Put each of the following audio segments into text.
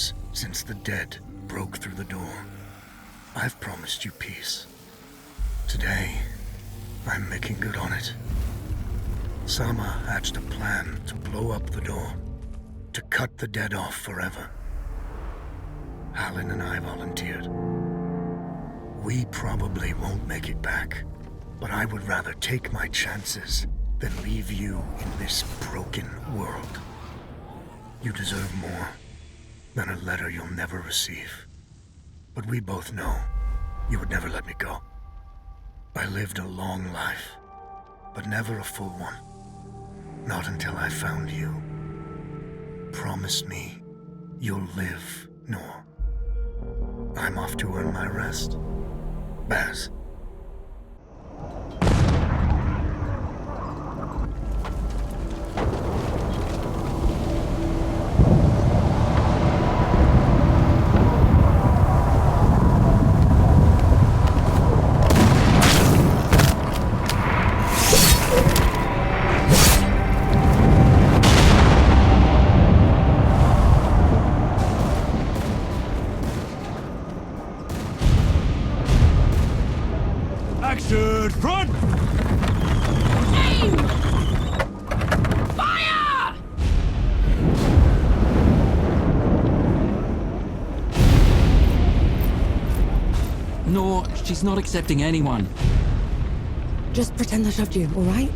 years since the dead broke through the door. I've promised you peace. Today, I'm making good on it. Sama hatched a plan to blow up the door, to cut the dead off forever. Halin and I volunteered. We probably won't make it back, but I would rather take my chances than leave you in this broken world. You deserve more than a letter you'll never receive. But we both know you would never let me go. I lived a long life, but never a full one. Not until I found you. Promise me you'll live, Nor. I'm off to earn my rest. Baz. Front! Aim! Fire! No, she's not accepting anyone. Just pretend I shoved you, all right?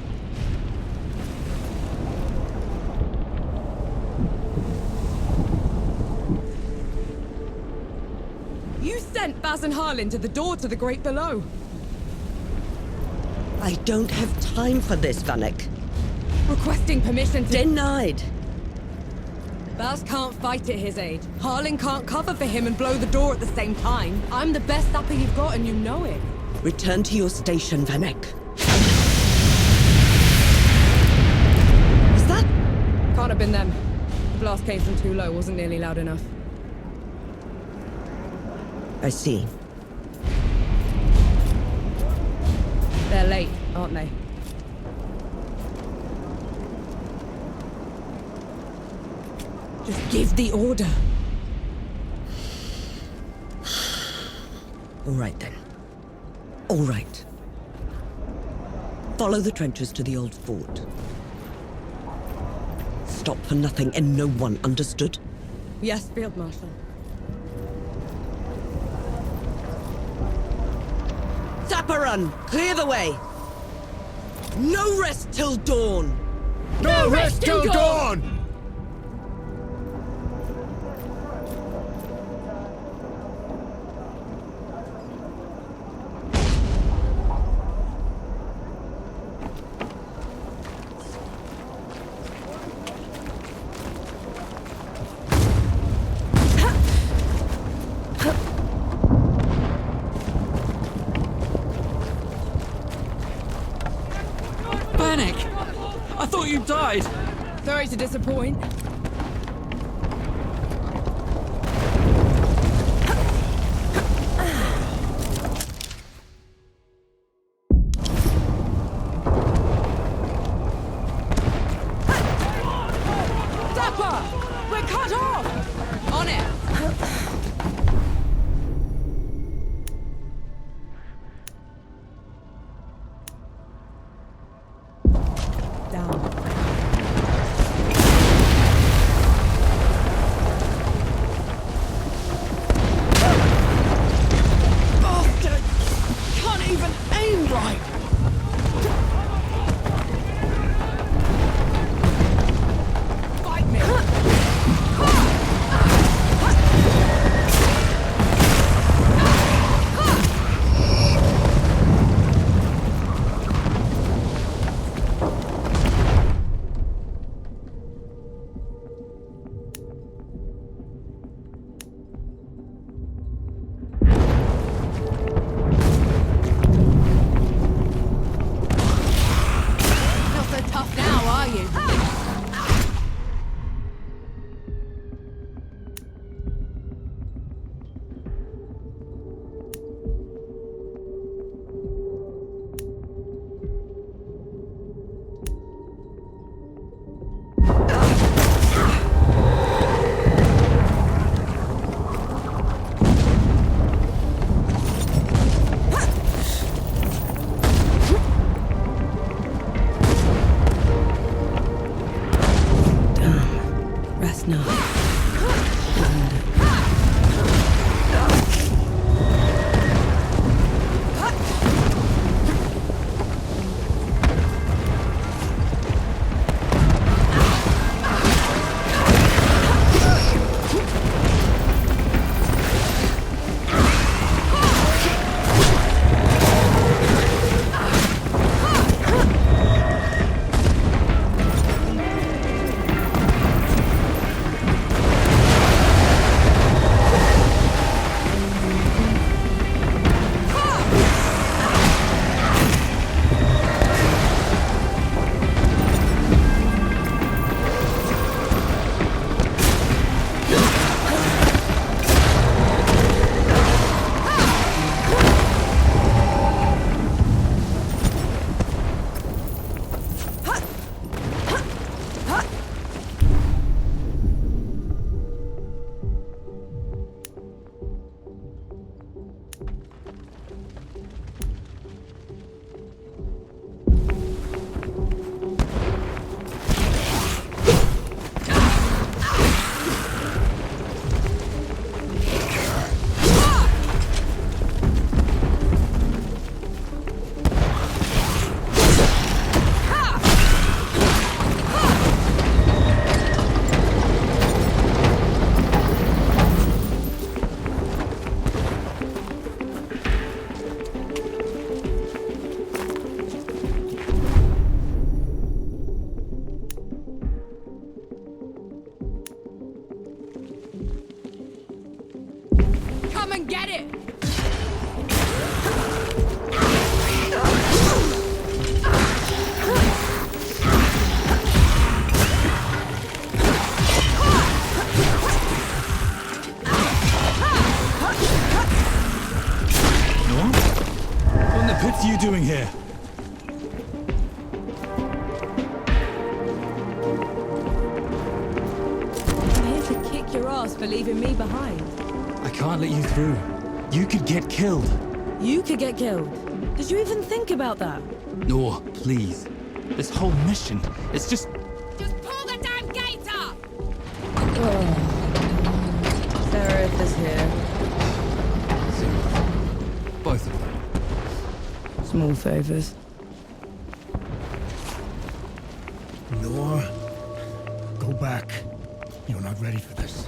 You sent Baz and Harlin to the door to the Great Below. I don't have time for this, Vanek. Requesting permission to... Denied. Baz can't fight at his age. Harlin can't cover for him and blow the door at the same time. I'm the best upper you've got and you know it. Return to your station, Vanek. Was that? Can't have been them. The blast came from too low, wasn't nearly loud enough. I see. They're late, aren't they? Just give the order. All right, then. All right. Follow the trenches to the old fort. Stop for nothing and no one, understood? Yes, Field Marshal. Zapparun, clear the way! No rest till dawn! No rest till dawn! I thought you died! Sorry to disappoint. Dapper! We're cut off! On it! Come and get it! What in the pits are you doing here? I'm here to kick your ass for leaving me behind. I can't let you through. You could get killed. You could get killed. Did you even think about that? No, please. This whole mission, it's just... Just pull the damn gate up! Seraph is here. Both of them. Small favors. Nor, go back. You're not ready for this.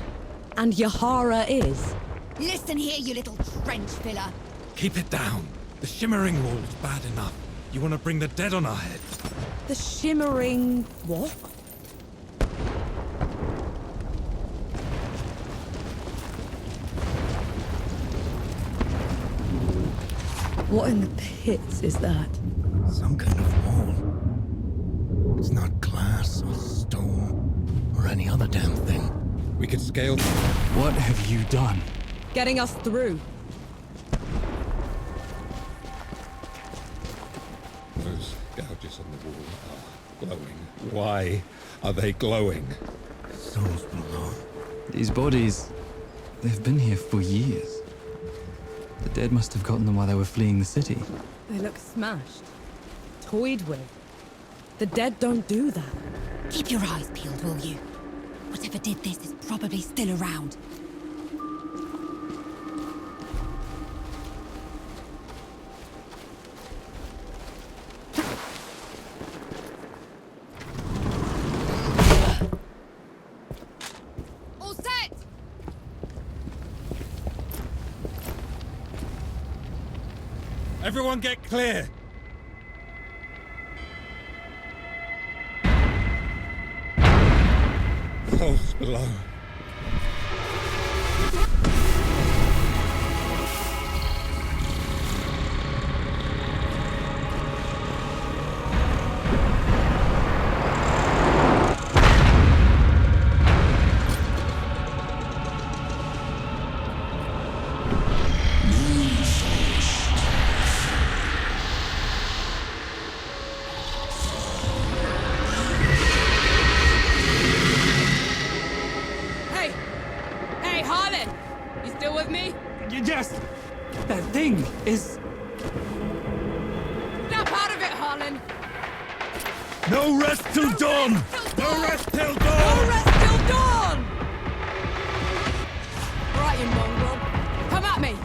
And Yahara is. Listen here, you little trench filler. Keep it down. The shimmering wall's bad enough. You want to bring the dead on our heads? The shimmering... what? What in the pits is that? Some kind of wall. It's not glass or stone or any other damn thing. We could scale... What have you done? Getting us through. Those gouges on the wall are glowing. Why are they glowing? Souls below. These bodies, they've been here for years. The dead must have gotten them while they were fleeing the city. They look smashed. Toyed with. The dead don't do that. Keep your eyes peeled, will you? Whatever did this is probably still around. All set! Everyone get clear! Souls below. Hey, Harlan! You still with me? Yes! That thing is... Snap out of it, Harlan! No rest till dawn! No rest till dawn! No rest till dawn! Right, you mongrel. Come at me!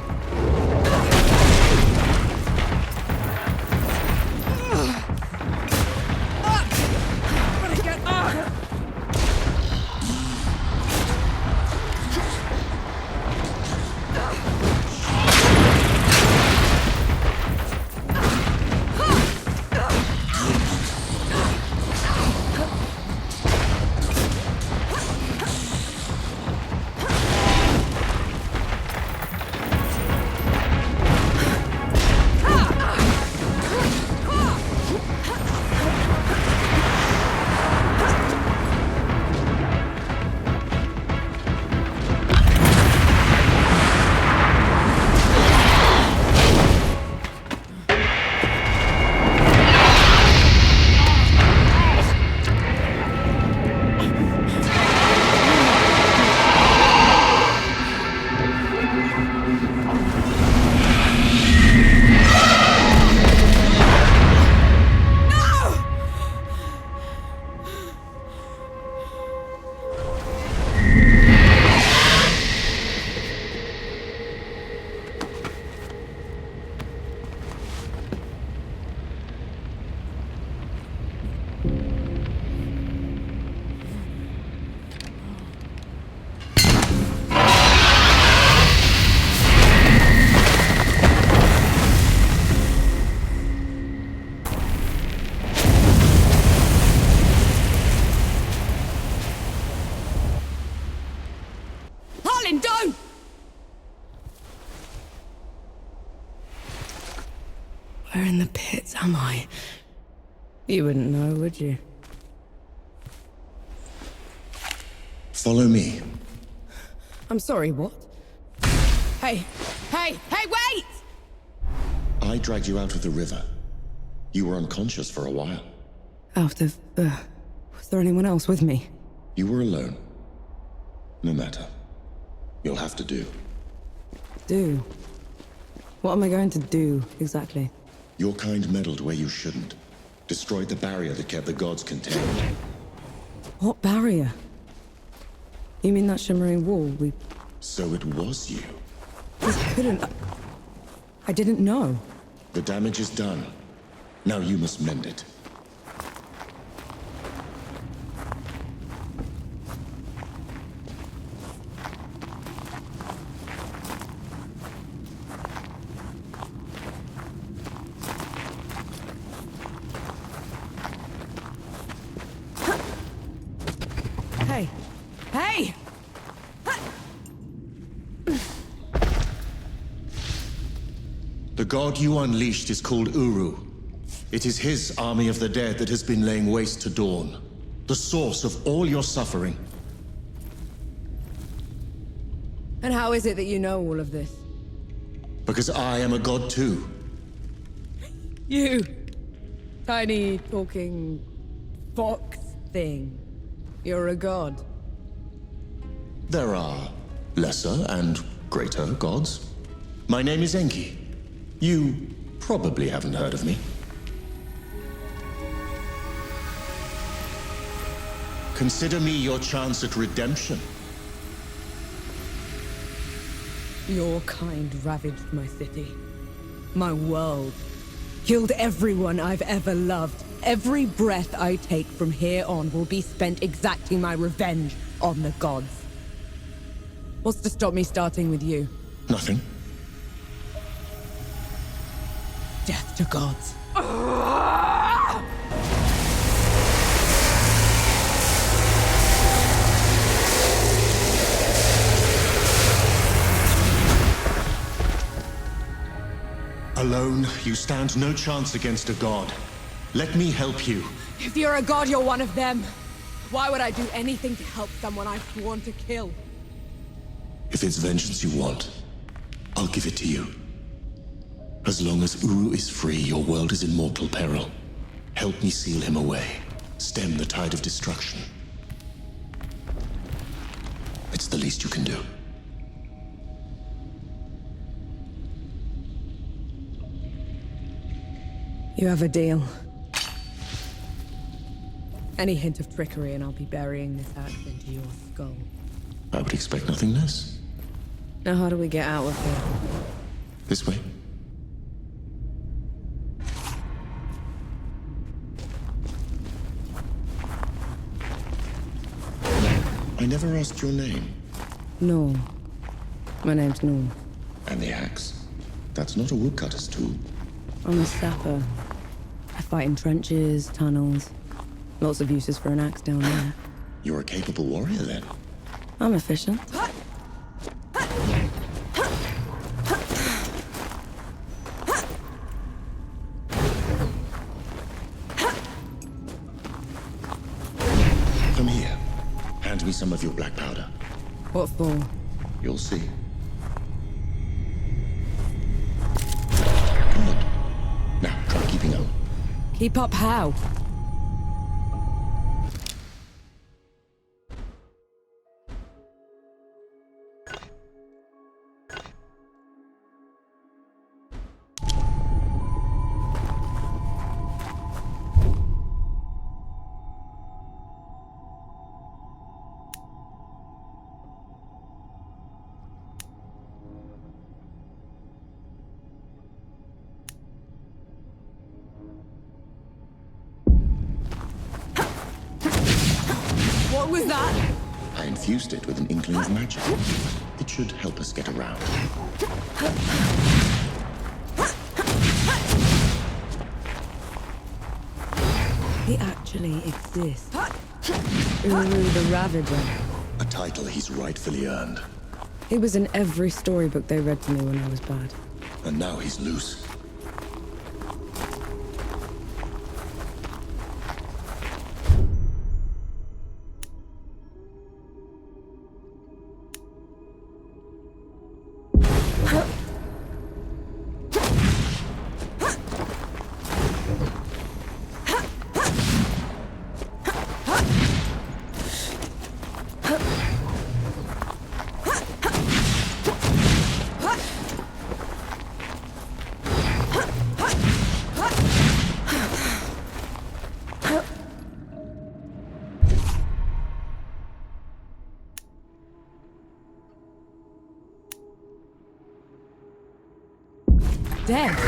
Where in the pits am I? You wouldn't know, would you? Follow me. I'm sorry, what? Hey, wait! I dragged you out of the river. You were unconscious for a while. Out of, was there anyone else with me? You were alone. No matter. You'll have to do. Do? What am I going to do, exactly? Your kind meddled where you shouldn't. Destroyed the barrier that kept the gods contained. What barrier? You mean that shimmering wall we... So it was you. This couldn't... I didn't know. The damage is done. Now you must mend it. Hey! Hey! The god you unleashed is called Uru. It is his army of the dead that has been laying waste to Dawn. The source of all your suffering. And how is it that you know all of this? Because I am a god too. You! Tiny, talking... fox thing. You're a god. There are lesser and greater gods. My name is Enki. You probably haven't heard of me. Consider me your chance at redemption. Your kind ravaged my city. My world. Killed everyone I've ever loved. Every breath I take from here on will be spent exacting my revenge on the gods. What's to stop me starting with you? Nothing. Death to gods. Alone, you stand no chance against a god. Let me help you. If you're a god, you're one of them. Why would I do anything to help someone I've sworn to kill? If it's vengeance you want, I'll give it to you. As long as Uru is free, your world is in mortal peril. Help me seal him away. Stem the tide of destruction. It's the least you can do. You have a deal. Any hint of trickery and I'll be burying this axe into your skull. I would expect nothing less. Now how do we get out of here? This way. I never asked your name. Norm. My name's Norm. And the axe? That's not a woodcutter's tool. I'm a sapper. I fight in trenches, tunnels. Lots of uses for an axe down there. You're a capable warrior, then? I'm efficient. Come here. Hand me some of your black powder. What for? You'll see. Good. Now, try keeping up. Keep up how? What was that? I infused it with an inkling of magic. It should help us get around. He actually exists. Uru the Ravager. A title he's rightfully earned. He was in every storybook they read to me when I was bad. And now he's loose. dead. A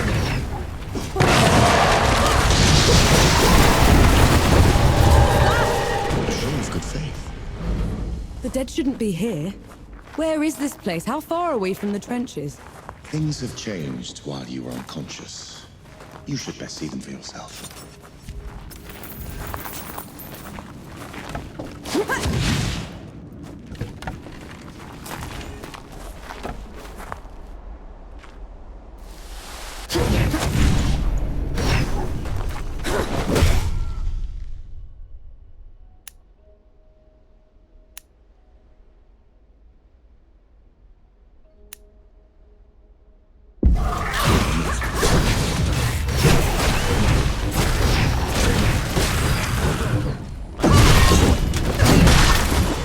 show of good faith. The dead shouldn't be here. Where is this place? How far are we from the trenches? Things have changed while you were unconscious. You should best see them for yourself.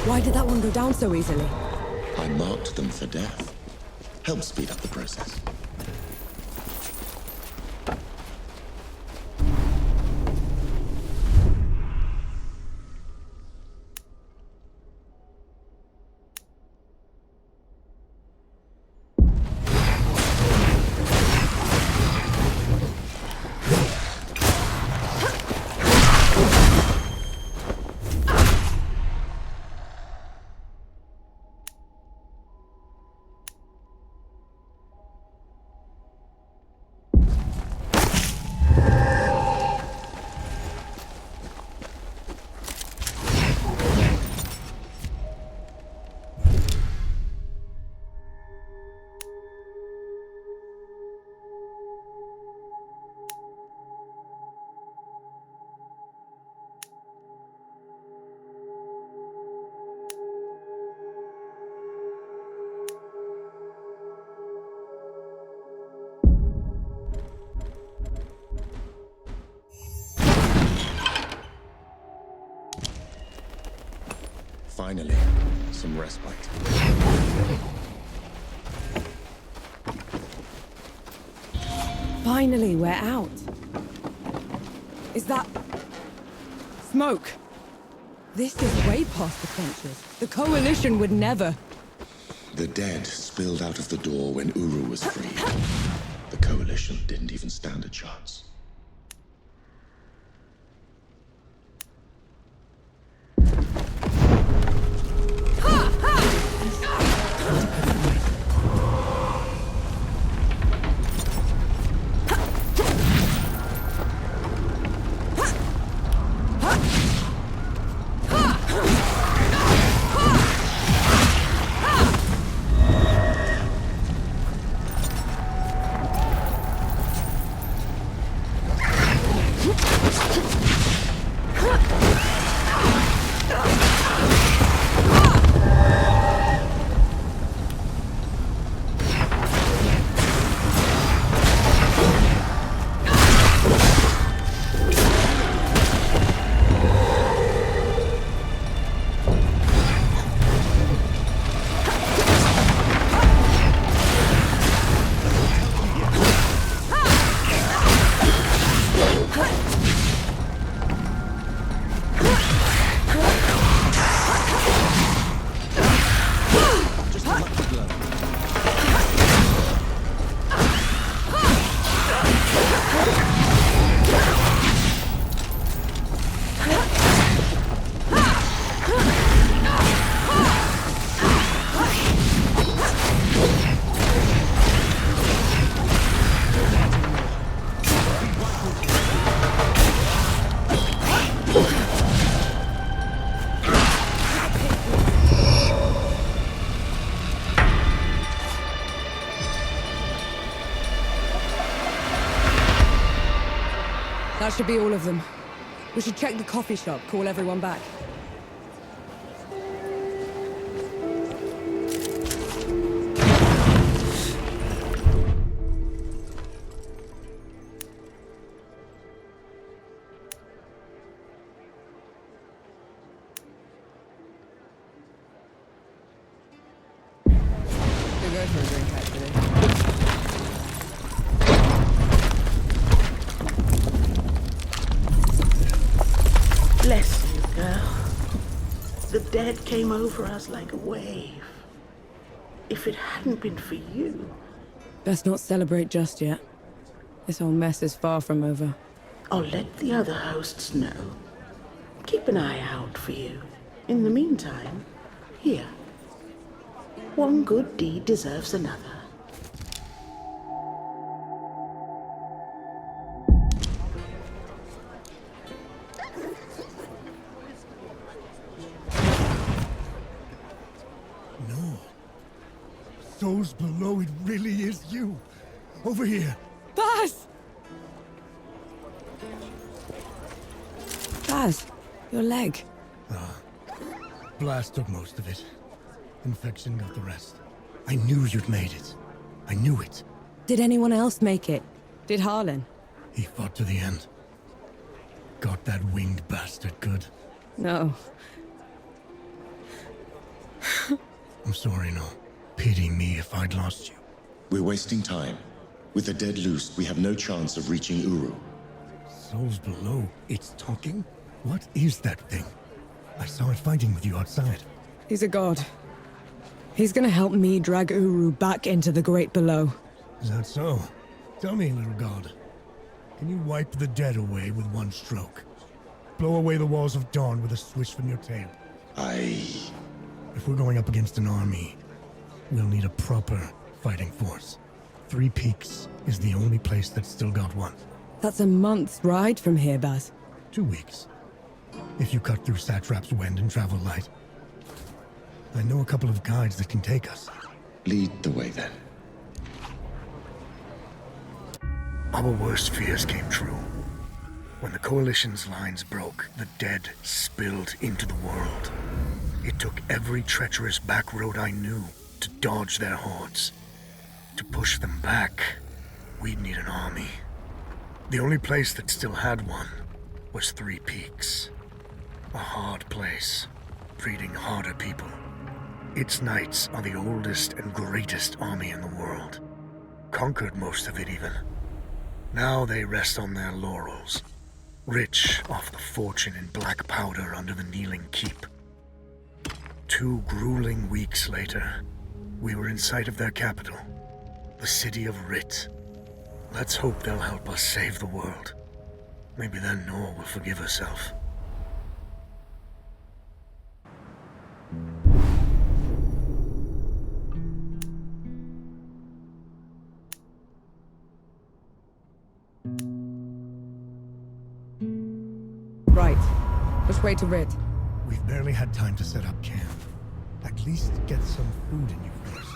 Why did that one go down so easily? I marked them for death. Help speed up the process. Finally, some respite. Finally, we're out. Is that... smoke? This is way past the trenches. The Coalition would never... The dead spilled out of the door when Uru was freed. The Coalition didn't even stand a chance. That should be all of them. We should check the coffee shop, call everyone back. We'll go for a drink, actually. Bless you, girl. The dead came over us like a wave. If it hadn't been for you... Best not celebrate just yet. This whole mess is far from over. I'll let the other hosts know. Keep an eye out for you. In the meantime, here. One good deed deserves another. No. Those below, it really is you. Over here. Baz! Baz, your leg. Blast took most of it. Infection got the rest. I knew you'd made it. I knew it. Did anyone else make it? Did Harlan? He fought to the end. Got that winged bastard good. No. I'm sorry, no. Pity me if I'd lost you. We're wasting time. With the dead loose, we have no chance of reaching Uru. Souls below, it's talking? What is that thing? I saw it fighting with you outside. He's a god. He's gonna help me drag Uru back into the Great Below. Is that so? Tell me, little god. Can you wipe the dead away with one stroke? Blow away the walls of dawn with a swish from your tail? If we're going up against an army, we'll need a proper fighting force. Three Peaks is the only place that's still got one. That's a month's ride from here, Baz. 2 weeks. If you cut through Satrap's Wind and travel light. I know a couple of guides that can take us. Lead the way, then. Our worst fears came true. When the Coalition's lines broke, the dead spilled into the world. It took every treacherous back road I knew to dodge their hordes. To push them back, we'd need an army. The only place that still had one was Three Peaks. A hard place, breeding harder people. Its knights are the oldest and greatest army in the world. Conquered most of it even. Now they rest on their laurels, rich off the fortune in black powder under the Kneeling Keep. 2 grueling weeks later, we were in sight of their capital, the City of Writ. Let's hope they'll help us save the world. Maybe then Nor will forgive herself. Right. Which way to Writ? We've barely had time to set up camp. At least get some food in you first.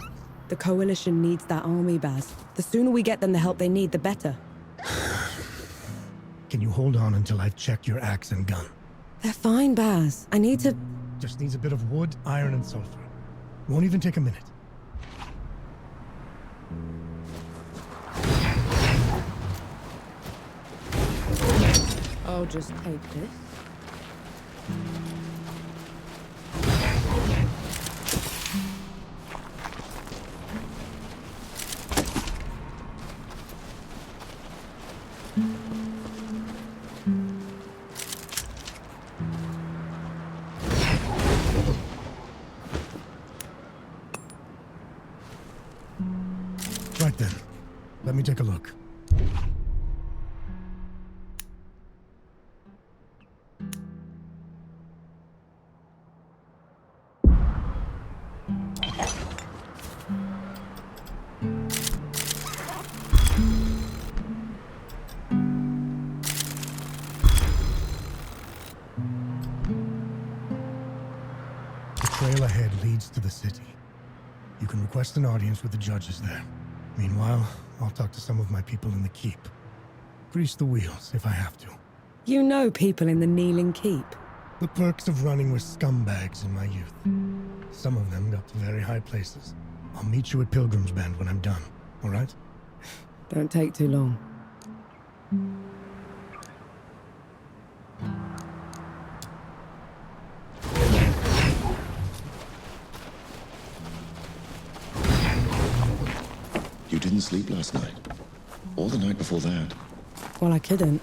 The Coalition needs that army, Baz. The sooner we get them the help they need, the better. Can you hold on until I've checked your axe and gun? They're fine, Baz. I need to... Just needs a bit of wood, iron, and sulfur. Won't even take a minute. I'll just take this. Right then. Let me take a look. Trail ahead leads to the city. You can request an audience with the judges there. Meanwhile, I'll talk to some of my people in the keep. Grease the wheels if I have to. You know people in the Kneeling Keep. The perks of running with scumbags in my youth. Some of them got to very high places. I'll meet you at Pilgrim's Bend when I'm done, all right? Don't take too long. You didn't sleep last night? Or the night before that? Well, I couldn't.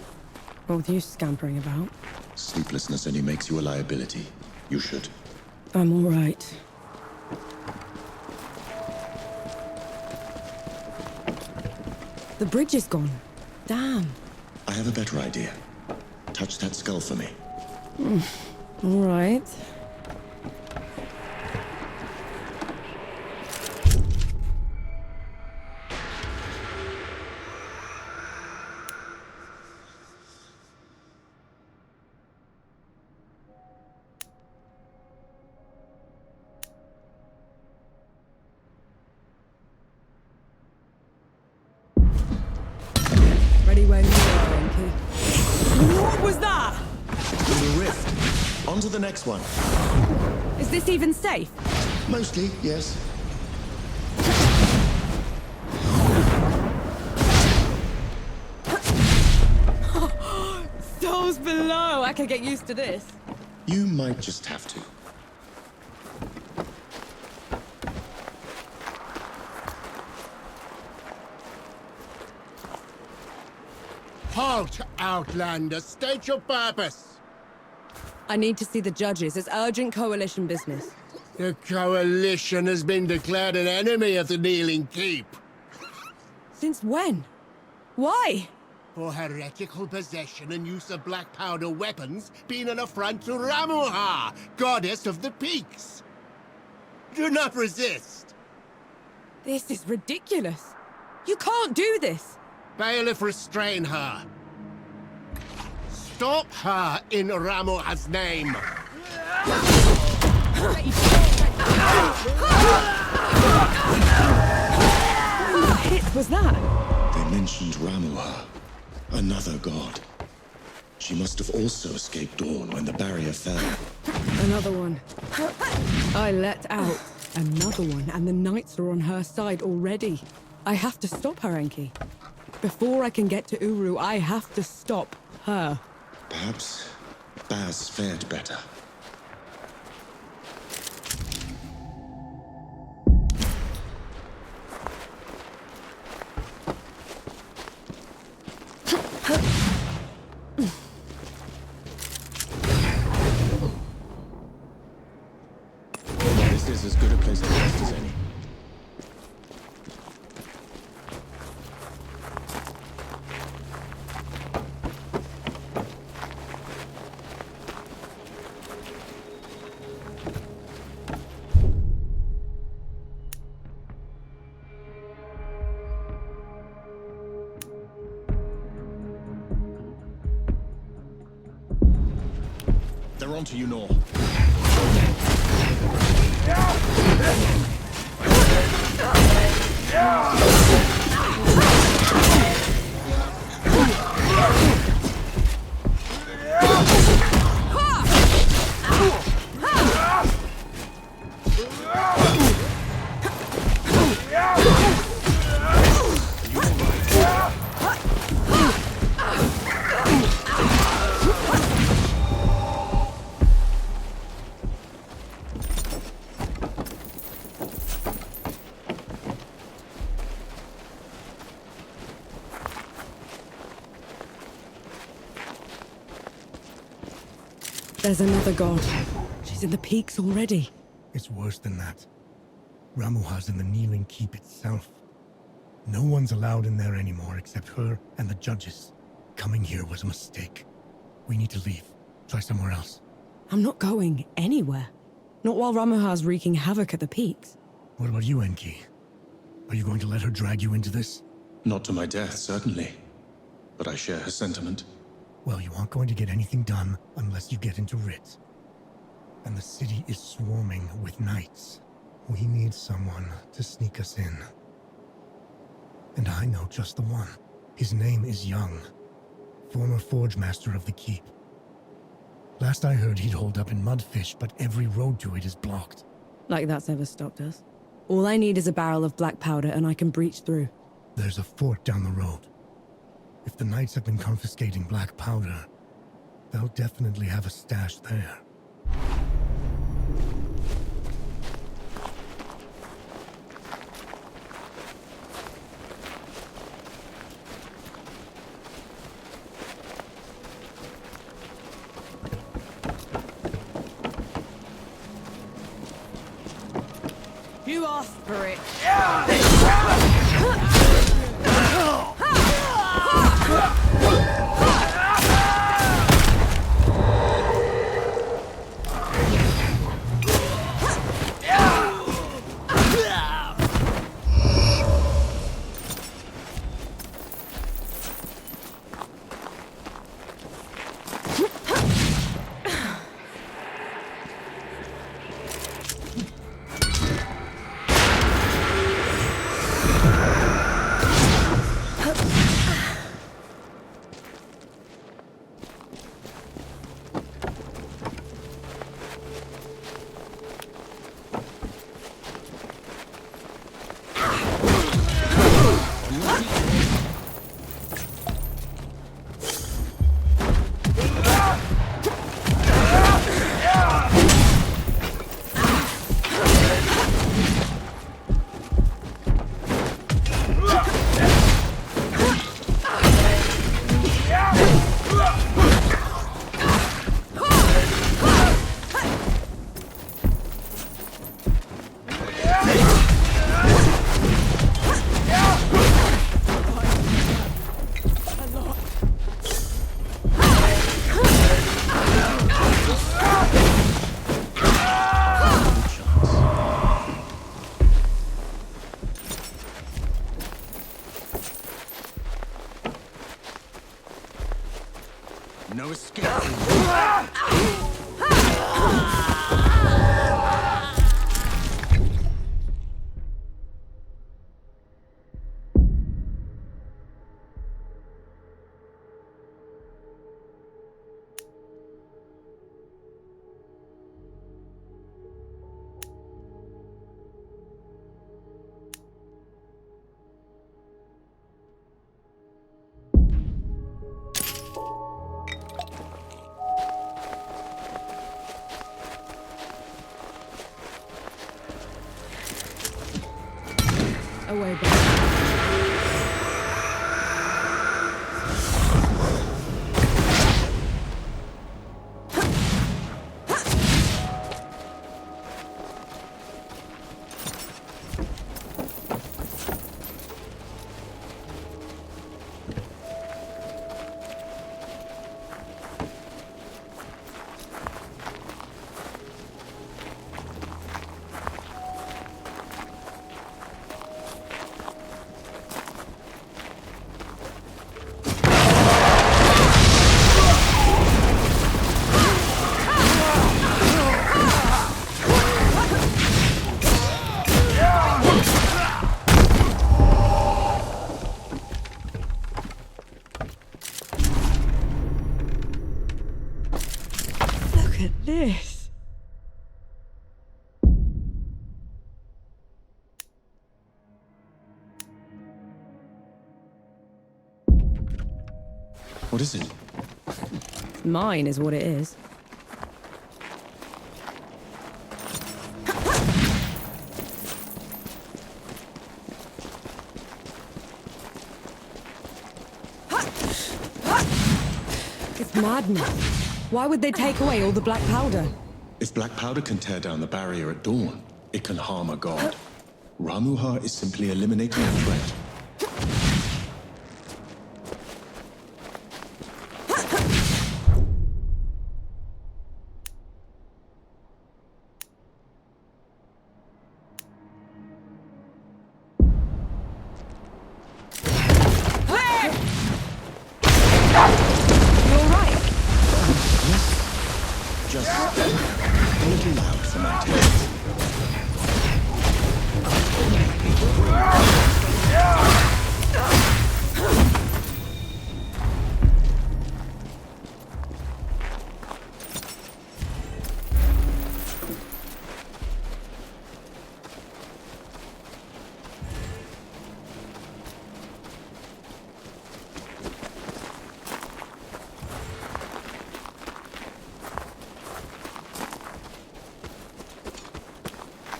What with you scampering about? Sleeplessness only makes you a liability. You should. I'm all right. The bridge is gone. Damn. I have a better idea. Touch that skull for me. All right. Ready when you are, Enki. What was that? The rift. On to the next one. Is this even safe? Mostly, yes. Souls below. I could get used to this. You might just have to. Halt, Outlander! State your purpose! I need to see the judges. It's urgent coalition business. The Coalition has been declared an enemy of the Kneeling Keep. Since when? Why? For heretical possession and use of black powder weapons being an affront to Rammuha, goddess of the peaks. Do not resist. This is ridiculous. You can't do this. Bailiff, restrain her. Stop her in Rammuha's name. What hit was that? They mentioned Rammuha, another god. She must have also escaped Dawn when the barrier fell. Another one. I let out another one, and the knights are on her side already. I have to stop her, Enki. Before I can get to Uru, I have to stop her. Perhaps Baz fared better. This is as good a place to rest as any. They're on to you, Nor. There's another god. She's in the peaks already. It's worse than that. Rammuha's in the Kneeling Keep itself. No one's allowed in there anymore except her and the judges. Coming here was a mistake. We need to leave. Try somewhere else. I'm not going anywhere. Not while Rammuha's wreaking havoc at the peaks. What about you, Enki? Are you going to let her drag you into this? Not to my death, certainly. But I share her sentiment. Well, you aren't going to get anything done unless you get into Writ. And the city is swarming with knights. We need someone to sneak us in. And I know just the one. His name is Young, former Forge Master of the Keep. Last I heard, he'd hold up in Mudfish, but every road to it is blocked. Like that's ever stopped us. All I need is a barrel of black powder and I can breach through. There's a fort down the road. If the knights have been confiscating black powder, they'll definitely have a stash there. You asked for it. No escape. Away, back. This. What is it? Mine is what it is. It's madness. Why would they take away all the black powder? If black powder can tear down the barrier at dawn, it can harm a god. Rammuha is simply eliminating a threat.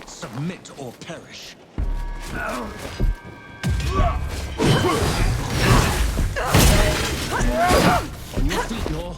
Submit or perish. On your feet, Nor.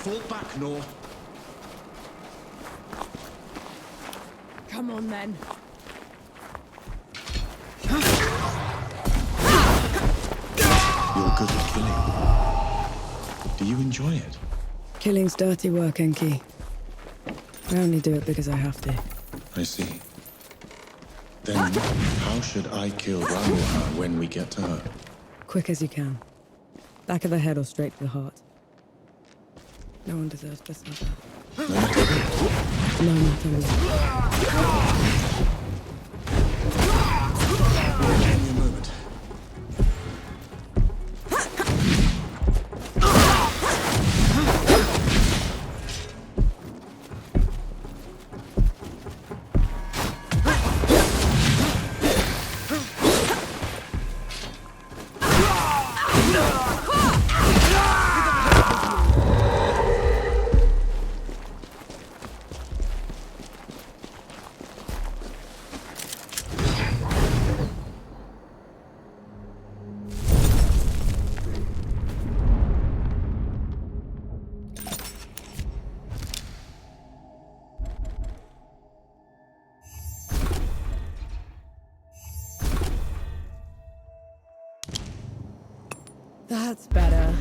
Fall back, Nor. Come on, then. You're good at killing. Do you enjoy it? Killing's dirty work, Enki. I only do it because I have to. I see. Then how should I kill Rammuha when we get to her? Quick as you can. Back of the head or straight to the heart. No one deserves just like that. No matter what. Give me a moment. That's better.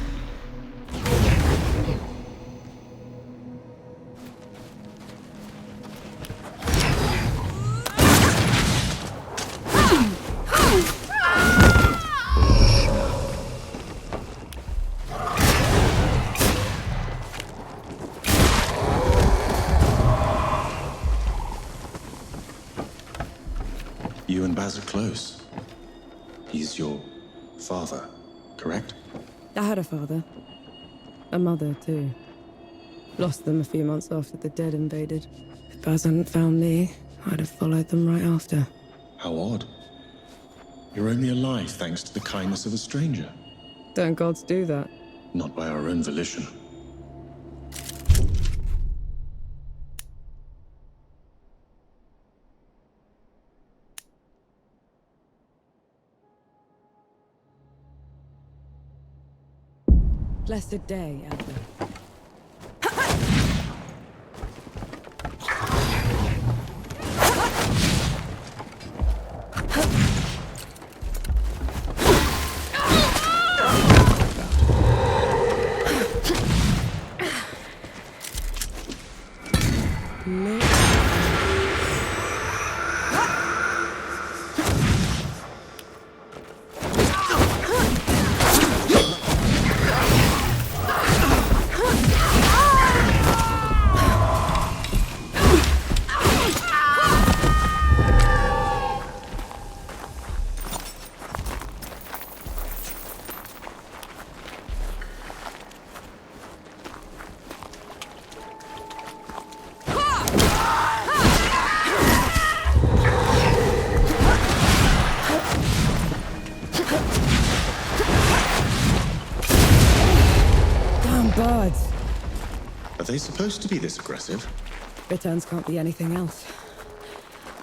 You and Baz are close. He's your father, correct? I had a father. A mother, too. Lost them a few months after the dead invaded. If Baz hadn't found me, I'd have followed them right after. How odd. You're only alive thanks to the kindness of a stranger. Don't gods do that? Not by our own volition. Blessed day, Adler. Are they supposed to be this aggressive? Bitterns can't be anything else.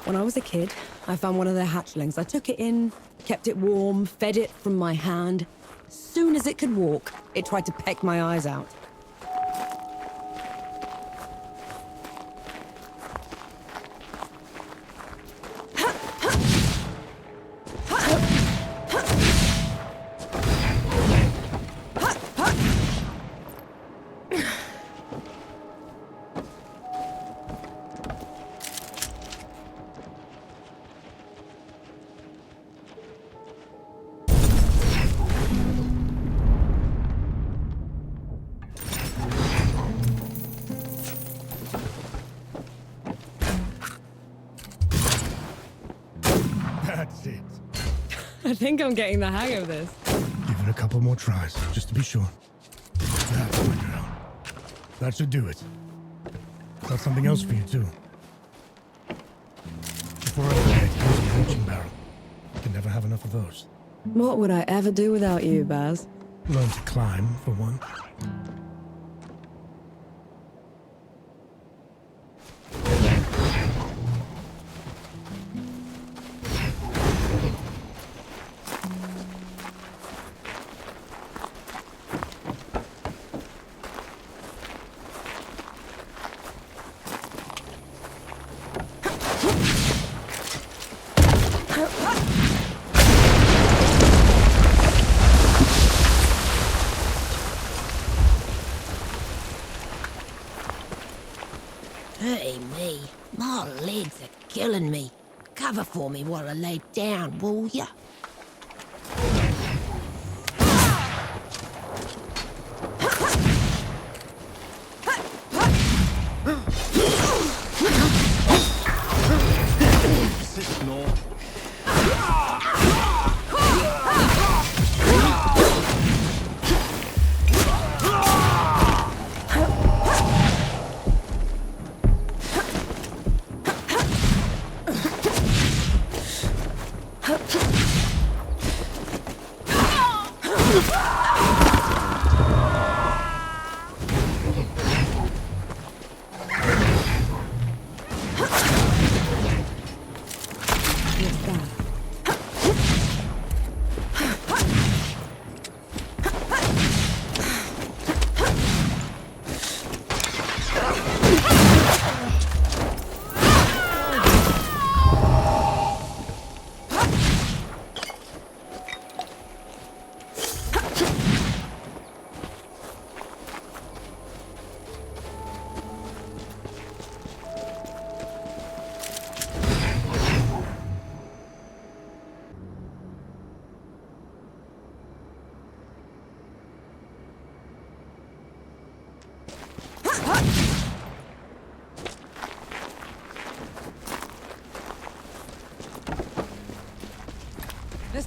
When I was a kid, I found one of their hatchlings. I took it in, kept it warm, fed it from my hand. As soon as it could walk, it tried to peck my eyes out. That's it. I think I'm getting the hang of this. Give it a couple more tries, just to be sure. That's my girl. That should do it. Got something else for you, too. Before I forget, here's a reaching barrel. Can never have enough of those. What would I ever do without you, Baz? Learn to climb, for one. Hey me, my legs are killing me. Cover for me while I lay down, will ya?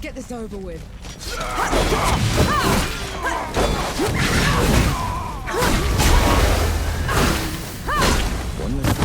Let's get this over with. One left.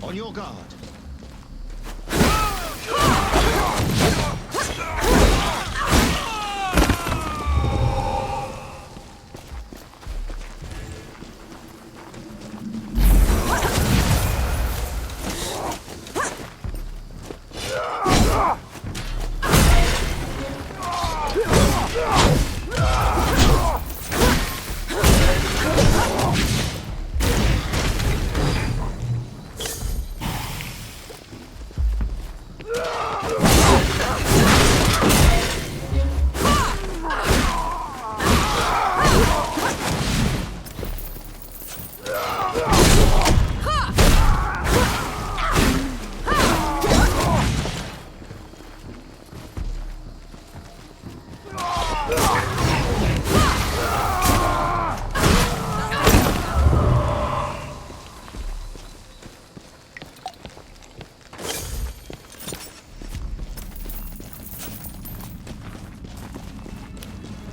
On your guard.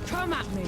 Come at me!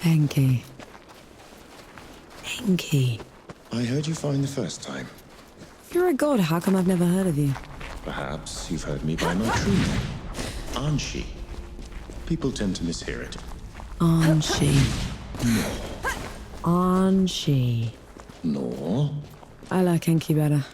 Enki. Enki. I heard you fine the first time. If you're a god, how come I've never heard of you? Perhaps you've heard me by my true name, Anshi. People tend to mishear it. Anshi. Anshi. No. I like Enki better.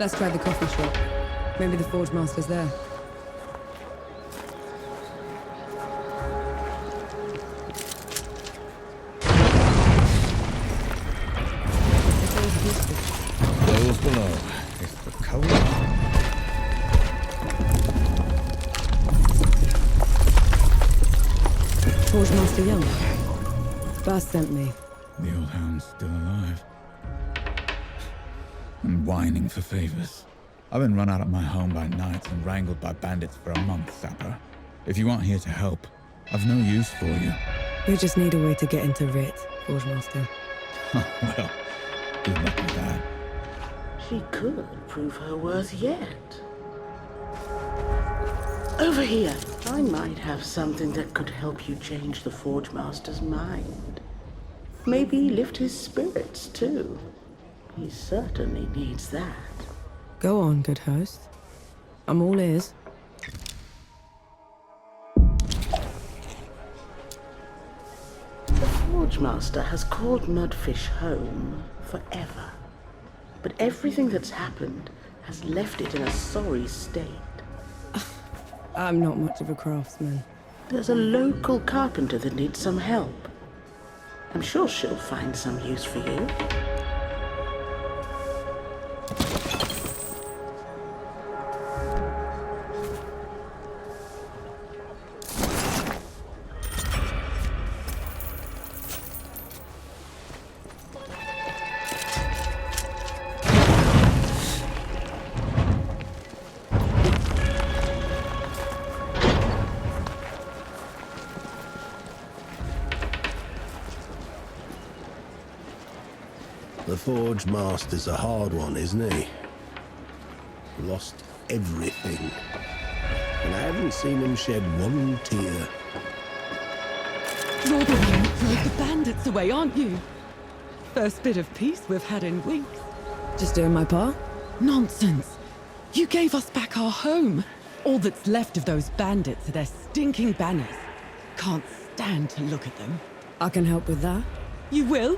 Let's try the coffee shop. Maybe the Forge Master's there. Those below. It's the cold. Forge Master Young. Bast sent me. The old hound's still alive. And whining for favors. I've been run out of my home by nights and wrangled by bandits for a month, Sapper. If you aren't here to help, I've no use for you. We just need a way to get into Writ, Forge Master. Well, good luck with that. She could prove her worth yet. Over here. I might have something that could help you change the Forge Master's mind. Maybe lift his spirits, too. He certainly needs that. Go on, good host. I'm all ears. The Forge Master has called Mudfish home forever. But everything that's happened has left it in a sorry state. I'm not much of a craftsman. There's a local carpenter that needs some help. I'm sure she'll find some use for you. The Forge Master's a hard one, isn't he? Lost everything. And I haven't seen him shed one tear. You're the one who drove the bandits away, aren't you? First bit of peace we've had in weeks. Just doing my part? Nonsense. You gave us back our home. All that's left of those bandits are their stinking banners. Can't stand to look at them. I can help with that. You will?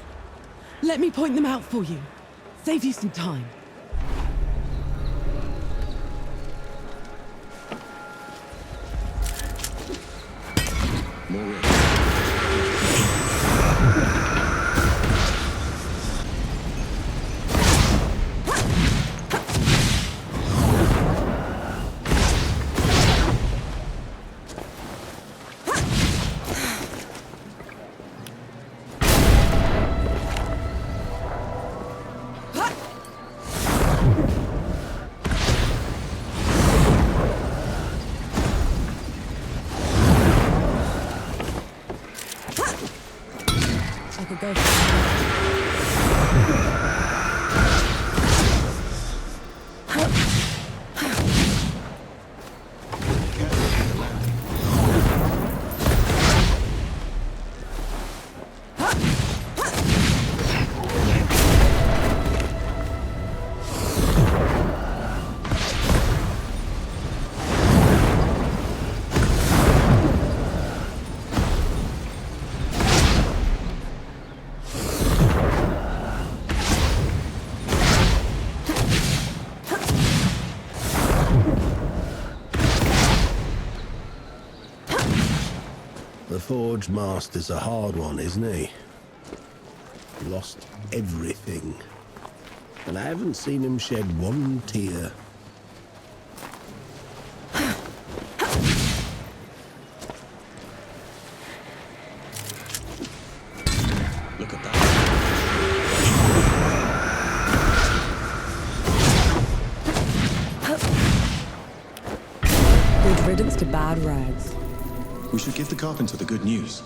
Let me point them out for you. Save you some time. More The Forge Master's a hard one, isn't he? Lost everything. And I haven't seen him shed one tear. Look at that. Good riddance to bad rags. We should give the carpenter the good news.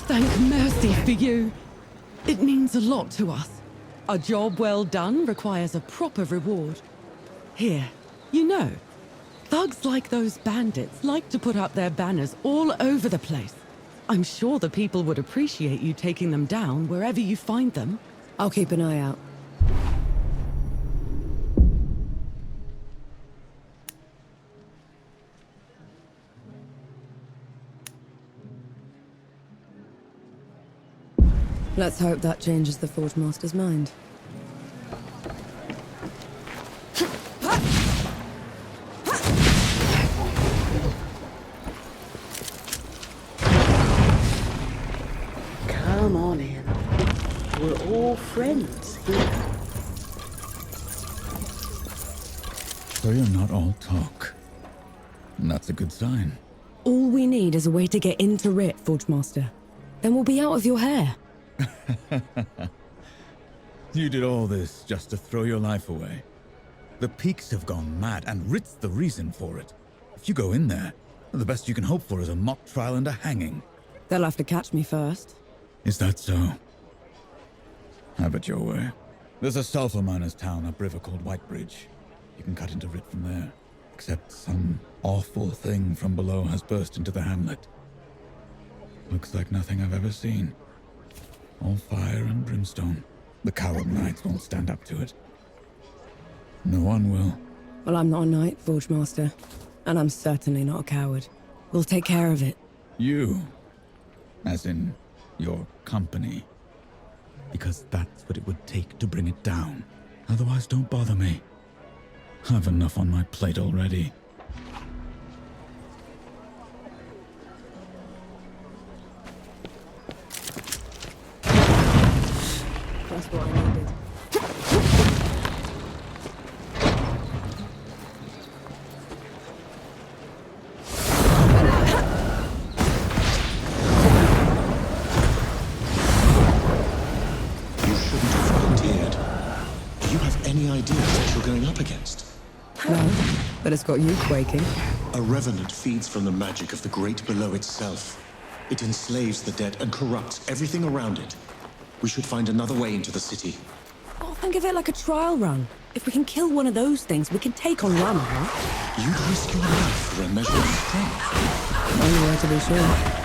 Thank mercy for you. It means a lot to us. A job well done requires a proper reward. Here, you know, thugs like those bandits like to put up their banners all over the place. I'm sure the people would appreciate you taking them down wherever you find them. I'll keep an eye out. Let's hope that changes the Forge Master's mind. Come on in. We're all friends here. So you're not all talk. And that's a good sign. All we need is a way to get into Writ, Forge Master. Then we'll be out of your hair. You did all this just to throw your life away. The Peaks have gone mad, and Writ's the reason for it. If you go in there, the best you can hope for is a mock trial and a hanging. They'll have to catch me first. Is that so? Have it your way. There's a sulfur miner's town upriver called Whitebridge. You can cut into Writ from there. Except some awful thing from below has burst into the hamlet. Looks like nothing I've ever seen. All fire and brimstone. The coward knights won't stand up to it. No one will. Well, I'm not a knight, Forge Master. And I'm certainly not a coward. We'll take care of it. You? As in, your company? Because that's what it would take to bring it down. Otherwise, don't bother me. I've enough on my plate already. That's what I needed. You shouldn't have volunteered. Do you have any idea what you're going up against? No, but it's got you quaking. A revenant feeds from the magic of the great below itself. It enslaves the dead and corrupts everything around it. We should find another way into the city. Oh, think of it like a trial run. If we can kill one of those things, we can take on Rammuha. You'd risk your life for a measure of strength. Only way to be sure.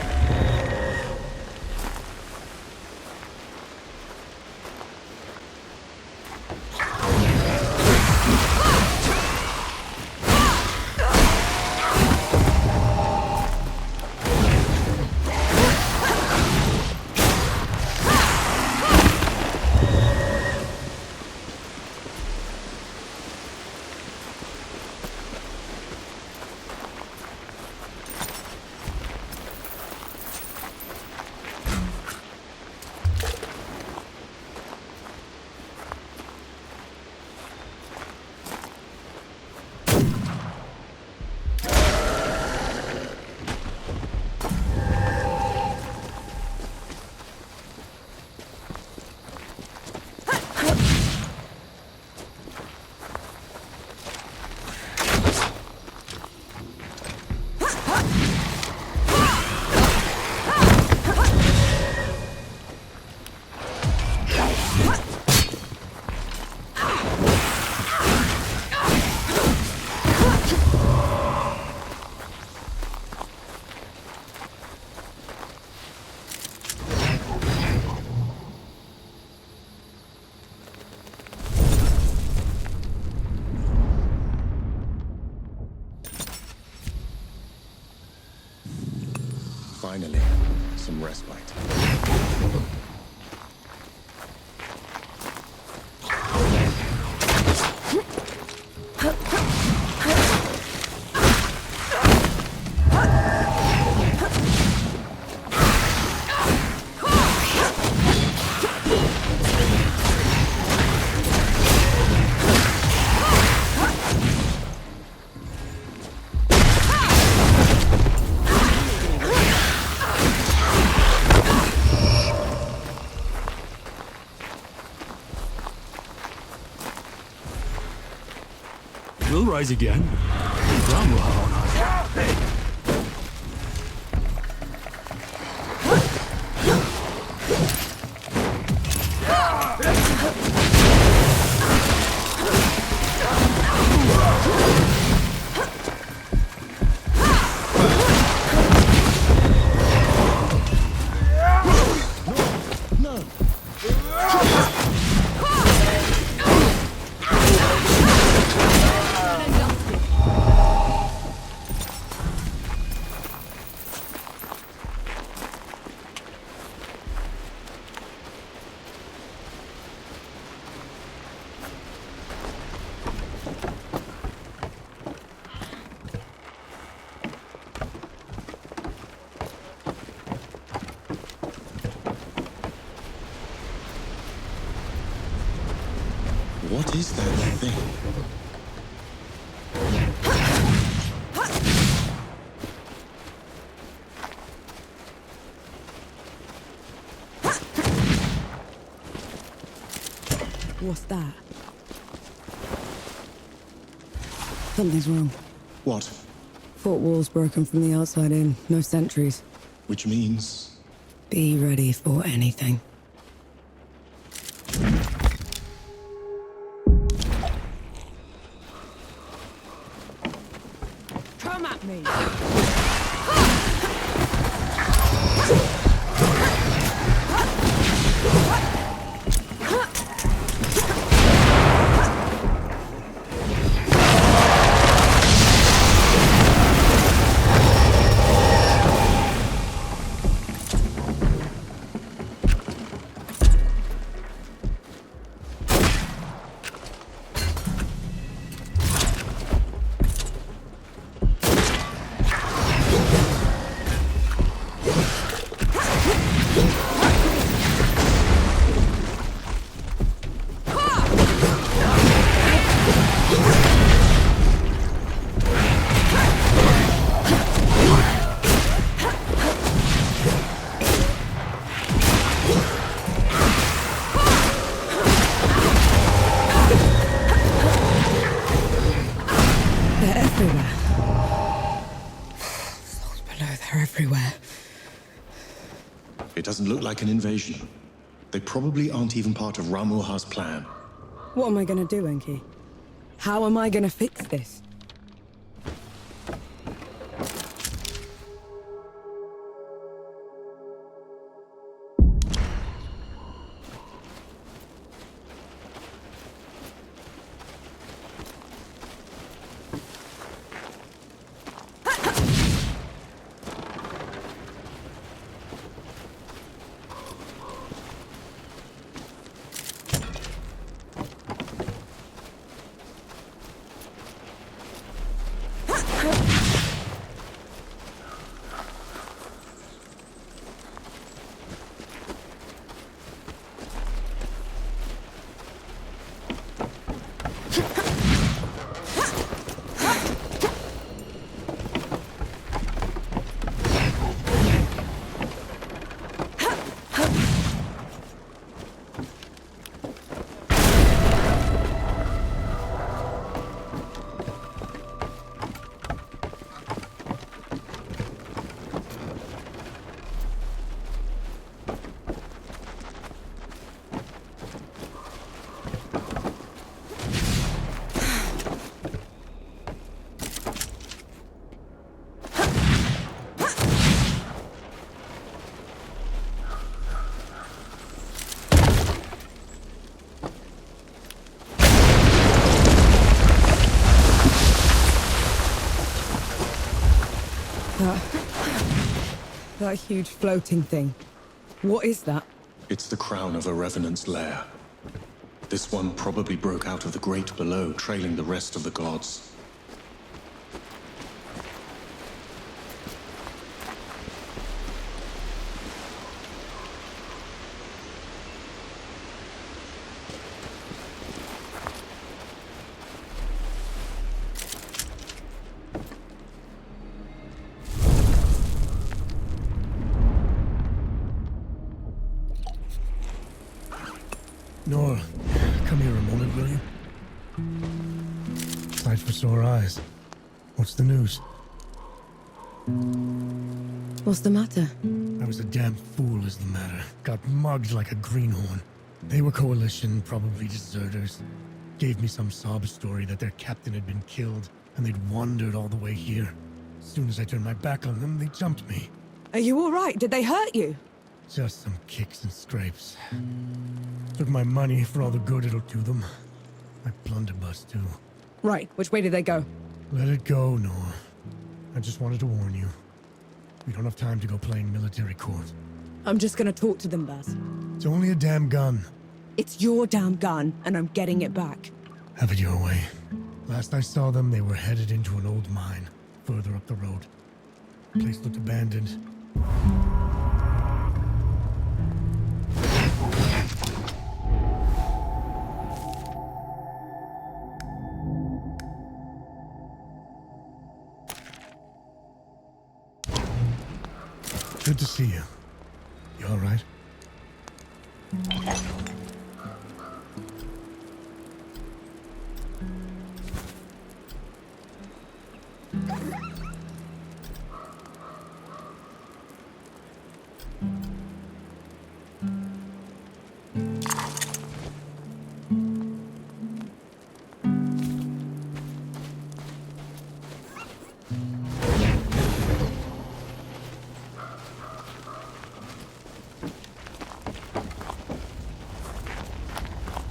Finally, some respite. We'll rise again. Rammuha on us. What is that thing? What's that? Something's wrong. What? Fort wall's broken from the outside in. No sentries. Which means... Be ready for anything. Come at me! It doesn't look like an invasion. They probably aren't even part of Rammuha's plan. What am I gonna do, Enki? How am I gonna fix this? That huge floating thing. What is that? It's the crown of a revenant's lair. This one probably broke out of the great below, trailing the rest of the gods. Nora, come here a moment, will you? Sight for sore eyes. What's the news? What's the matter? I was a damn fool is the matter. Got mugged like a greenhorn. They were coalition, probably deserters. Gave me some sob story that their captain had been killed, and they'd wandered all the way here. As soon as I turned my back on them, they jumped me. Are you alright? Did they hurt you? Just some kicks and scrapes. Took my money for all the good it'll do them. My blunderbuss, too. Right, which way did they go? Let it go, Nora. I just wanted to warn you. We don't have time to go playing military court. I'm just gonna talk to them, Baz. It's only a damn gun. It's your damn gun, and I'm getting it back. Have it your way. Last I saw them, they were headed into an old mine, further up the road. The place looked abandoned. Good to see you. You all right?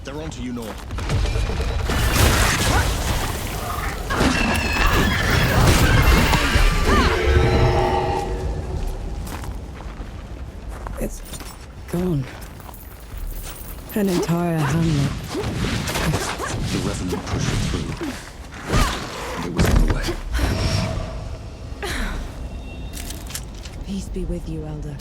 They're on to you, Nor. It's gone. An entire hamlet. The Revenant pushed it through, and it was on the way. Peace be with you, Elder.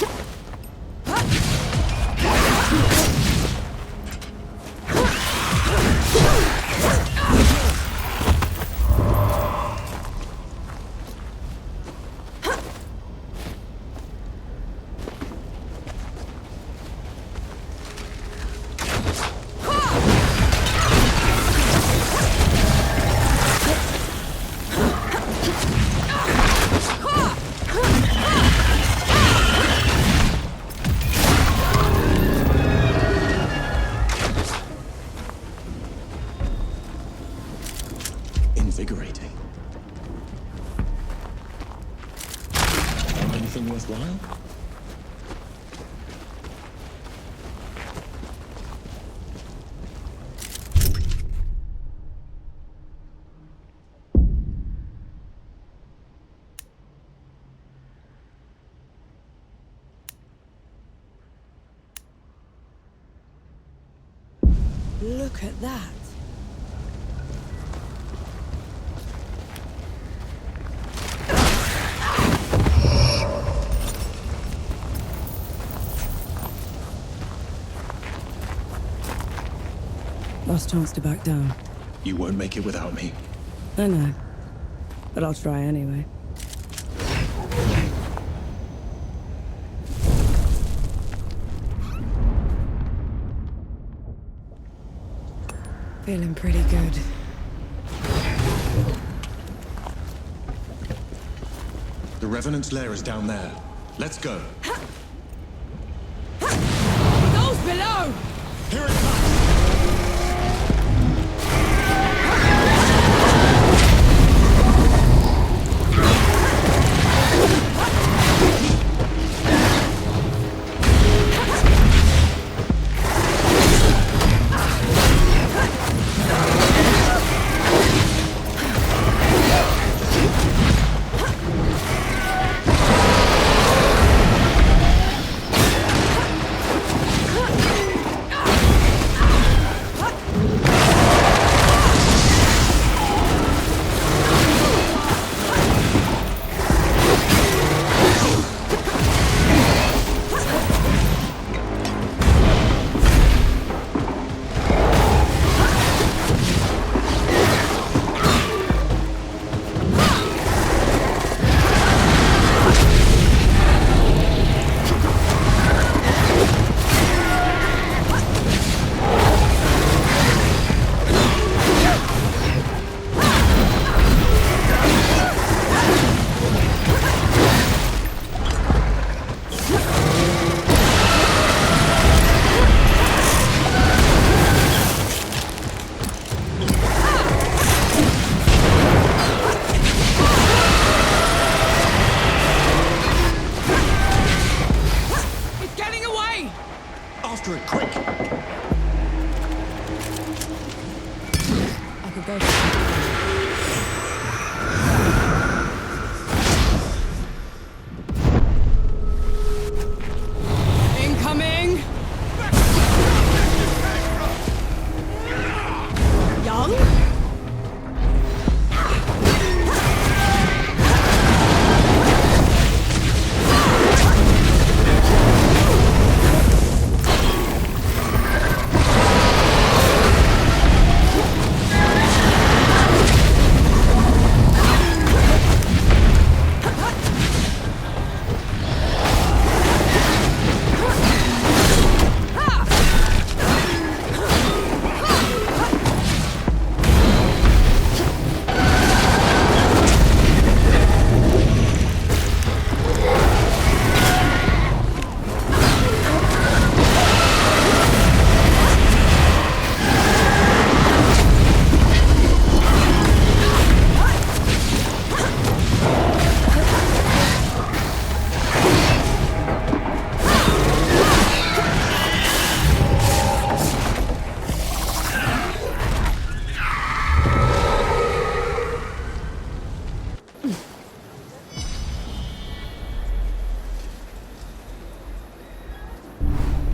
Invigorating. Anything worthwhile? Look at that. Last chance to back down. You won't make it without me. I know. But I'll try anyway. Feeling pretty good. The Revenant's lair is down there. Let's go. Those below! Here it comes!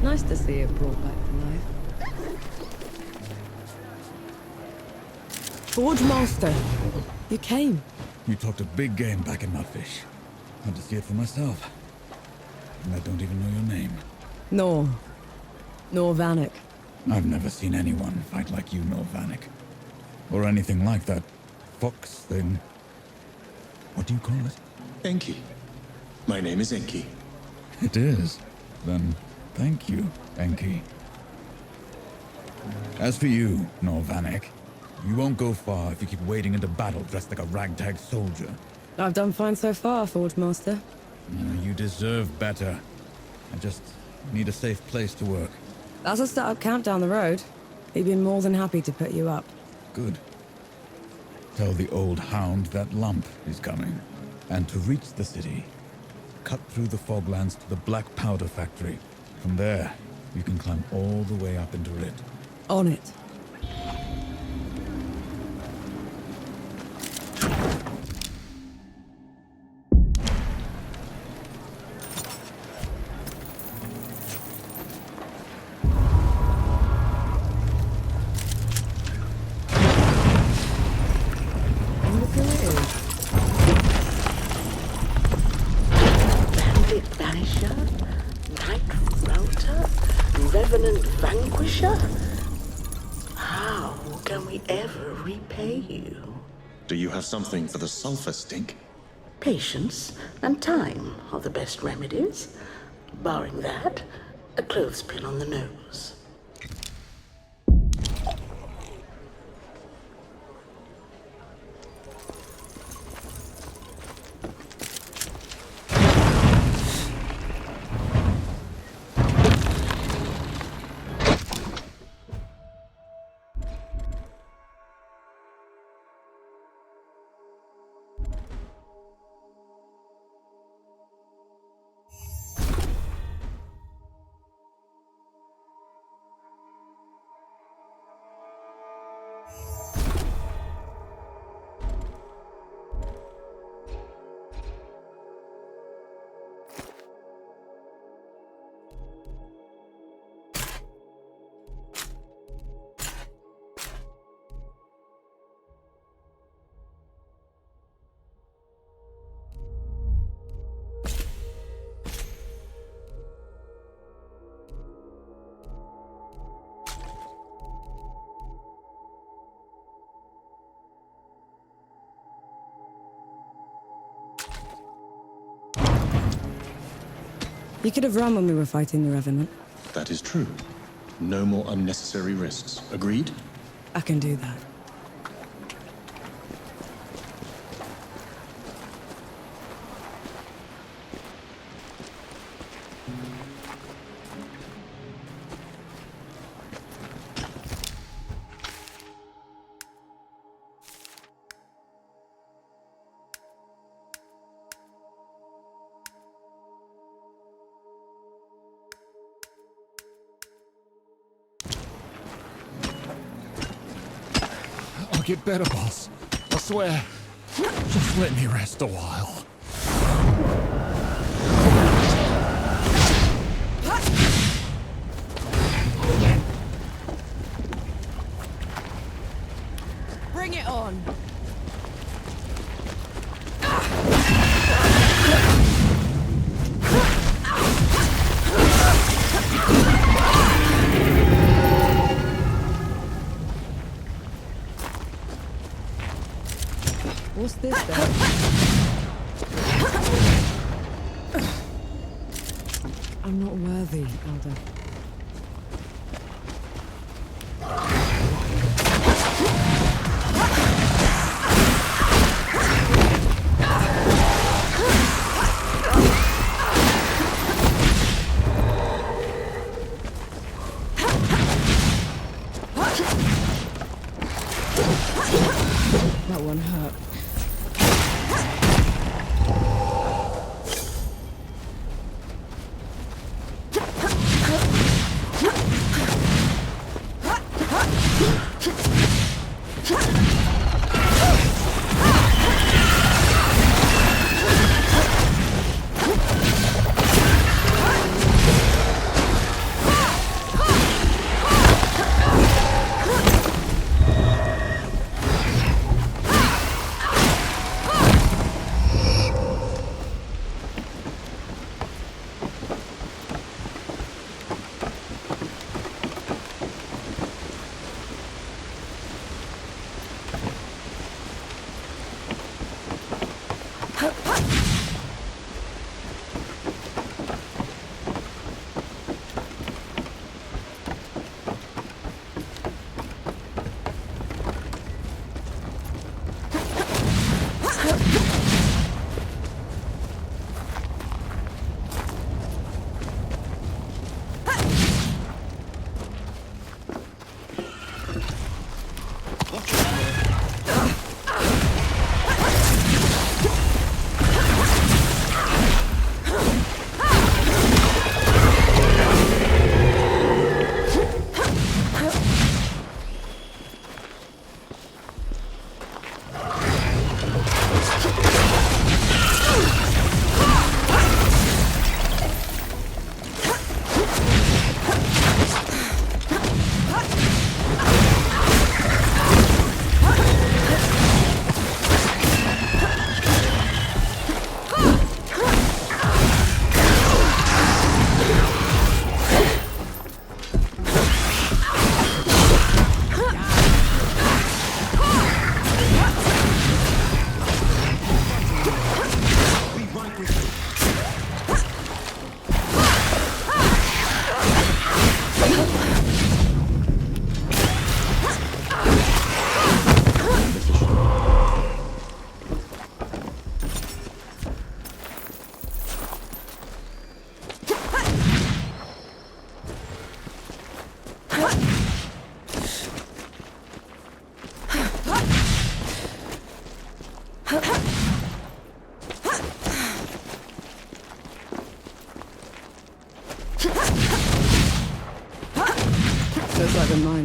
Nice to see it brought back to life. Forge Master, you came. You talked a big game back in Mudfish. Had to see it for myself. And I don't even know your name. Nor Vanek. I've never seen anyone fight like you, Nor Vanek. Or anything like that fox thing. What do you call it? Enki. My name is Enki. It is. Then thank you, Enki. As for you, Nor Vanek, you won't go far if you keep wading into battle dressed like a ragtag soldier. I've done fine so far, Forge Master. You deserve better. I just need a safe place to work. That's a start-up camp down the road. He'd be more than happy to put you up. Good. Tell the old hound that lump is coming. And to reach the city, cut through the foglands to the Black Powder Factory. From there, you can climb all the way up into Writ. On it. Do you have something for the sulfur stink? Patience and time are the best remedies. Barring that, a clothespin on the nose. You could have run when we were fighting the Revenant. That is true. No more unnecessary risks. Agreed? I can do that. I'll get better, boss. I swear. Just let me rest a while. Bring it on! What's this then? I'm not worthy, Elder. That one hurt.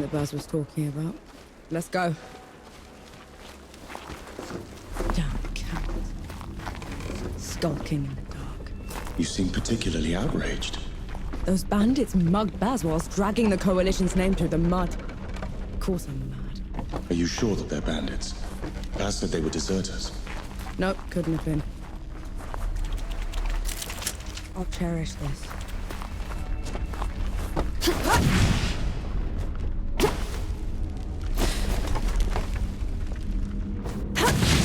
that Baz was talking about. Let's go. Damn cat. Skulking in the dark. You seem particularly outraged. Those bandits mugged Baz whilst dragging the Coalition's name through the mud. Of course I'm mad. Are you sure that they're bandits? Baz said they were deserters. Nope, couldn't have been. I'll cherish this.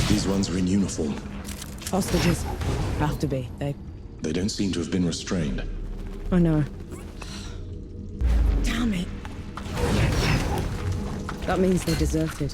These ones are in uniform. Hostages. Have to be. They don't seem to have been restrained. I know. Damn it. That means they deserted.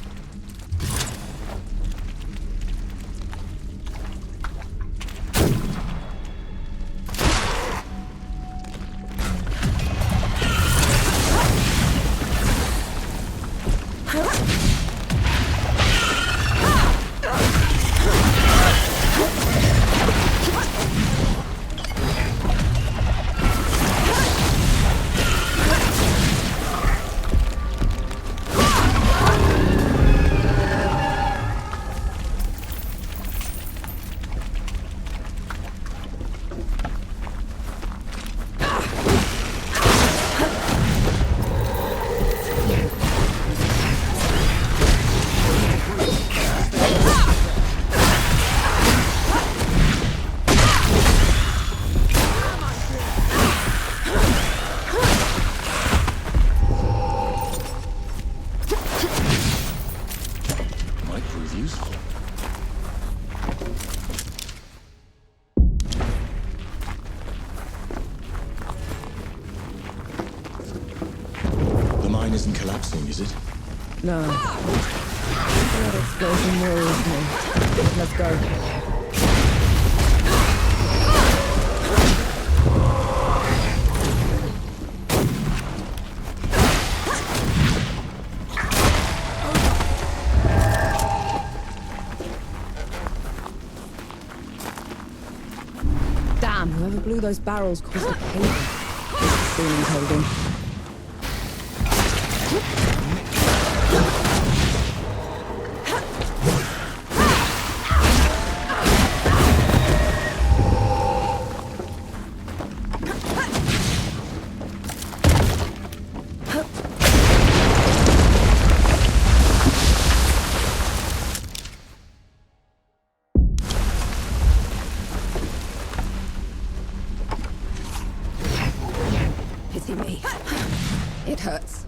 Isn't collapsing, is it? No. That explosion worries me. Let's go. Damn, whoever blew those barrels caused a cave. Feeling holding. It hurts.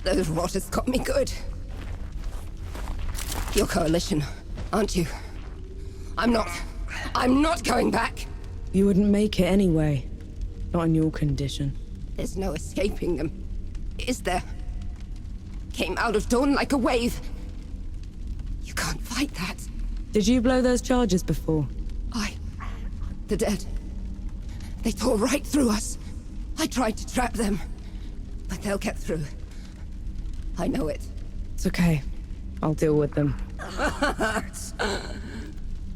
Those rotters got me good. Your coalition, aren't you? I'm not going back. You wouldn't make it anyway. Not in your condition. There's no escaping them, is there? Came out of dawn like a wave. You can't fight that. Did you blow those charges before? The dead. They tore right through us. I tried to trap them, but they'll get through. I know it. It's okay. I'll deal with them.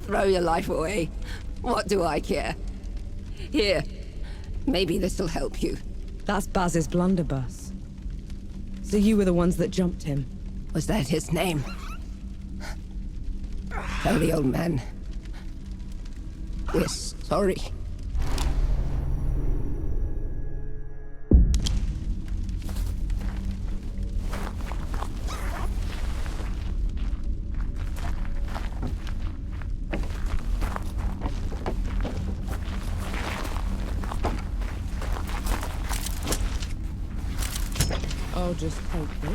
Throw your life away. What do I care? Here, maybe this'll help you. That's Baz's blunderbuss. So you were the ones that jumped him? Was that his name? Tell the old man. We're sorry. I'll just take this.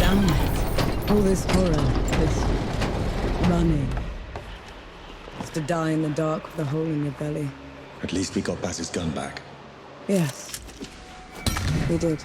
Damn it. All this horror, this running. Just to die in the dark with a hole in your belly. At least we got Baz's gun back. Yes, we did.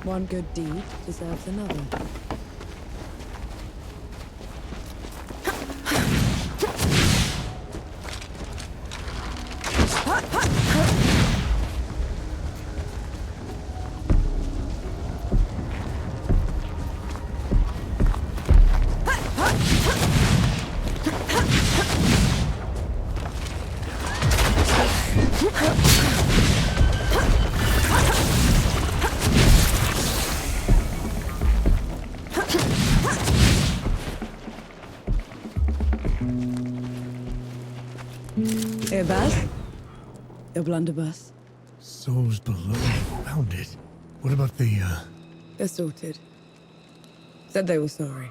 One good deed deserves another. Here, Baz. Your blunderbuss. Souls below. Found it. What about the, They're sorted. Said they were sorry.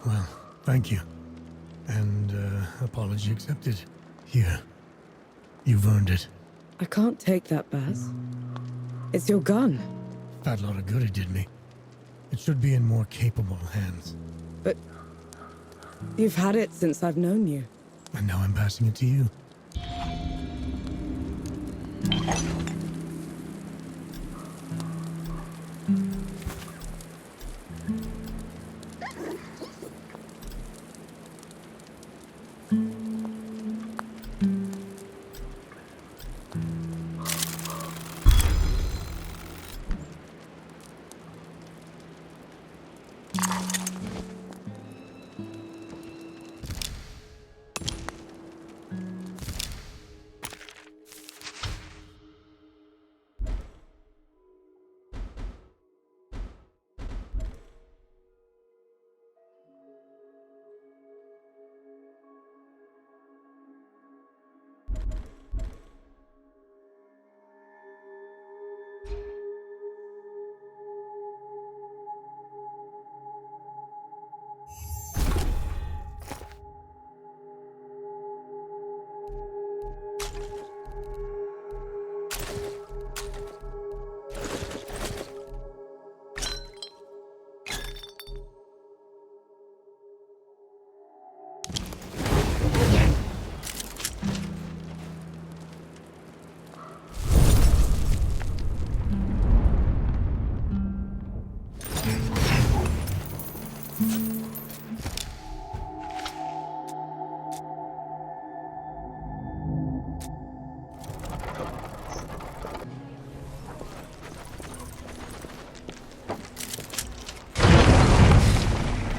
Well, thank you. And, apology accepted. Here. You've earned it. I can't take that, Baz. It's your gun. Fat lot of good it did me. It should be in more capable hands. But you've had it since I've known you. And now I'm passing it to you.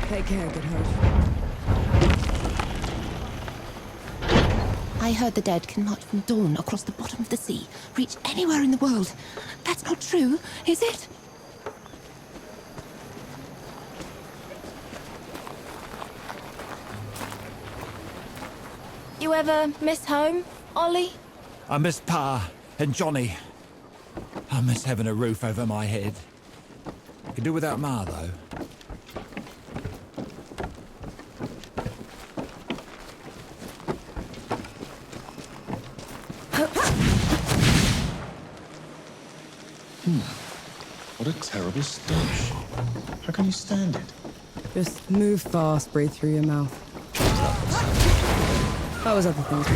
Take care, good host. I heard the dead can march from dawn across the bottom of the sea, reach anywhere in the world. That's not true, is it? You ever miss home, Ollie? I miss Pa and Johnny. I miss having a roof over my head. Could do without Ma, though. What a terrible stench. How can you stand it? Just move fast, breathe through your mouth. That was other things.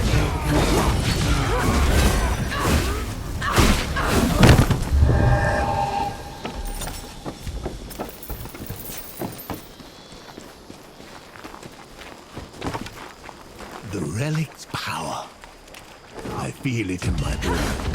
The relic's power. I feel it in my blood.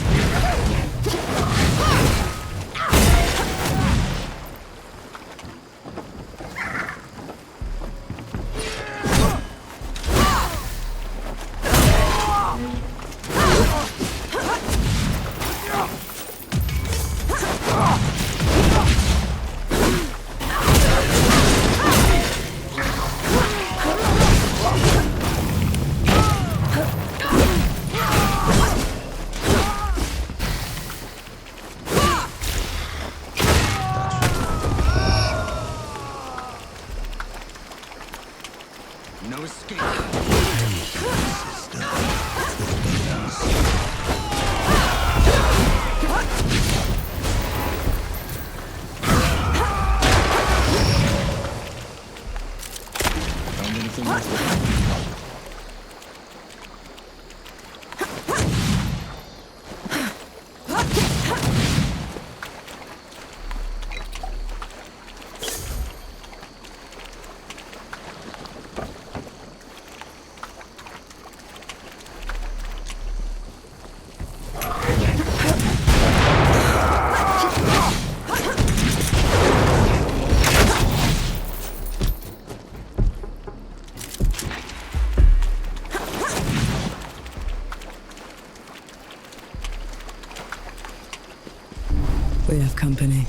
We have company.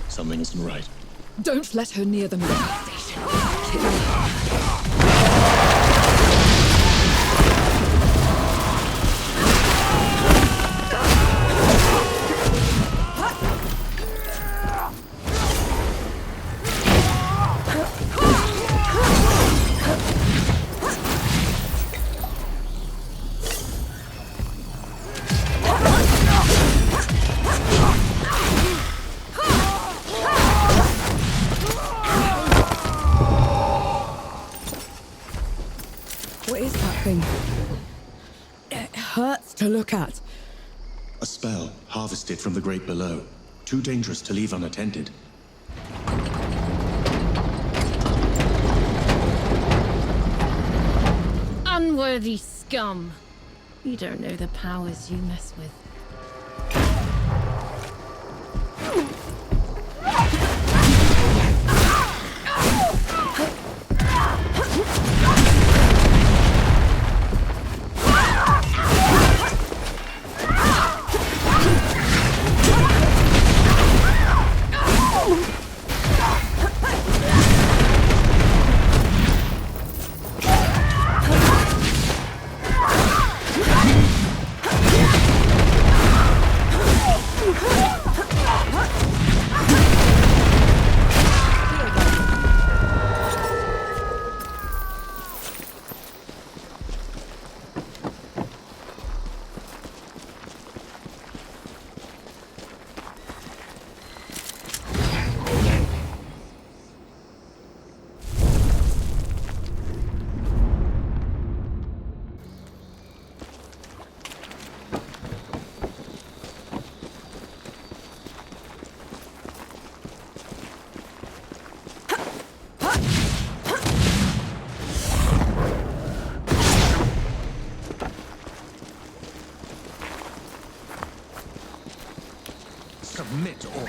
Something isn't right. Don't let her near the main station. Kill her. What is that thing? It hurts to look at. A spell harvested from the great below. Too dangerous to leave unattended. Unworthy scum. You don't know the powers you mess with. Submit or...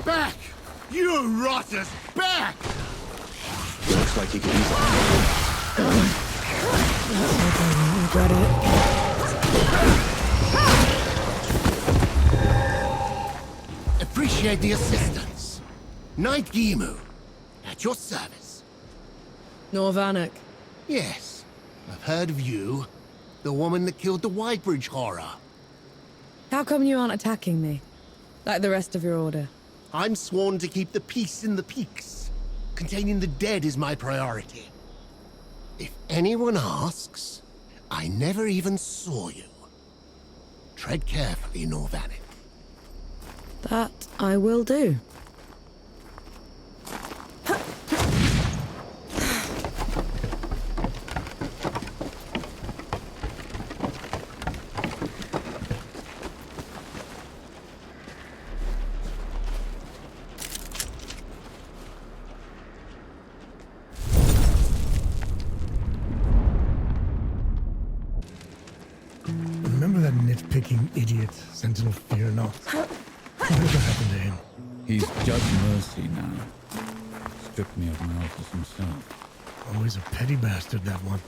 Back! You rotters! Back! Looks like you could use Got it. Appreciate the assistance. Knight Gimu, at your service. Norvanek. Yes, I've heard of you. The woman that killed the Whitebridge Horror. How come you aren't attacking me? Like the rest of your order? I'm sworn to keep the peace in the peaks. Containing the dead is my priority. If anyone asks, I never even saw you. Tread carefully, Norvanek. That I will do. unthinking idiot, Sentinel Fear Not. Whatever happened to him? He's Judge Mercy now. Stripped me of my office himself. Always a petty bastard, that one.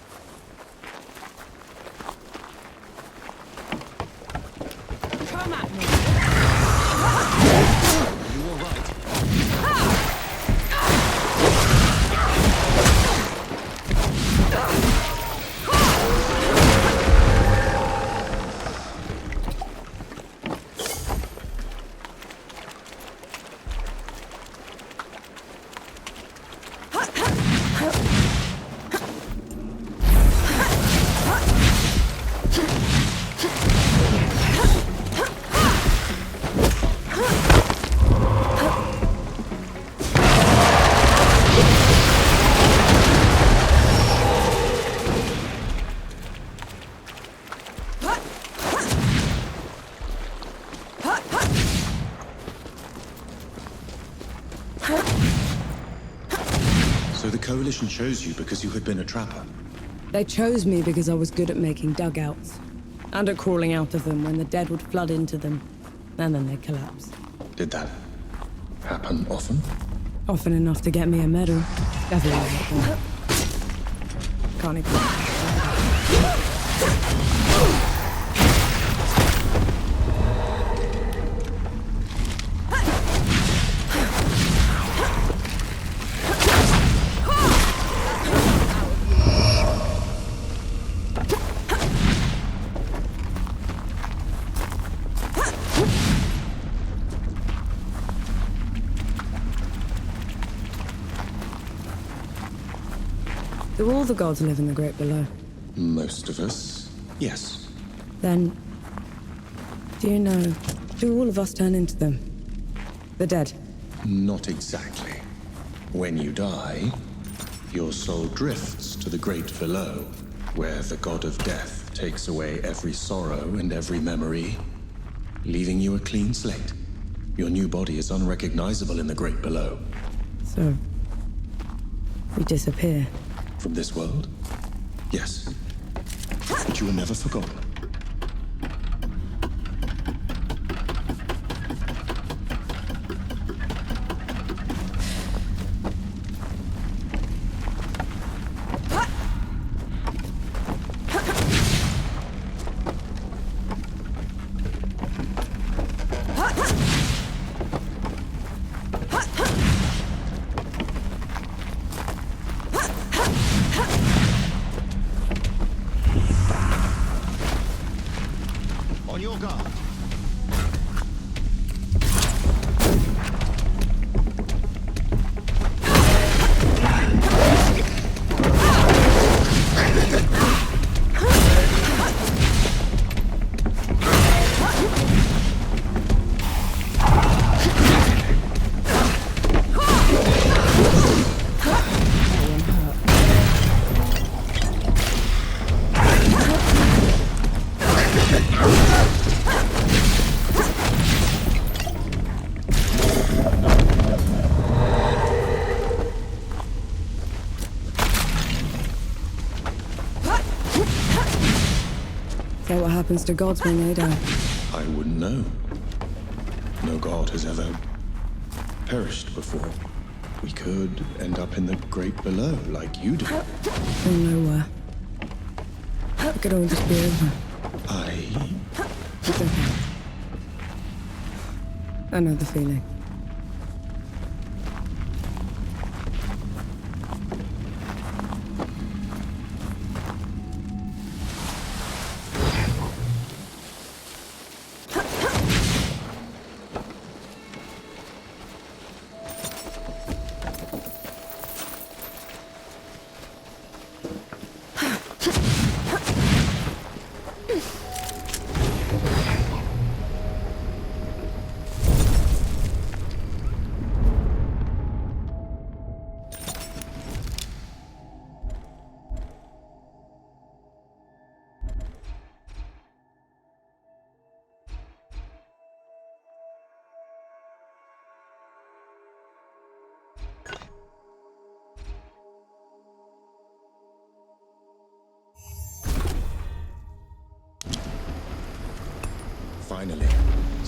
Come at me! You all right? So the Coalition chose you because you had been a trapper? They chose me because I was good at making dugouts. And at crawling out of them when the dead would flood into them. And then they'd collapse. Did that happen often? Often enough to get me a medal. Definitely. Can't even... Do all the gods live in the Great Below? Most of us, yes. Then, do you know, do all of us turn into them? The dead? Not exactly. When you die, your soul drifts to the Great Below, where the God of Death takes away every sorrow and every memory, leaving you a clean slate. Your new body is unrecognizable in the Great Below. So, we disappear. From this world? Yes. But you are never forgotten. On your guard. Is that what happens to gods when they die? I wouldn't know. No god has ever perished before. We could end up in the Great Below, like you did. From nowhere. It could all just be over. It's okay. I know the feeling.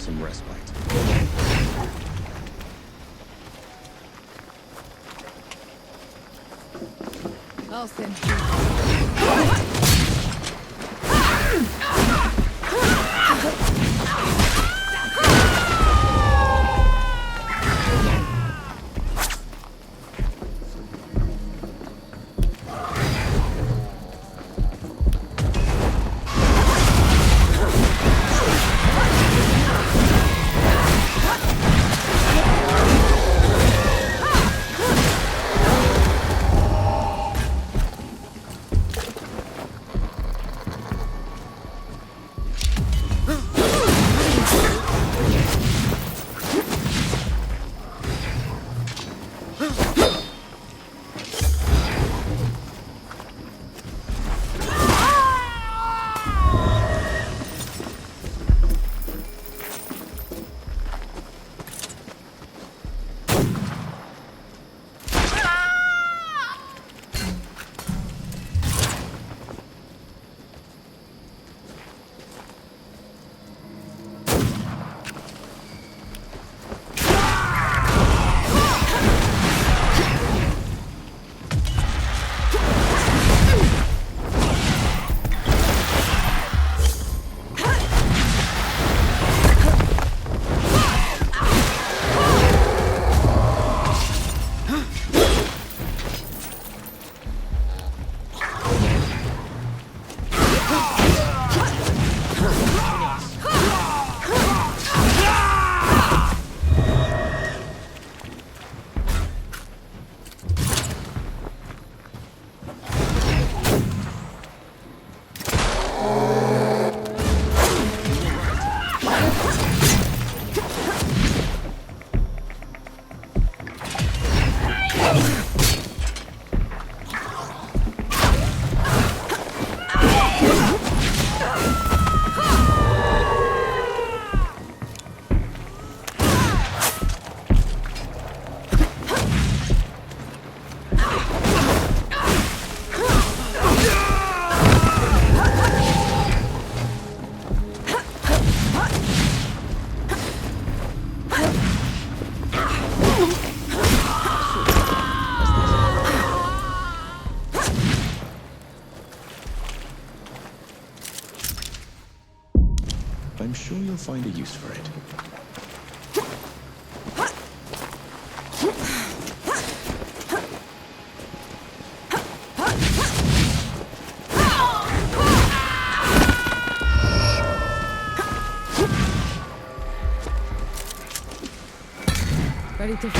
some respite. I'll send I'm sure you'll find a use for it. Ready to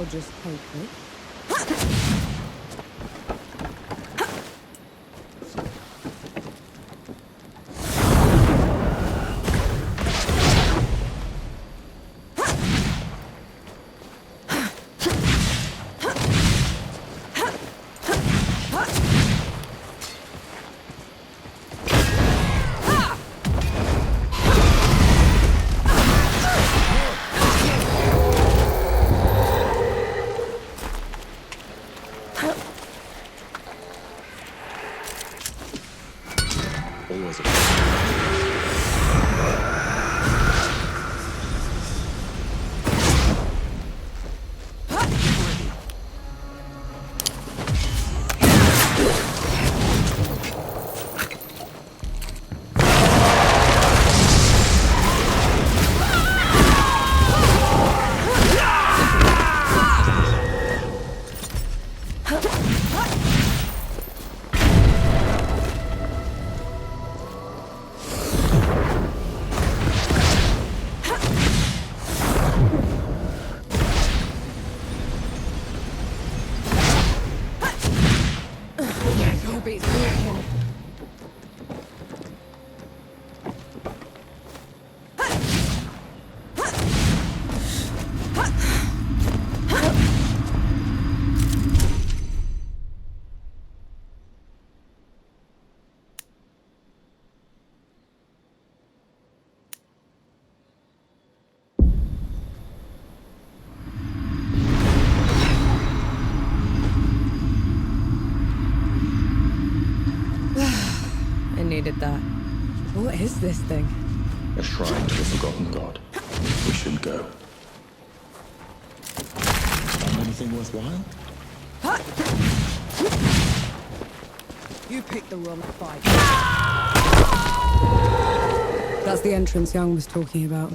I'll just take it. needed that. What is this thing? A shrine to the forgotten god. We should go. Find anything worthwhile? You picked the wrong fight. That's the entrance Young was talking about.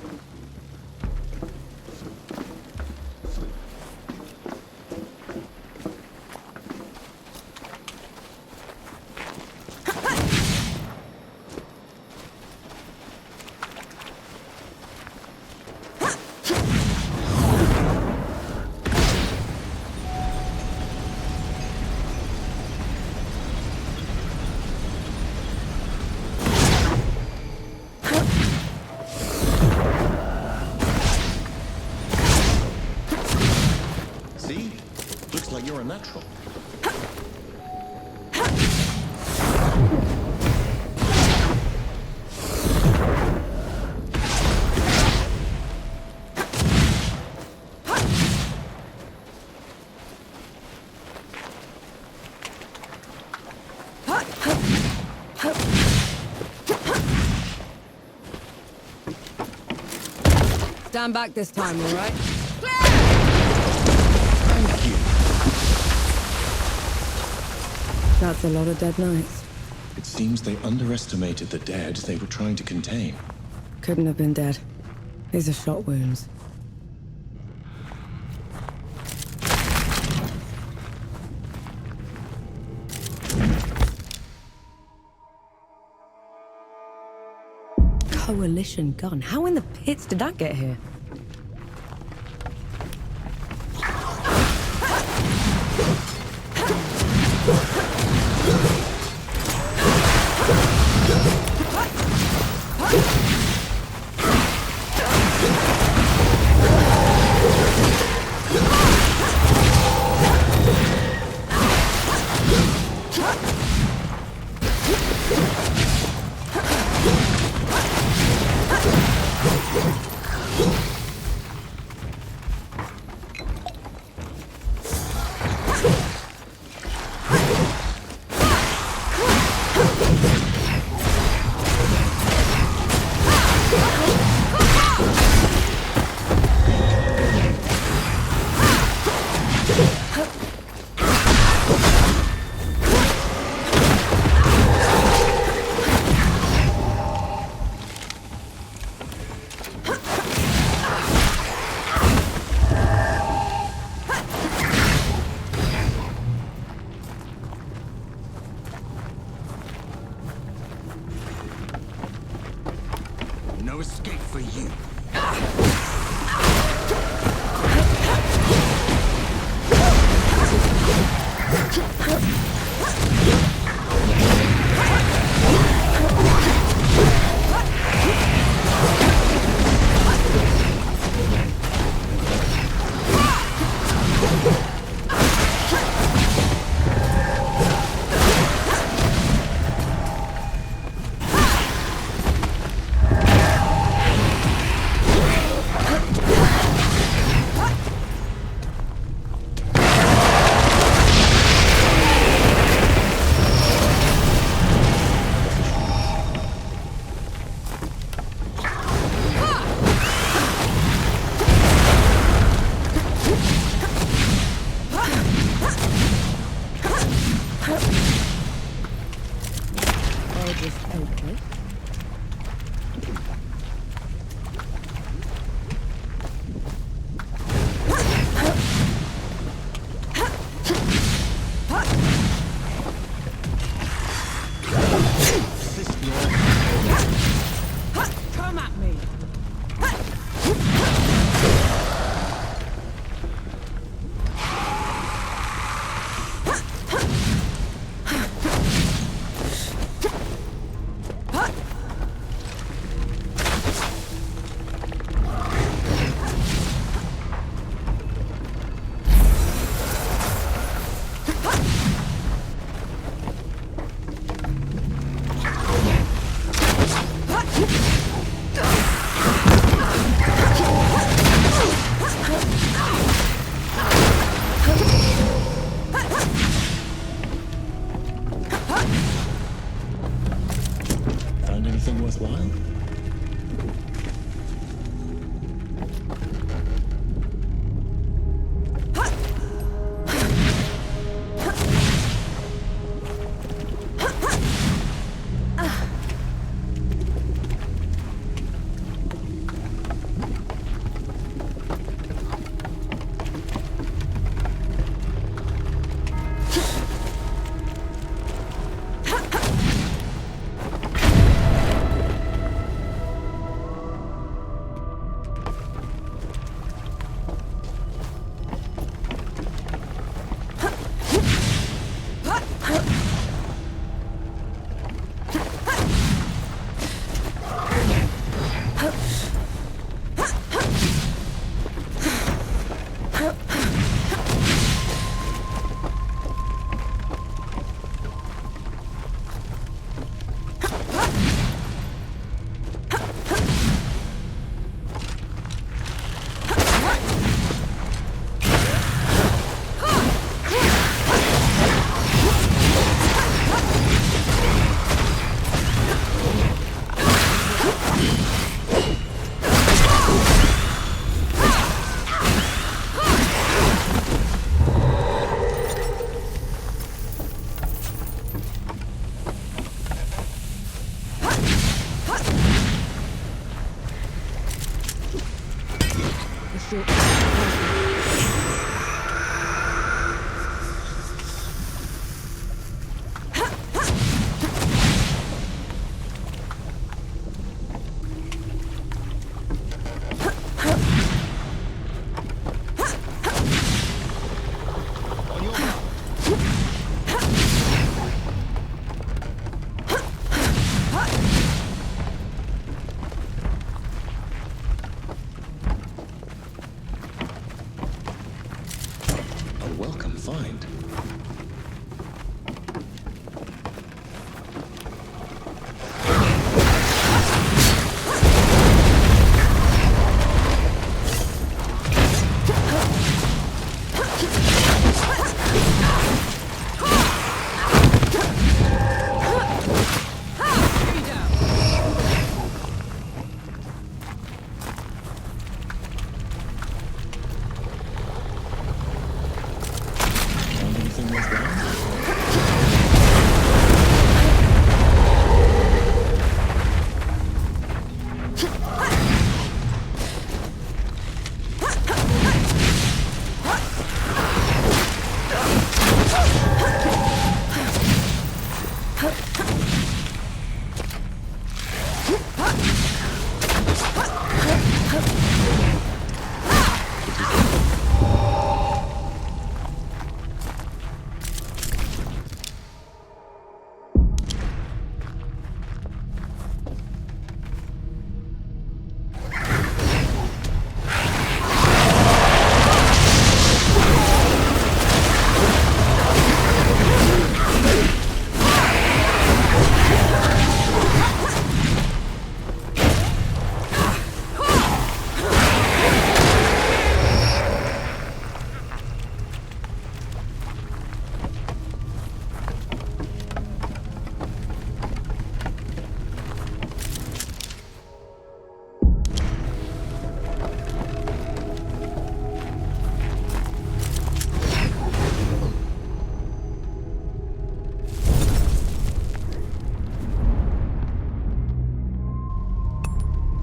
You're a natural. Stand back this time, all right? That's a lot of dead knights. It seems they underestimated the dead they were trying to contain. Couldn't have been dead. These are shot wounds. Coalition gun. How in the pits did that get here? No escape for you. Anything worthwhile?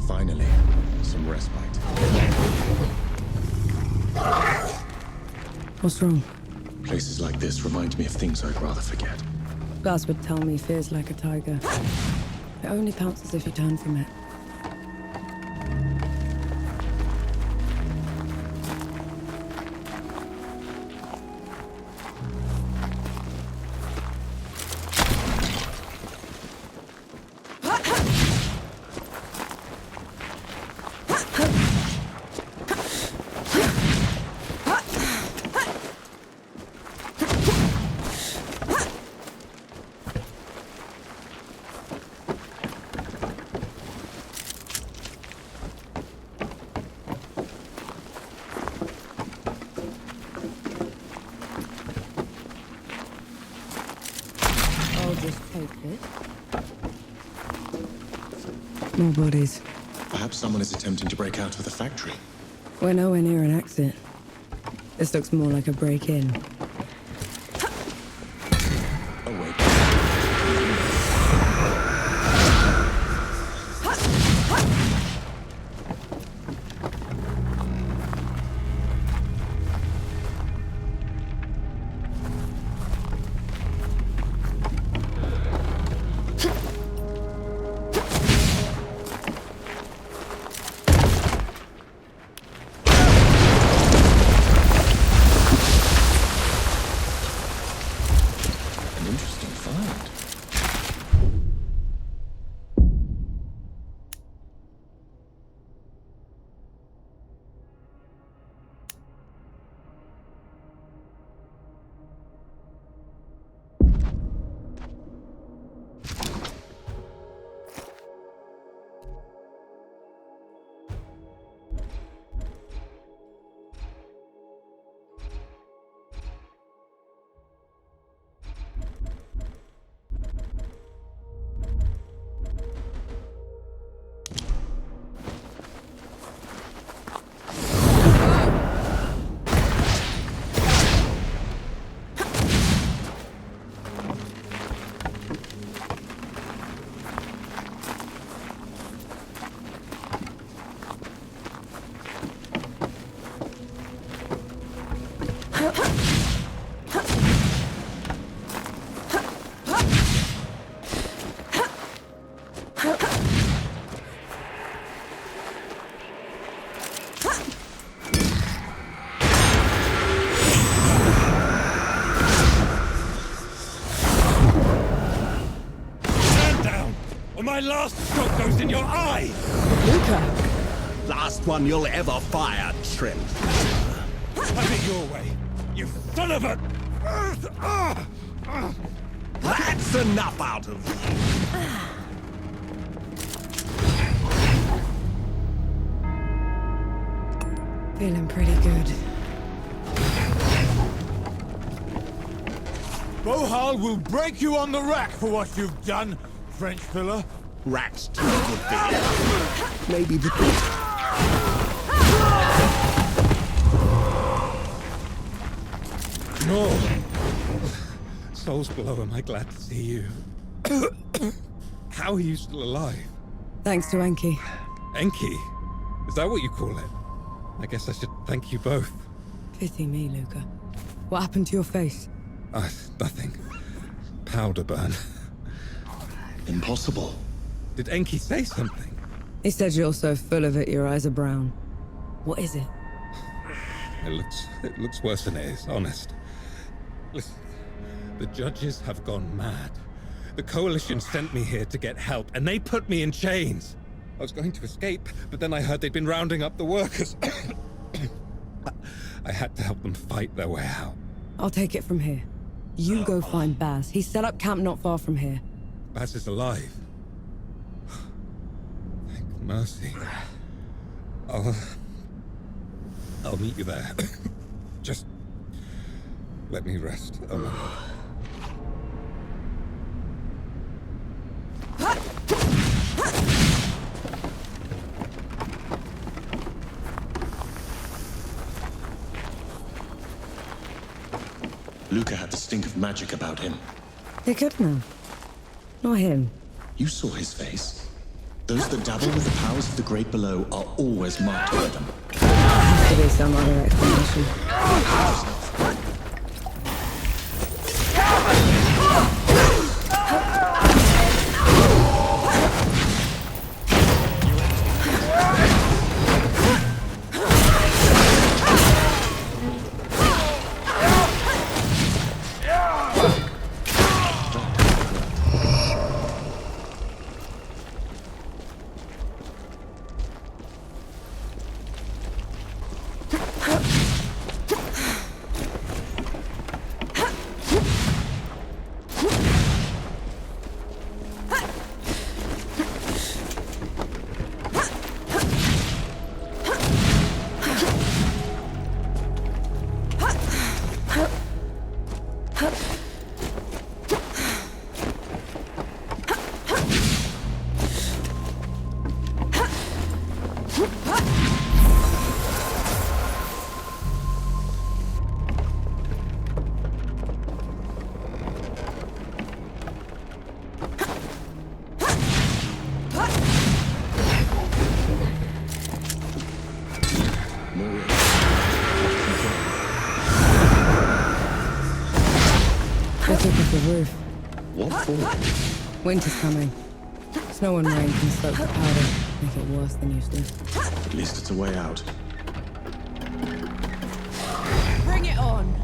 Finally, some respite. What's wrong? Places like this remind me of things I'd rather forget. Gus would tell me fear's like a tiger. It only pounces if you turn from it. More bodies. Perhaps someone is attempting to break out of the factory. We're nowhere near an exit. This looks more like a break-in. My last shot goes in your eye! Luca! Last one you'll ever fire, Trim. Have it your way, you son of a... That's enough out of you. Feeling pretty good. Bohal will break you on the rack for what you've done, French filler. Rack's too good for him. Maybe the... No! Soul's below, am I glad to see you. How are you still alive? Thanks to Enki. Enki? Is that what you call it? I guess I should thank you both. Pity me, Luca. What happened to your face? Nothing. Powder burn. Impossible. Did Enki say something? He said you're so full of it, your eyes are brown. What is it? It looks worse than it is, honest. Listen, the judges have gone mad. The Coalition sent me here to get help, and they put me in chains. I was going to escape, but then I heard they'd been rounding up the workers. I had to help them fight their way out. I'll take it from here. You go find Baz. He's set up camp not far from here. Baz is alive. Thank mercy. I'll meet you there. Just let me rest a moment. Luca had the stink of magic about him. They could now. Not him. You saw his face. Those that dabble with the powers of the great below are always marked by them. There has to be some other explanation. fall. Winter's coming. Snow and rain can soak the powder, make it worse than useless. At least it's a way out. Bring it on!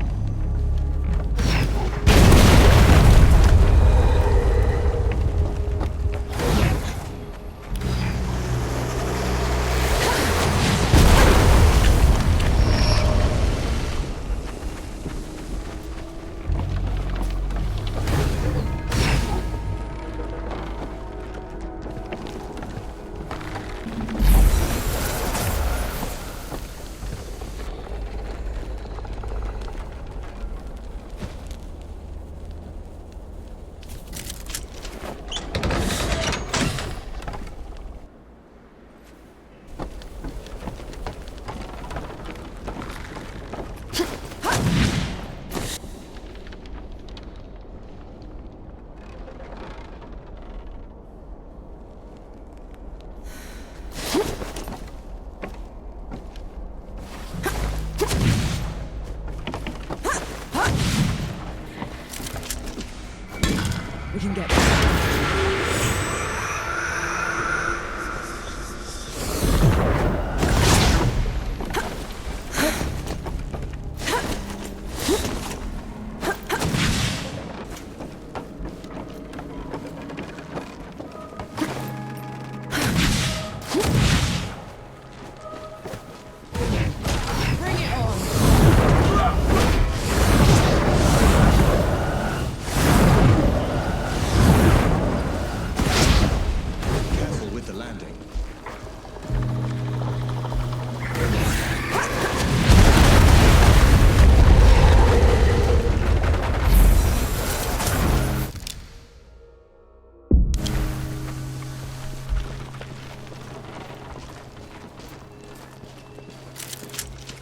We can get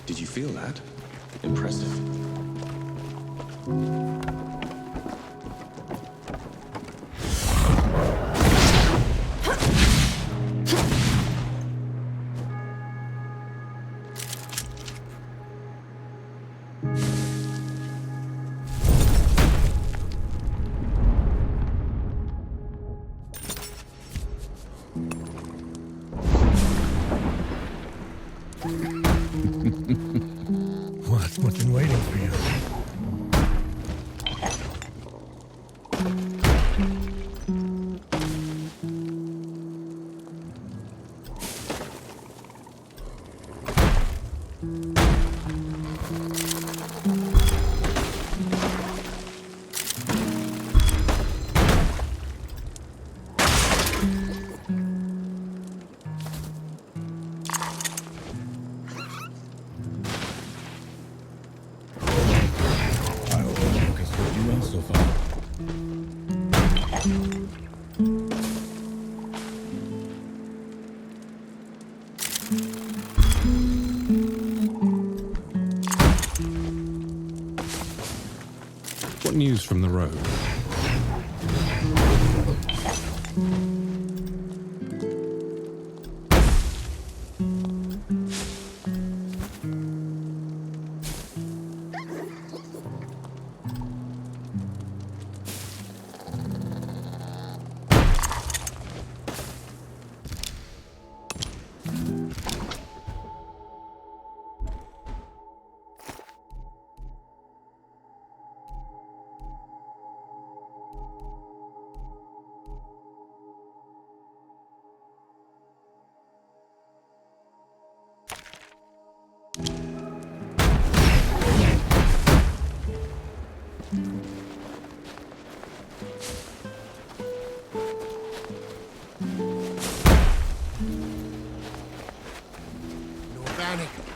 Did you feel that? Impressive. What's been waiting for you? What news from the road?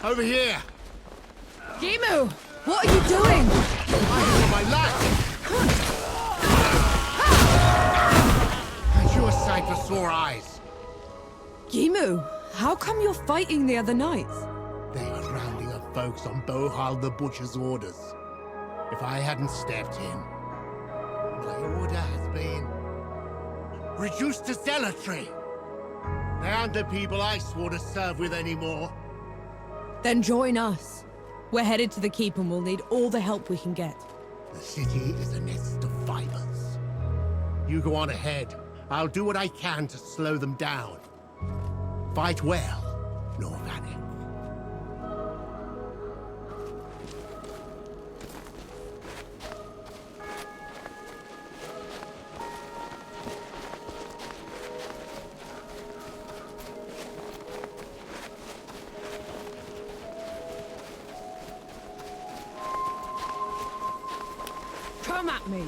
Over here! Gimu! What are you doing? Fighting for my life! Aren't you a sight for sore eyes? Gimu, how come you're fighting the other knights? They were rounding up folks on Bohal the Butcher's orders. If I hadn't stepped in, my order has been reduced to zealotry. They aren't the people I swore to serve with anymore. Then join us. We're headed to the keep and we'll need all the help we can get. The city is a nest of vipers. You go on ahead. I'll do what I can to slow them down. Fight well, Norvanic. Come at me!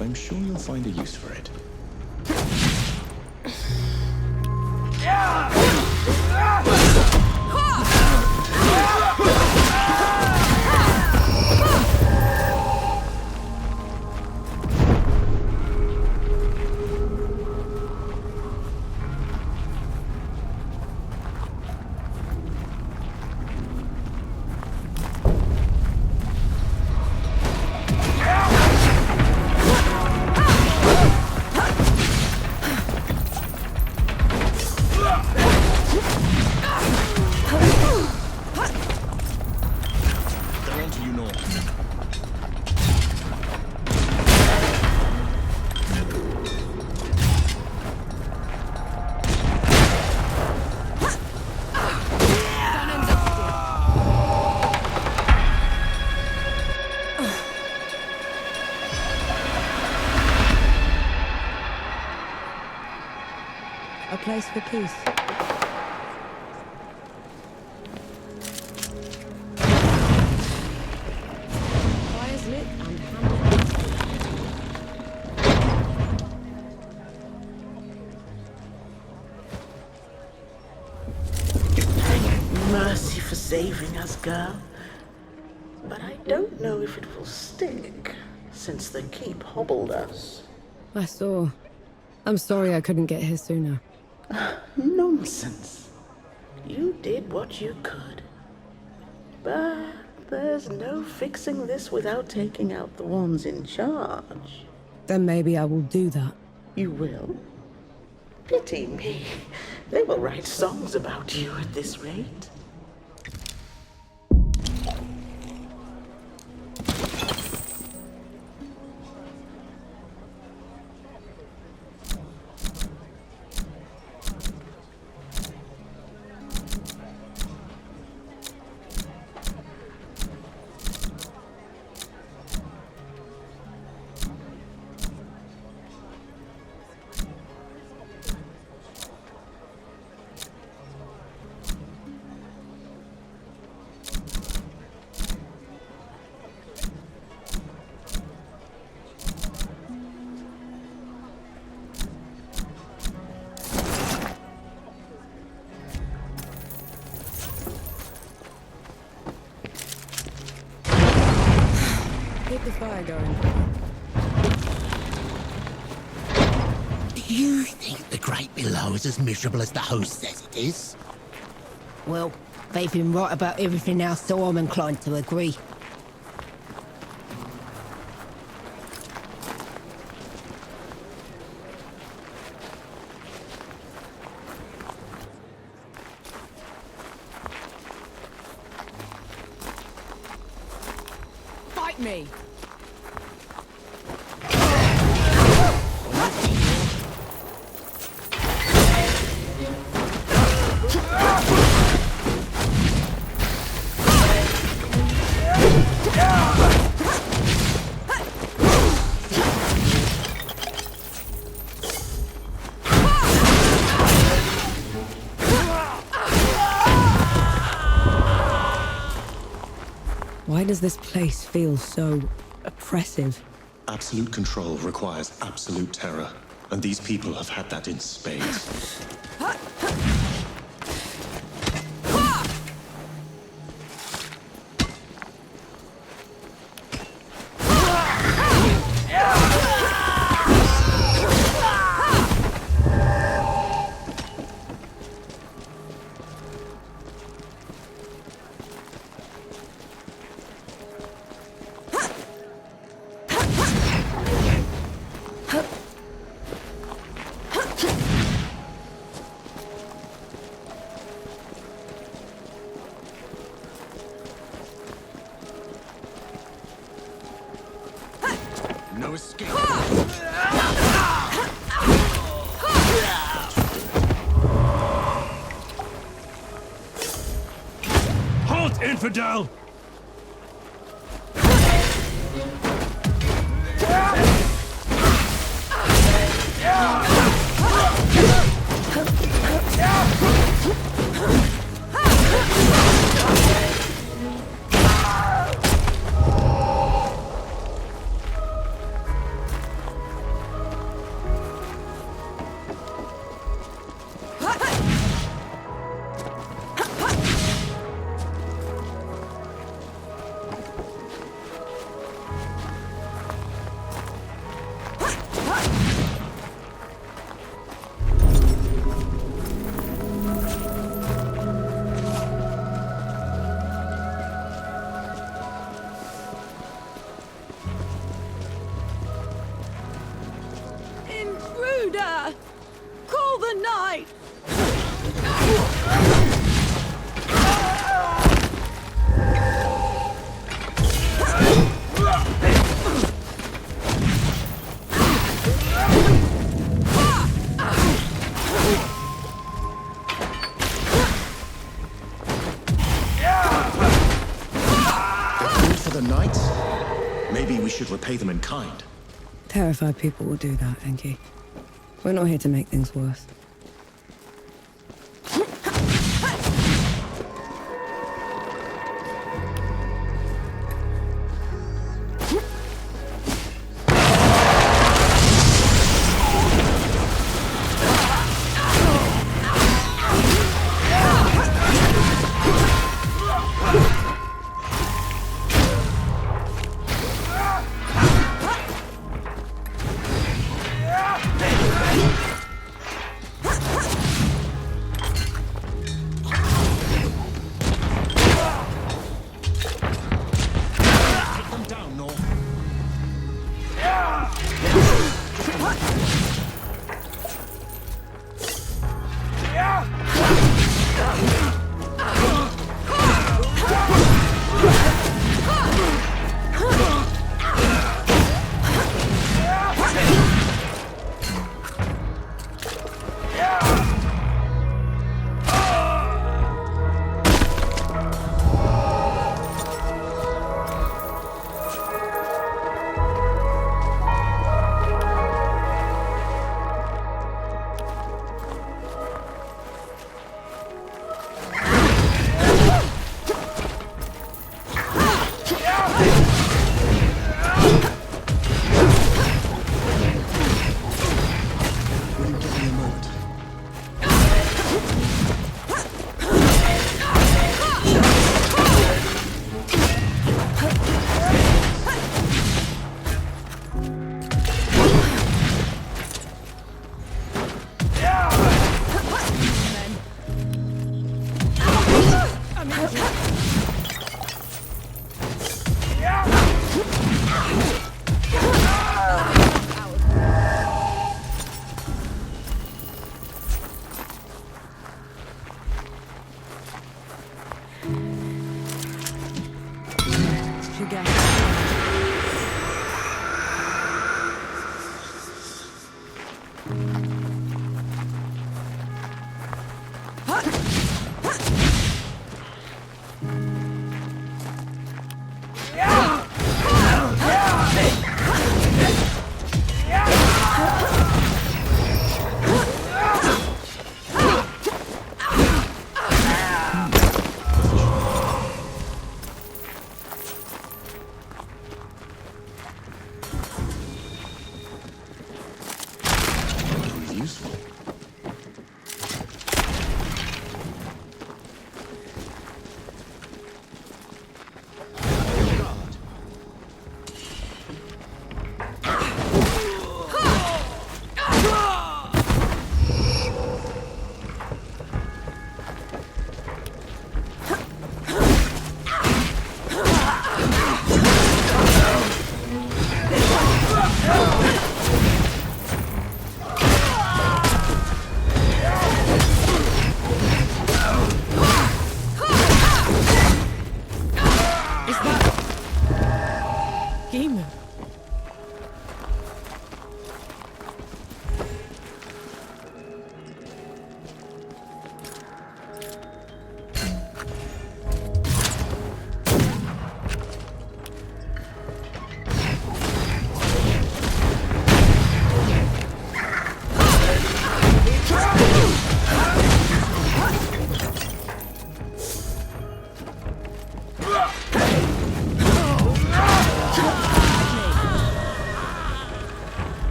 I'm sure you'll find a use for it. A place for peace. Fires lit and hamlet. Mercy for saving us, girl. But I don't know if it will stick, since the keep hobbled us. I saw. I'm sorry I couldn't get here sooner. Nonsense. You did what you could. But there's no fixing this without taking out the ones in charge. Then maybe I will do that. You will? Pity me. They will write songs about you at this rate. Keep the fire going. Do you think the Great Below is as miserable as the host says it is? Well, they've been right about everything else, so I'm inclined to agree. Fight me! Why does this place feel so oppressive? Absolute control requires absolute terror, and these people have had that in spades. escape. Halt, infidel! Intruder! Call the knight! For the knights? Maybe we should repay them in kind. Terrified people will do that, Enki. We're not here to make things worse.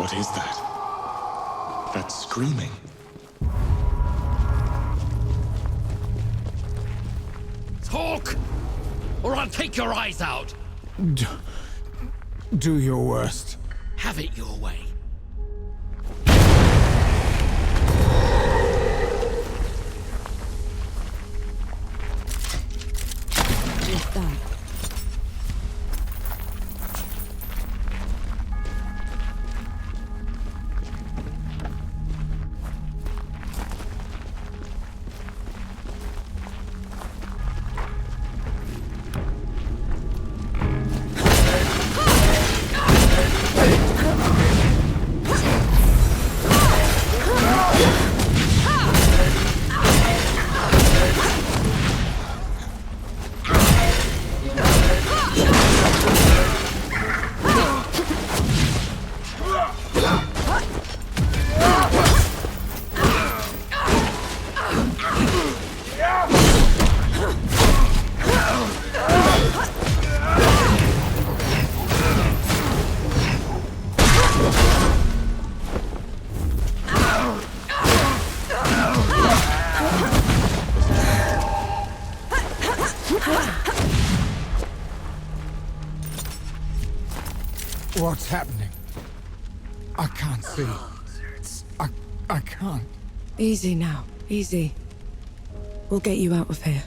What is that? That's screaming. Talk! Or I'll take your eyes out! Do your worst. Have it your way. What's that? What's happening? I can't see. I can't. Easy now. Easy. We'll get you out of here.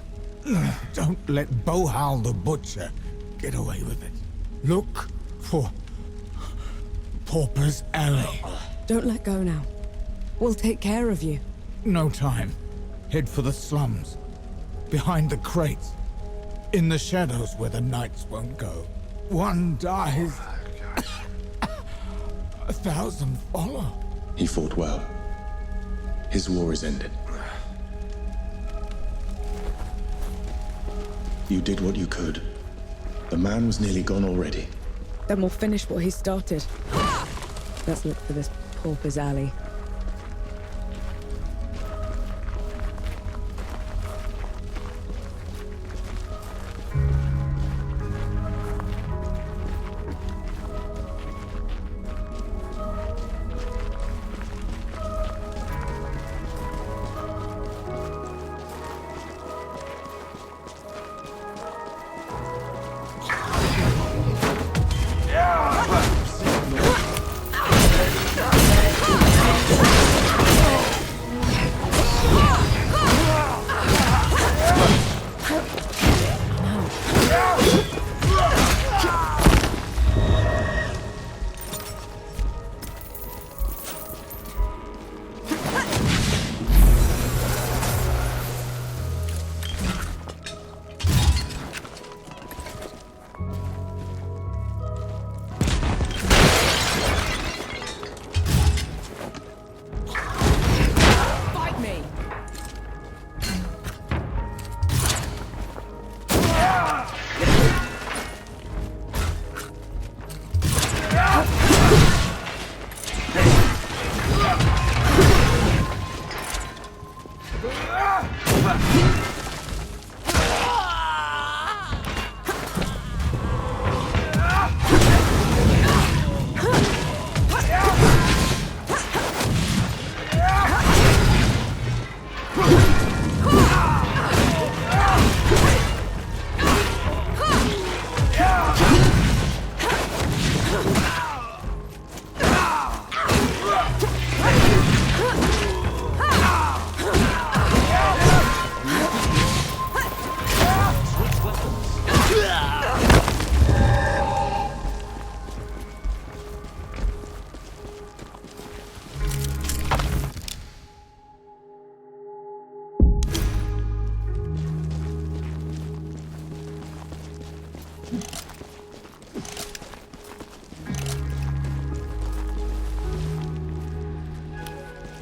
Don't let Bohal the Butcher get away with it. Look for Pauper's Alley. Don't let go now. We'll take care of you. No time. Head for the slums. Behind the crates. In the shadows where the knights won't go. One dies. 1,000 follow. He fought well. His war is ended. You did what you could. The man was nearly gone already. Then we'll finish what he started. Let's look for this Pauper's Alley.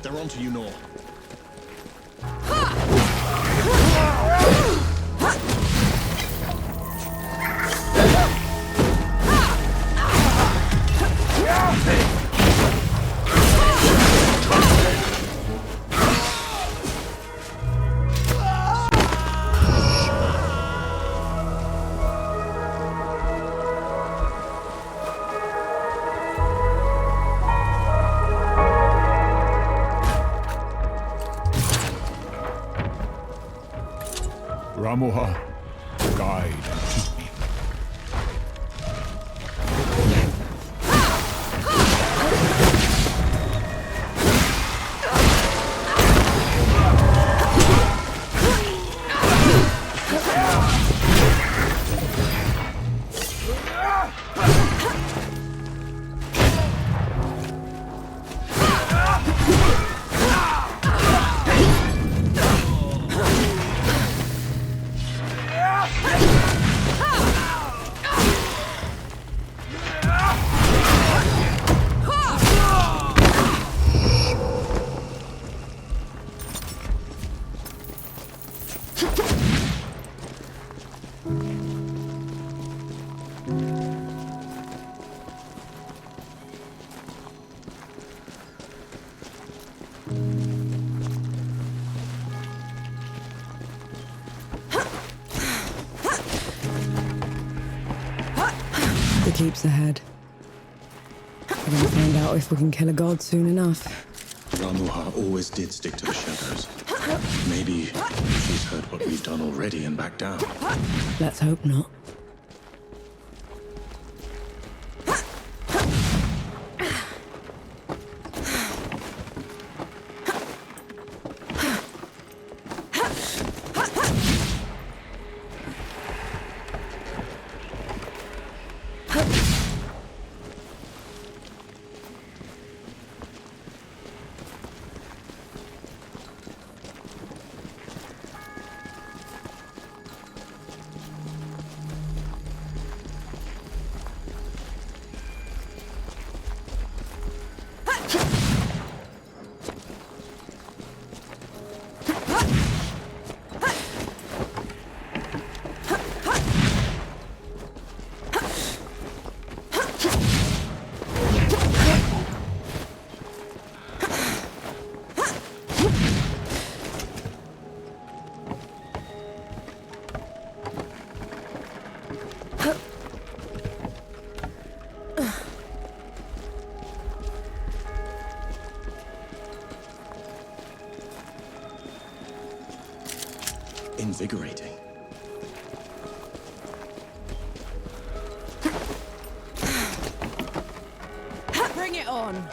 They're on to you, Nor. Rammuha, guide and keep me. The keep's ahead. We're gonna find out if we can kill a god soon enough. Rammuha always did stick to the shadows. Maybe she's heard what we've done already and backed down. Let's hope not. Invigorating. Bring it on!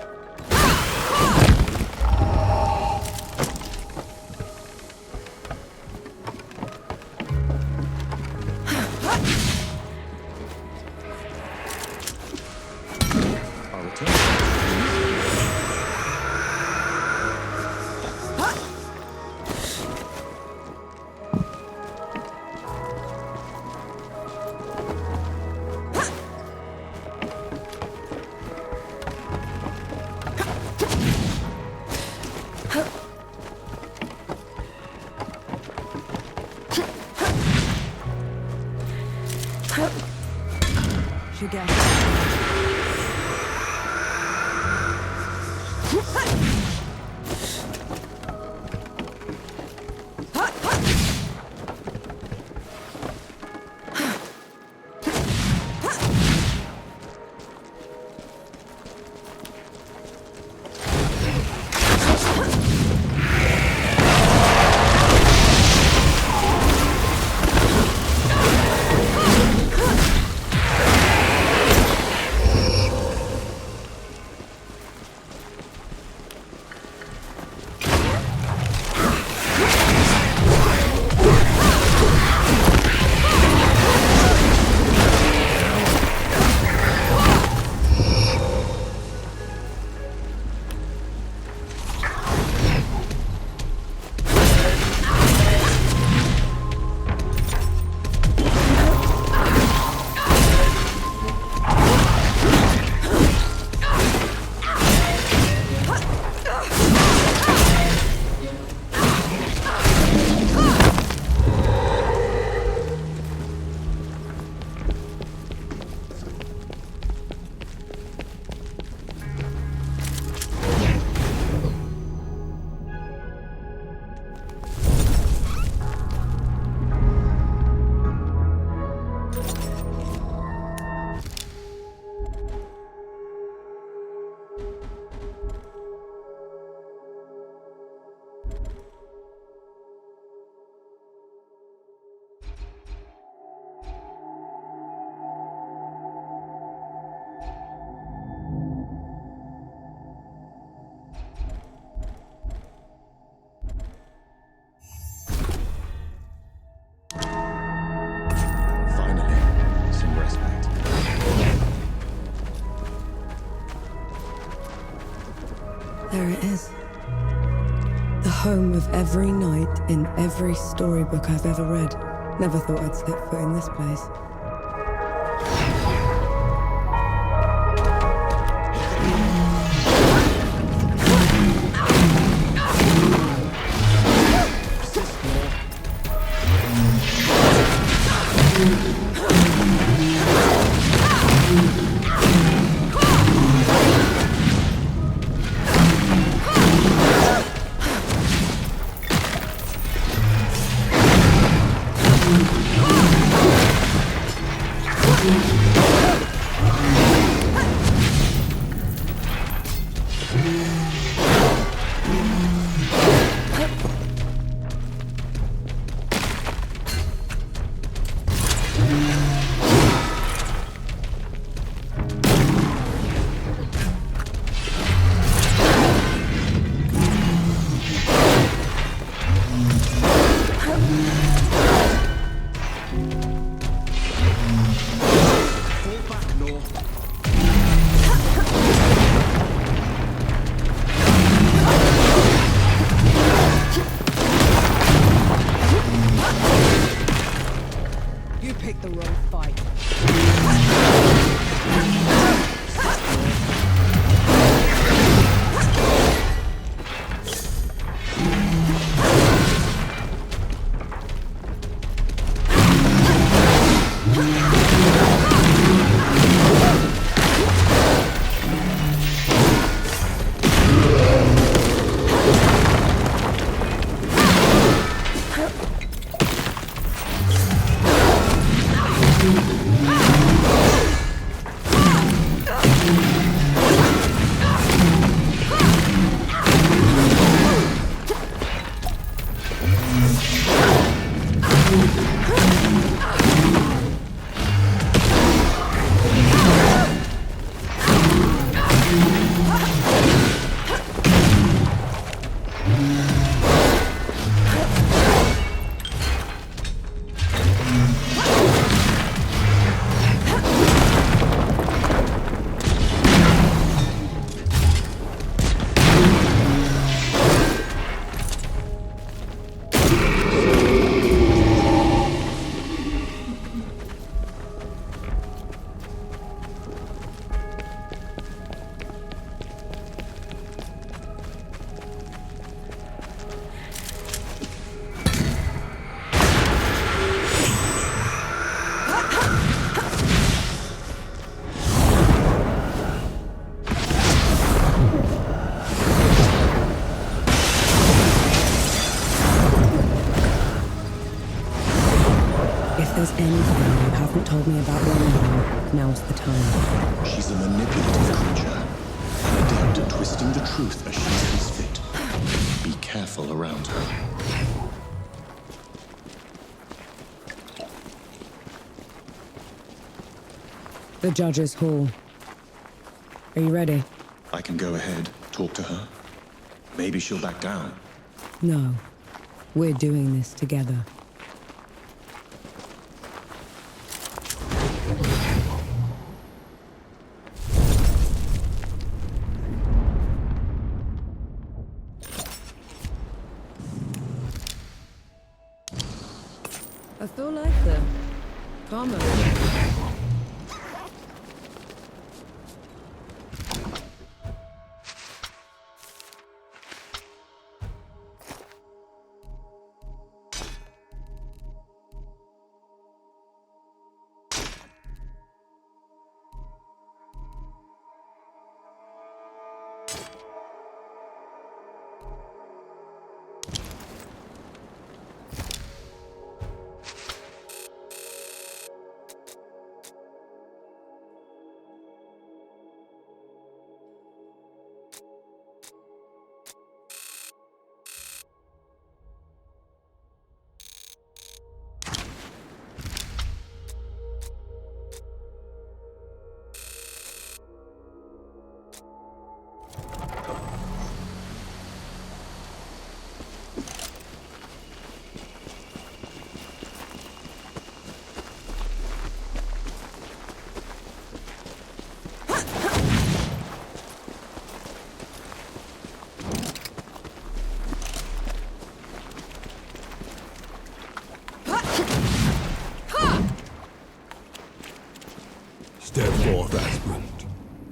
it is. The home of every knight in every storybook I've ever read. Never thought I'd step foot in this place. there's anything you haven't told me about Rammuha, now's the time. She's a manipulative creature, an adept at twisting the truth as she sees fit. Be careful around her. The Judge's Hall. Are you ready? I can go ahead, talk to her. Maybe she'll back down. No. We're doing this together. I feel like the karma.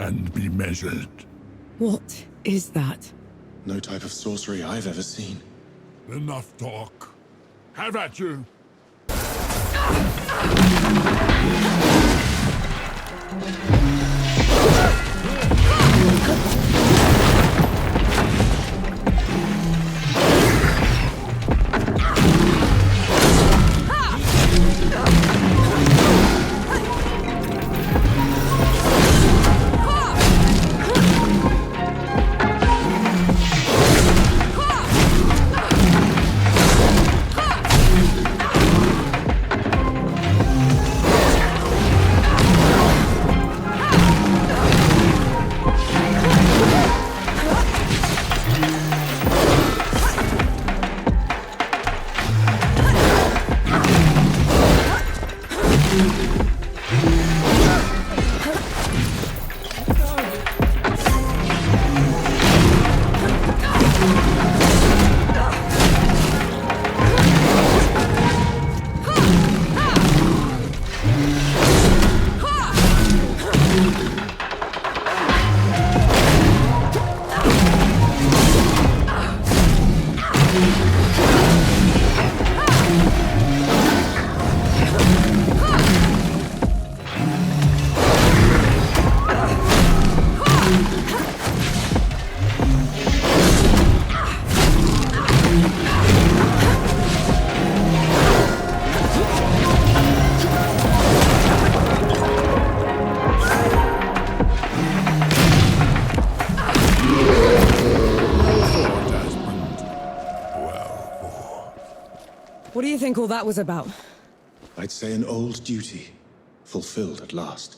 and be measured. What is that? No type of sorcery I've ever seen. Enough talk. Have at you. What do you think all that was about? I'd say an old duty, fulfilled at last.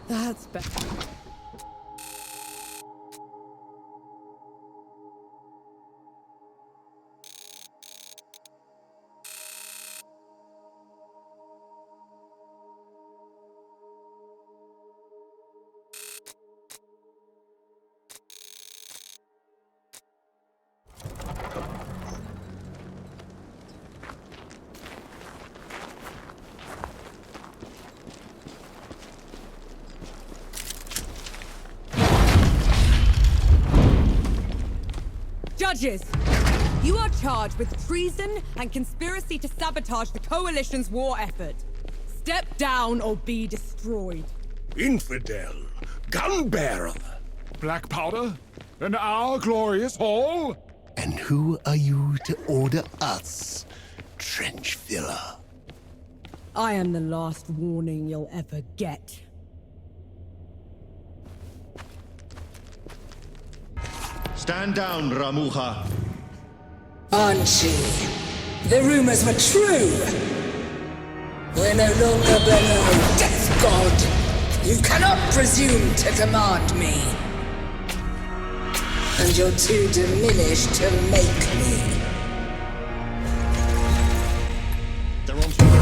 That's better. Judges, you are charged with treason and conspiracy to sabotage the Coalition's war effort. Step down or be destroyed. Infidel, gunbearer, black powder, in our glorious hall. And who are you to order us, trench filler? I am the last warning you'll ever get. Stand down, Rammuha. Anshi, the rumors were true. We're no longer below Death God. You cannot presume to command me. And you're too diminished to make me. They're on to you.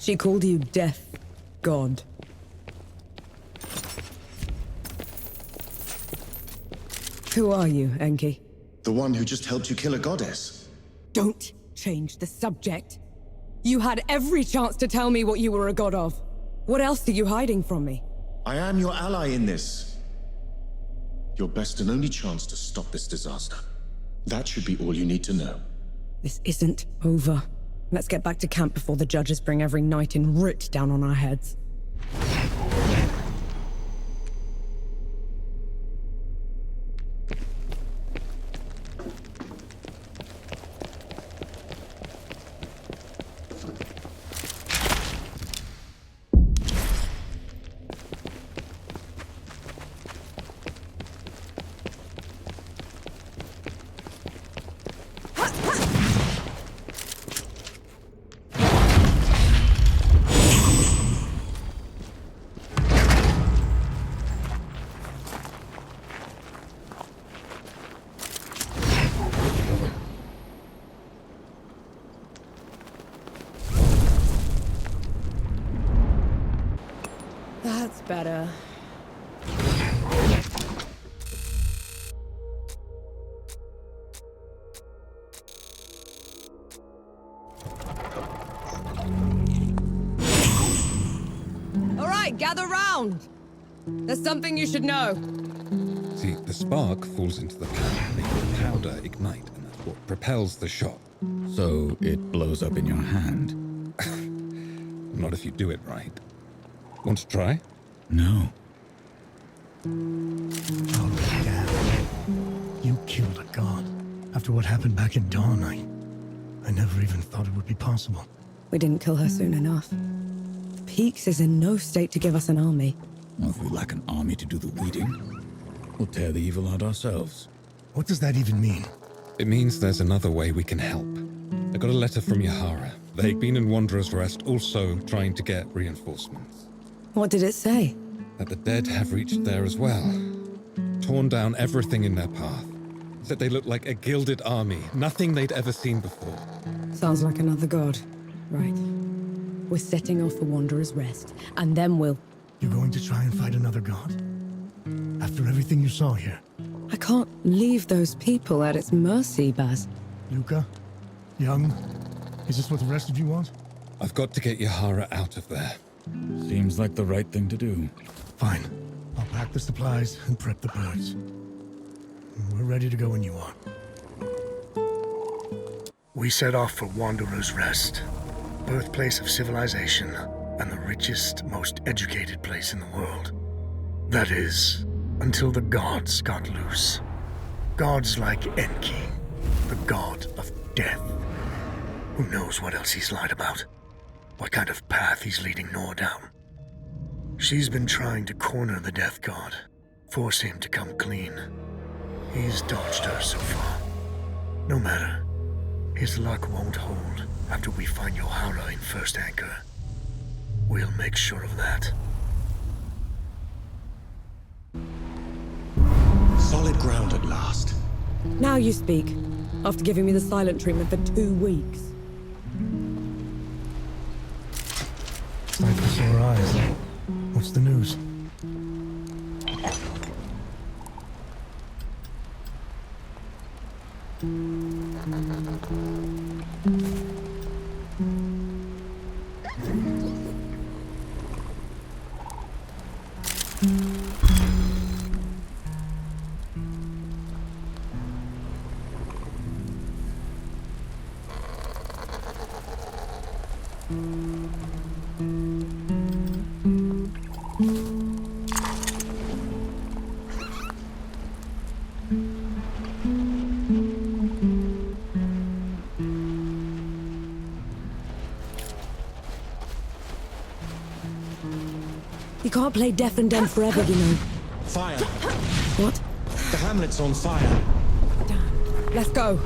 She called you Death God. Who are you, Enki? The one who just helped you kill a goddess. Don't change the subject. You had every chance to tell me what you were a god of. What else are you hiding from me? I am your ally in this. Your best and only chance to stop this disaster. That should be all you need to know. This isn't over. Let's get back to camp before the judges bring every knight in Writ down on our heads. That's better. All right, gather round. There's something you should know. See, the spark falls into the pan, making the powder ignite, and that's what propels the shot. So it blows up in your hand? Not if you do it right. Want to try? No. Oh, damn. You killed a god. After what happened back in Dawn, I never even thought it would be possible. We didn't kill her soon enough. Peaks is in no state to give us an army. Well, if we lack an army to do the weeding, we'll tear the evil out ourselves. What does that even mean? It means there's another way we can help. I got a letter from Yahara. They'd been in Wanderer's Rest, also trying to get reinforcements. What did it say? That the dead have reached there as well. Torn down everything in their path. Said they looked like a gilded army, nothing they'd ever seen before. Sounds like another god. Right. We're setting off for Wanderer's Rest, and then we'll... You're going to try and fight another god? After everything you saw here? I can't leave those people at its mercy, Baz. Luca? Young? Is this what the rest of you want? I've got to get Yahara out of there. Seems like the right thing to do. Fine. I'll pack the supplies and prep the birds. We're ready to go when you are. We set off for Wanderer's Rest, birthplace of civilization and the richest, most educated place in the world. That is, until the gods got loose. Gods like Enki, the god of death. Who knows what else he's lied about? What kind of path he's leading Nor down? She's been trying to corner the death god, force him to come clean. He's dodged her so far. No matter. His luck won't hold after we find Yahara in First Anchor. We'll make sure of that. Solid ground at last. Now you speak, after giving me the silent treatment for 2 weeks. Sight for sore eyes. What's the news? You can't play deaf and dumb forever, you know. Fire! What? The hamlet's on fire. Damn. Let's go.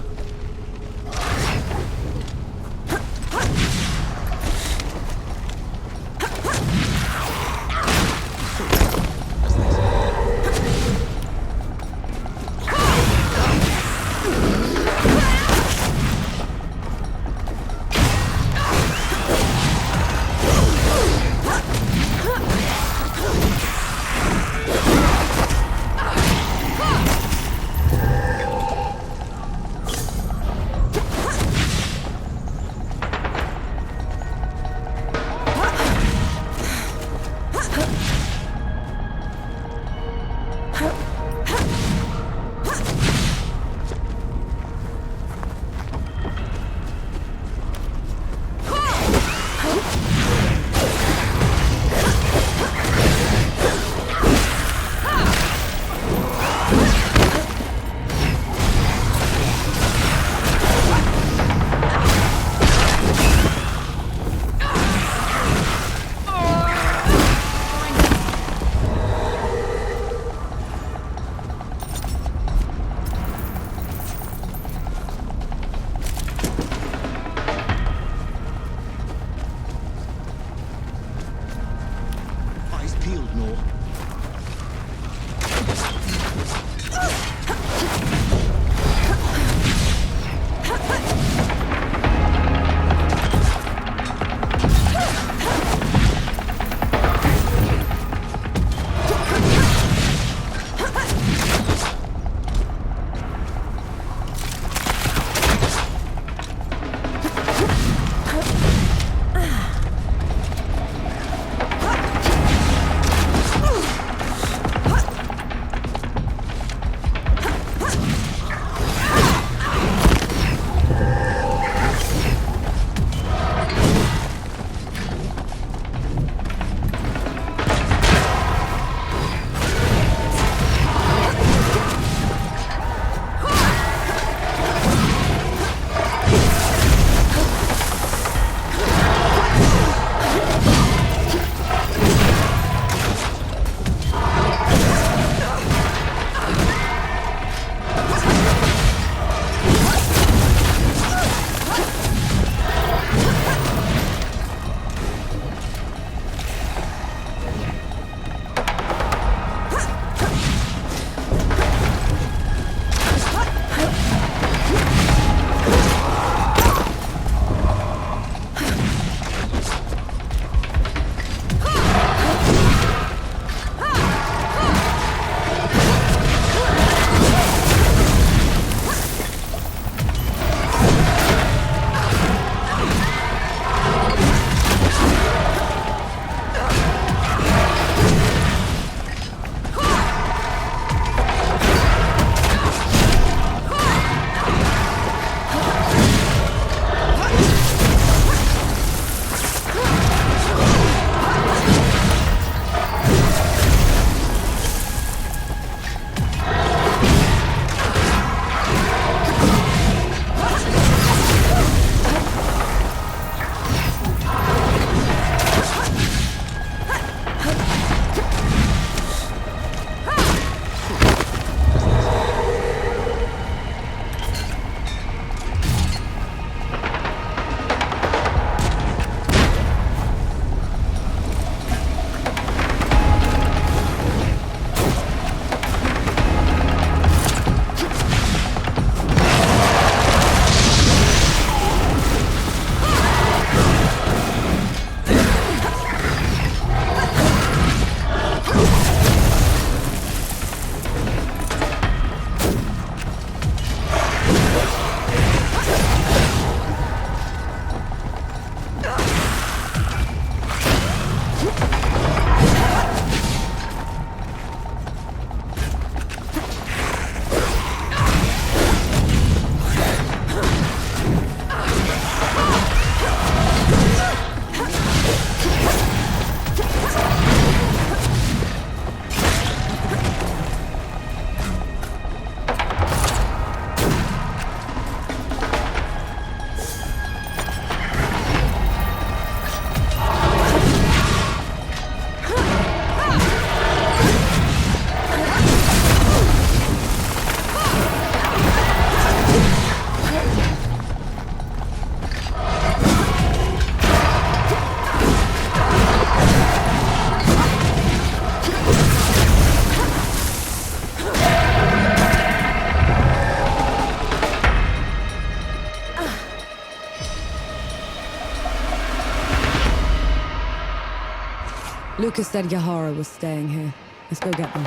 Lucas said Yahara was staying here. Let's go get them.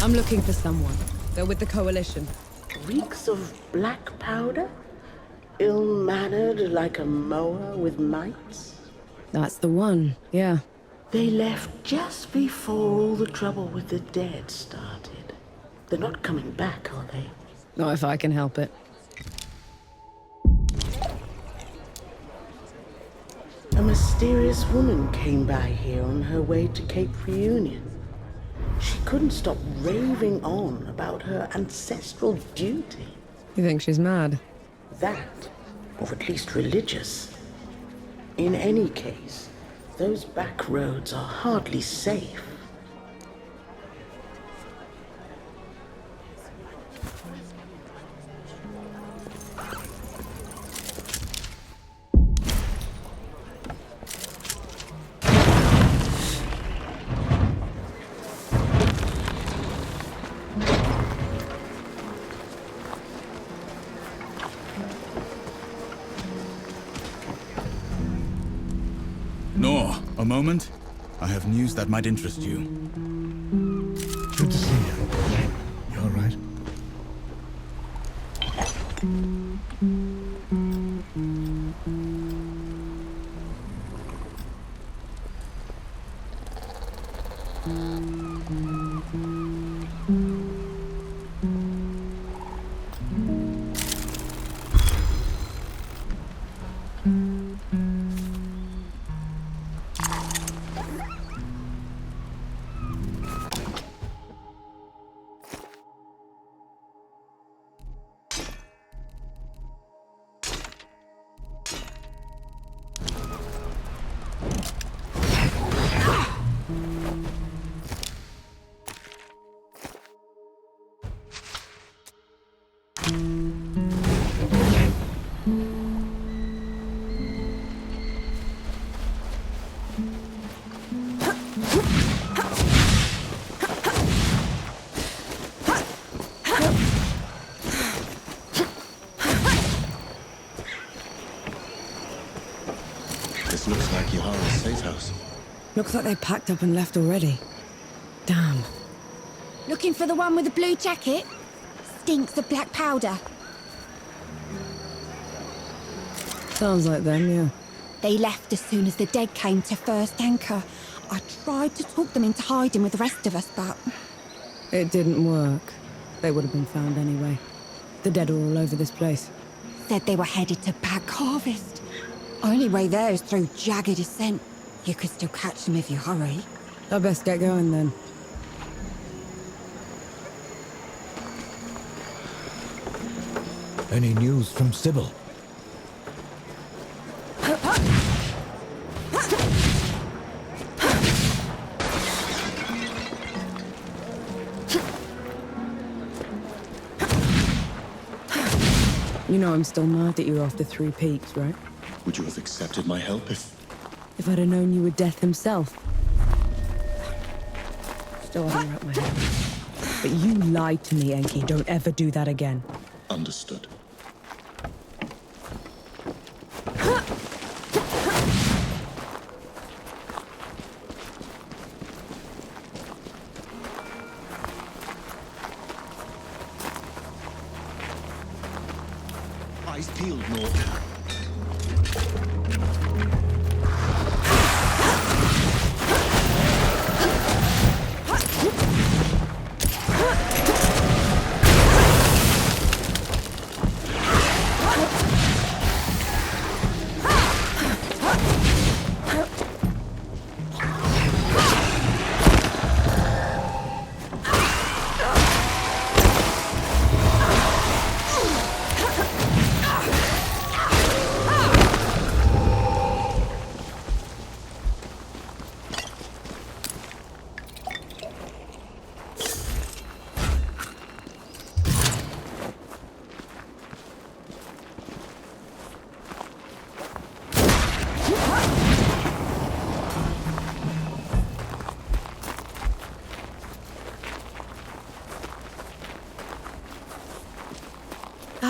I'm looking for someone. They're with the Coalition. Reeks of black powder? Ill-mannered like a mower with mites? That's the one, yeah. They left just before all the trouble with the dead started. They're not coming back, are they? Not if I can help it. A mysterious woman came by here on her way to Cape Reunion. She couldn't stop raving on about her ancestral duty. You think she's mad? That, or at least religious. In any case, those back roads are hardly safe. A moment? I have news that might interest you. Good to see you. You all right? This looks like Yahara's safe house. Looks like they packed up and left already. Damn. Looking for the one with the blue jacket? Stinks of black powder. Sounds like them, yeah. They left as soon as the dead came to first anchor. I tried to talk them into hiding with the rest of us, but... It didn't work. They would have been found anyway. The dead are all over this place. Said they were headed to Back Harvest. Only way there is through jagged ascent. You could still catch them if you hurry. I best get going then. Any news from Sybil? You know I'm still mad at you after 3 Peaks, right? Would you have accepted my help if... If I'd have known you were Death himself. Still haven't wrapped my head. But you lied to me, Enki. Don't ever do that again. Understood. Eyes peeled, North.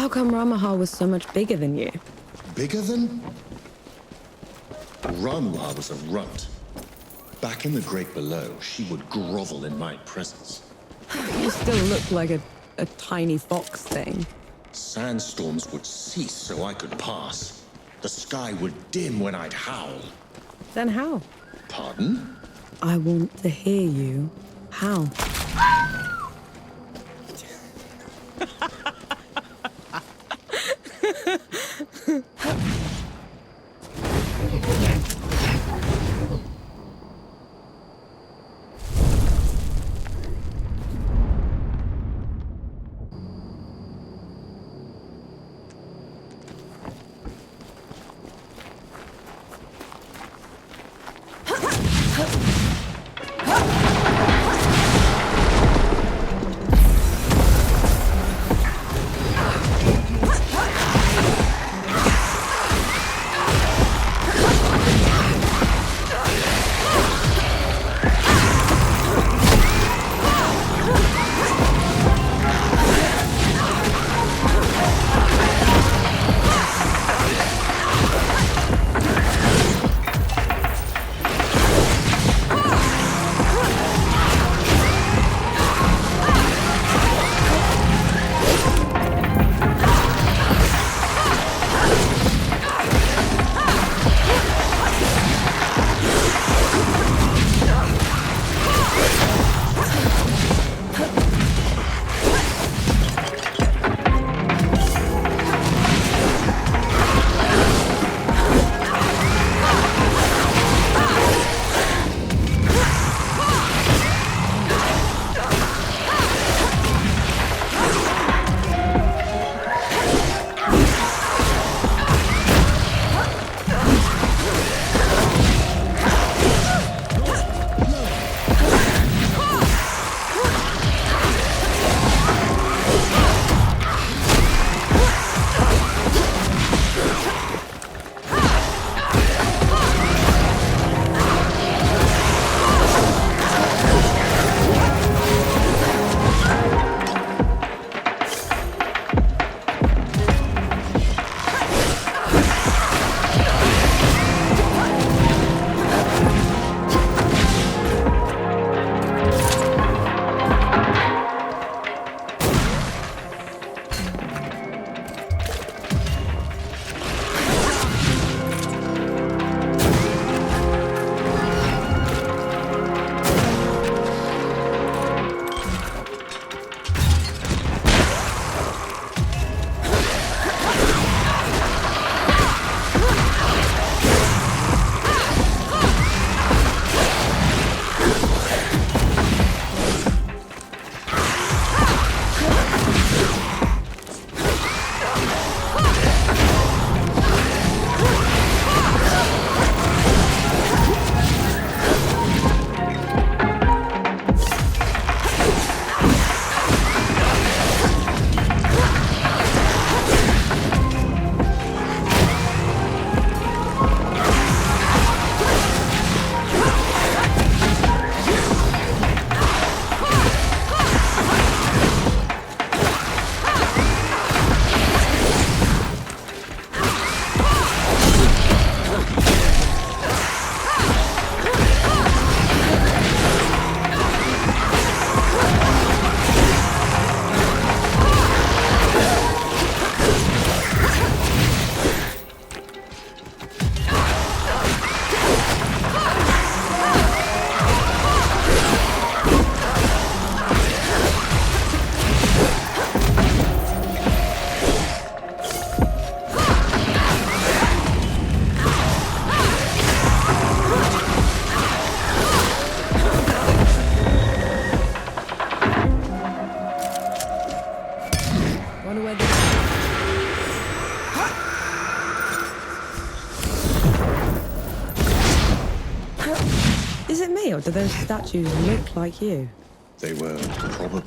How come Rammuha was so much bigger than you? Bigger than? Rammuha was a runt. Back in the Great Below, she would grovel in my presence. You still look like a tiny fox thing. Sandstorms would cease so I could pass. The sky would dim when I'd howl. Then how? Pardon? I want to hear you. How? Is it me, or do those statues look like you? They were probably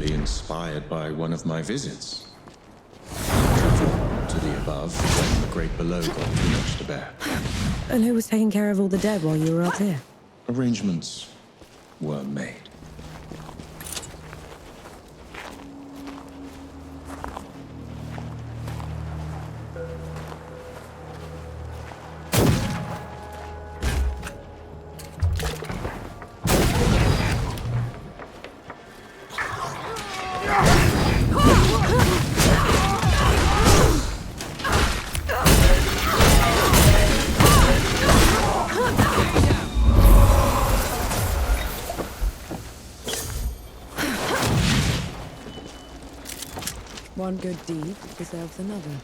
inspired by one of my visits. To the above when the great below got too much to bear. And who was taking care of all the dead while you were up here? Arrangements were made. One good deed deserves another.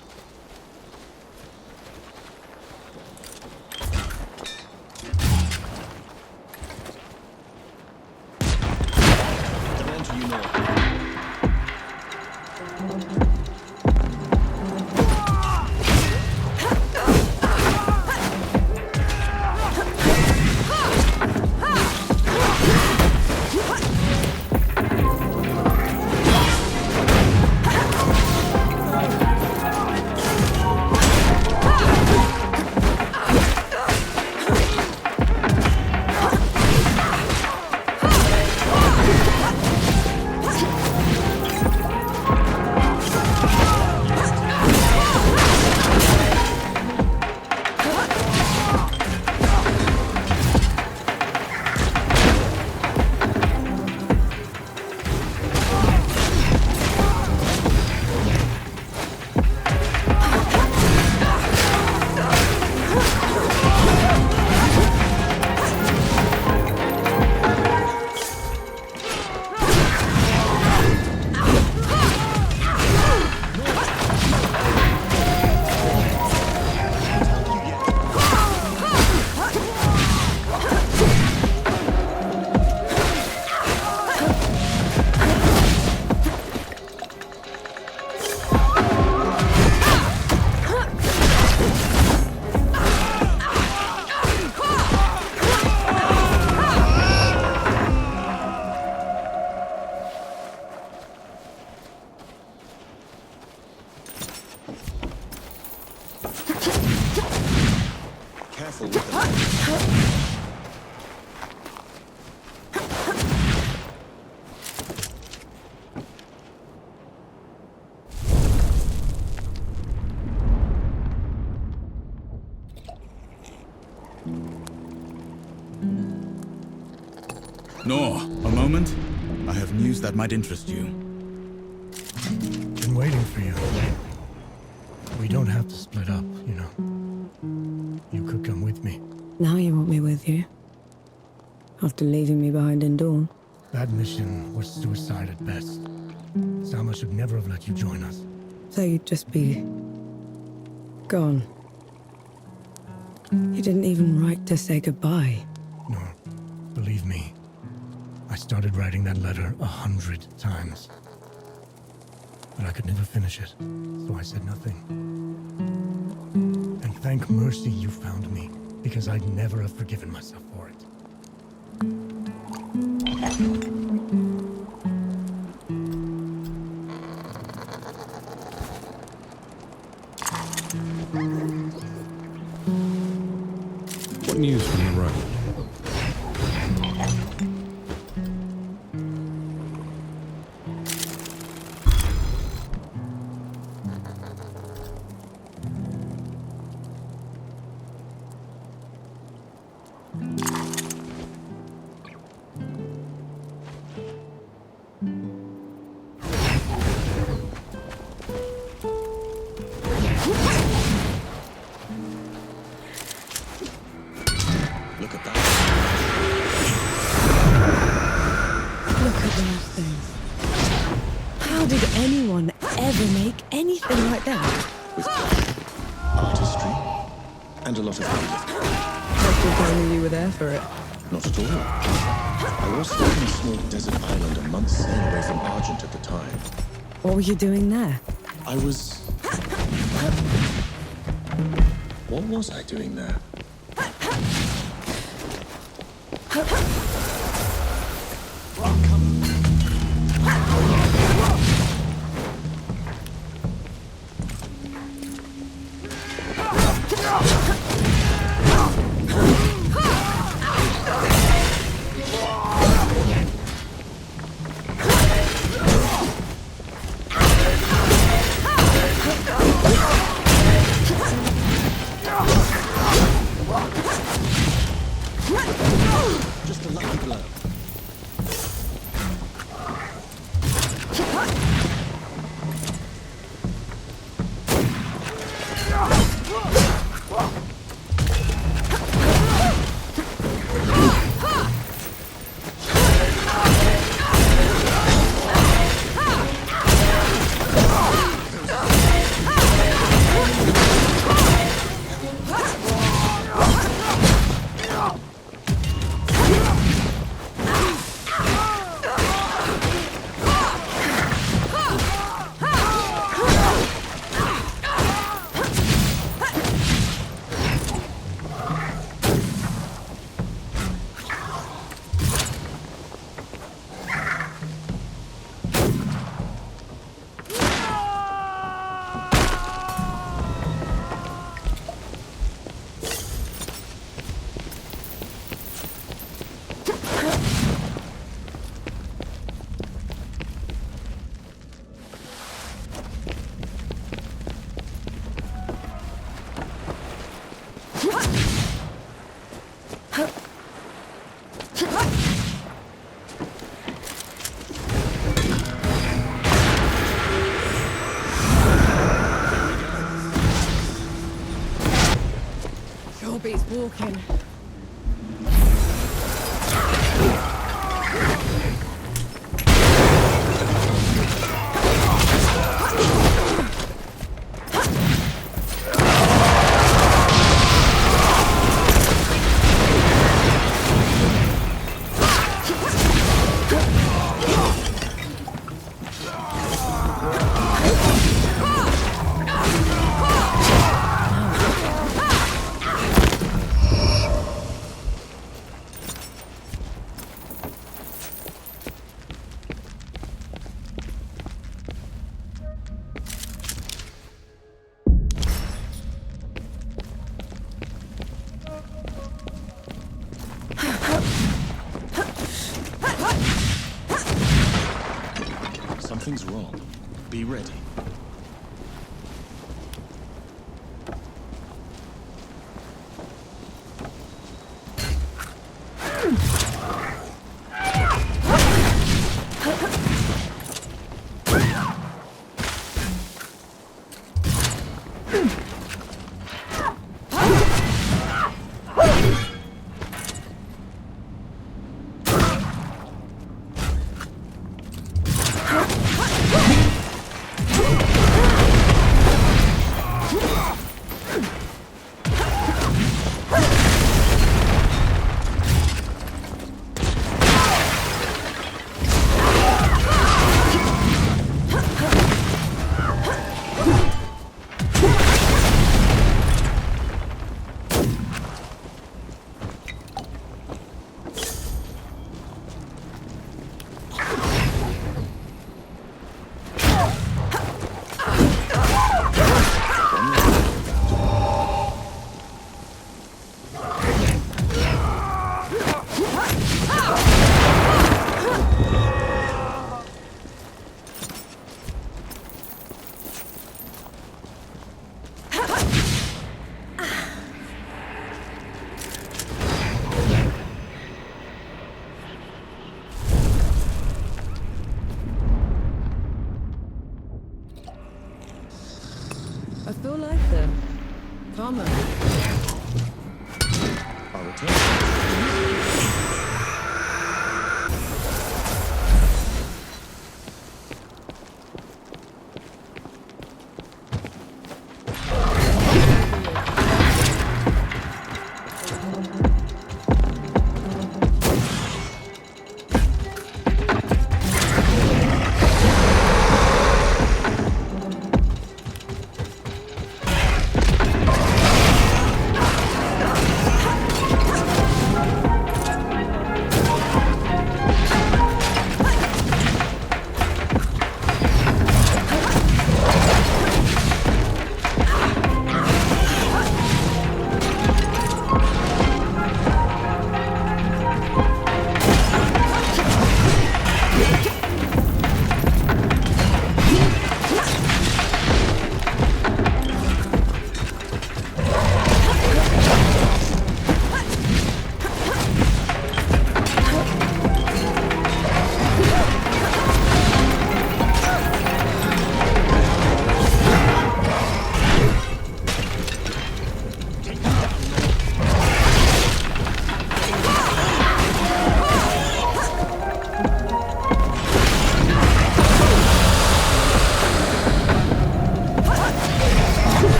Nor, a moment. I have news that might interest you. Been waiting for you. We don't have to split up, you know. You could come with me. Now you want me with you? After leaving me behind in Dawn? That mission was suicide at best. Sama should never have let you join us. So you'd just be... gone. You didn't even write to say goodbye. No, believe me. I started writing that letter 100 times. But I could never finish it, so I said nothing. And thank mercy you found me, because I'd never have forgiven myself for it. What news from the road? What were you doing there? I was... What was I doing there? Just a walking. Something's wrong. Be ready. I feel like them. Calmer. I'll return.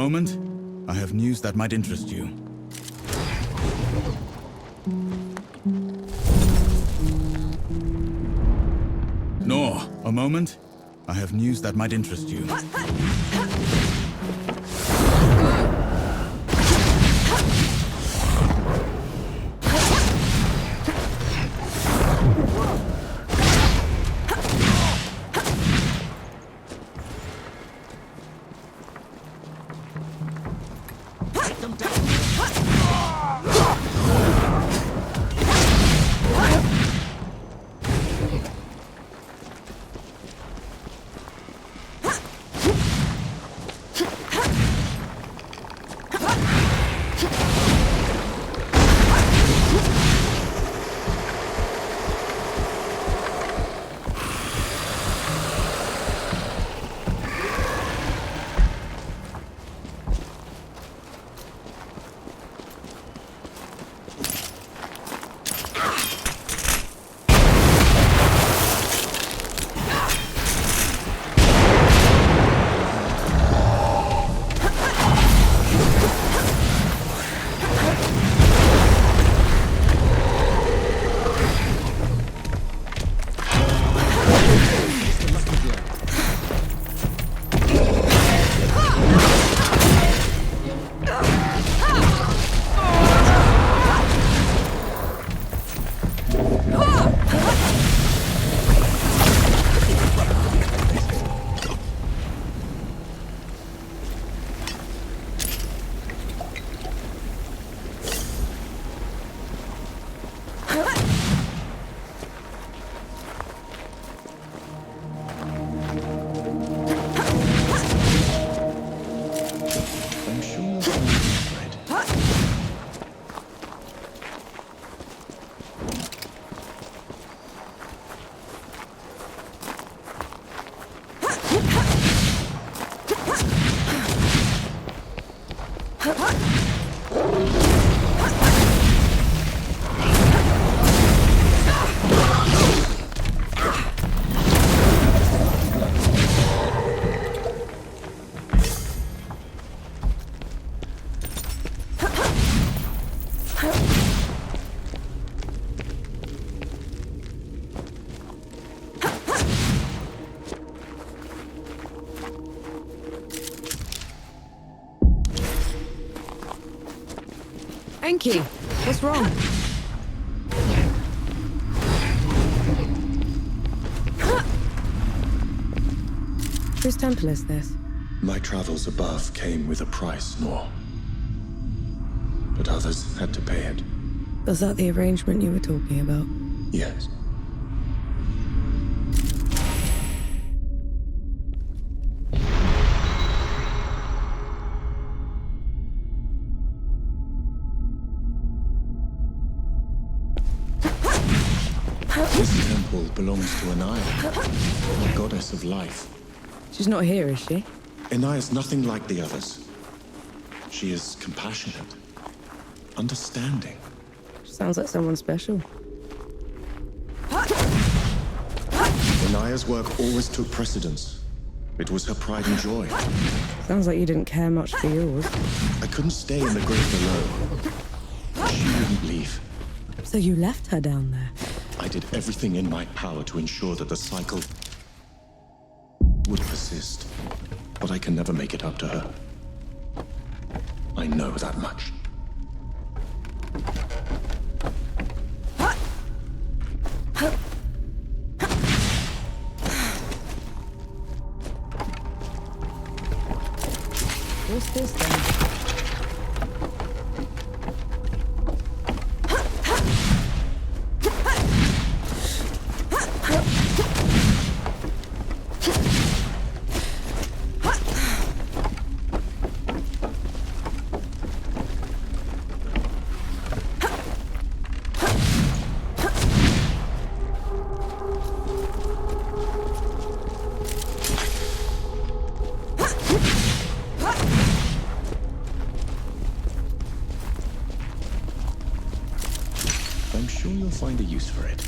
moment? I have news that might interest you. Nor, a moment? I have news that might interest you. Enki, what's wrong? Whose temple is this? My travels above came with a price, Nor. But others had to pay it. Was that the arrangement you were talking about? Yes. This temple belongs to Inaya, the goddess of life. She's not here, is she? Inaya's nothing like the others. She is compassionate, understanding. Sounds like someone special. Inaya's work always took precedence. It was her pride and joy. Sounds like you didn't care much for yours. I couldn't stay in the grave below. She wouldn't leave. So you left her down there? I did everything in my power to ensure that the cycle would persist. But I can never make it up to her. I know that much. What's this then? I'm sure you'll find a use for it.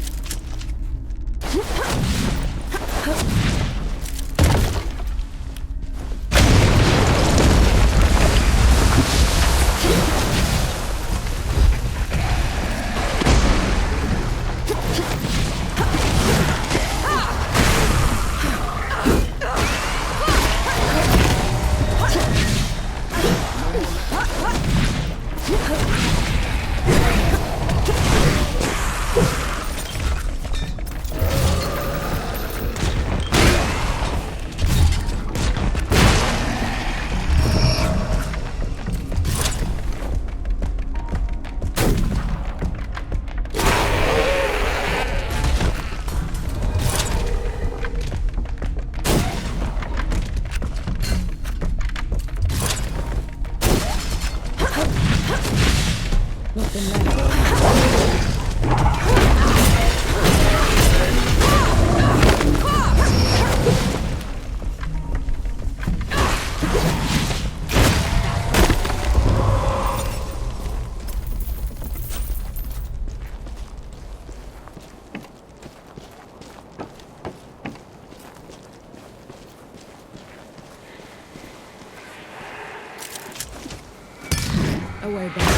Away back.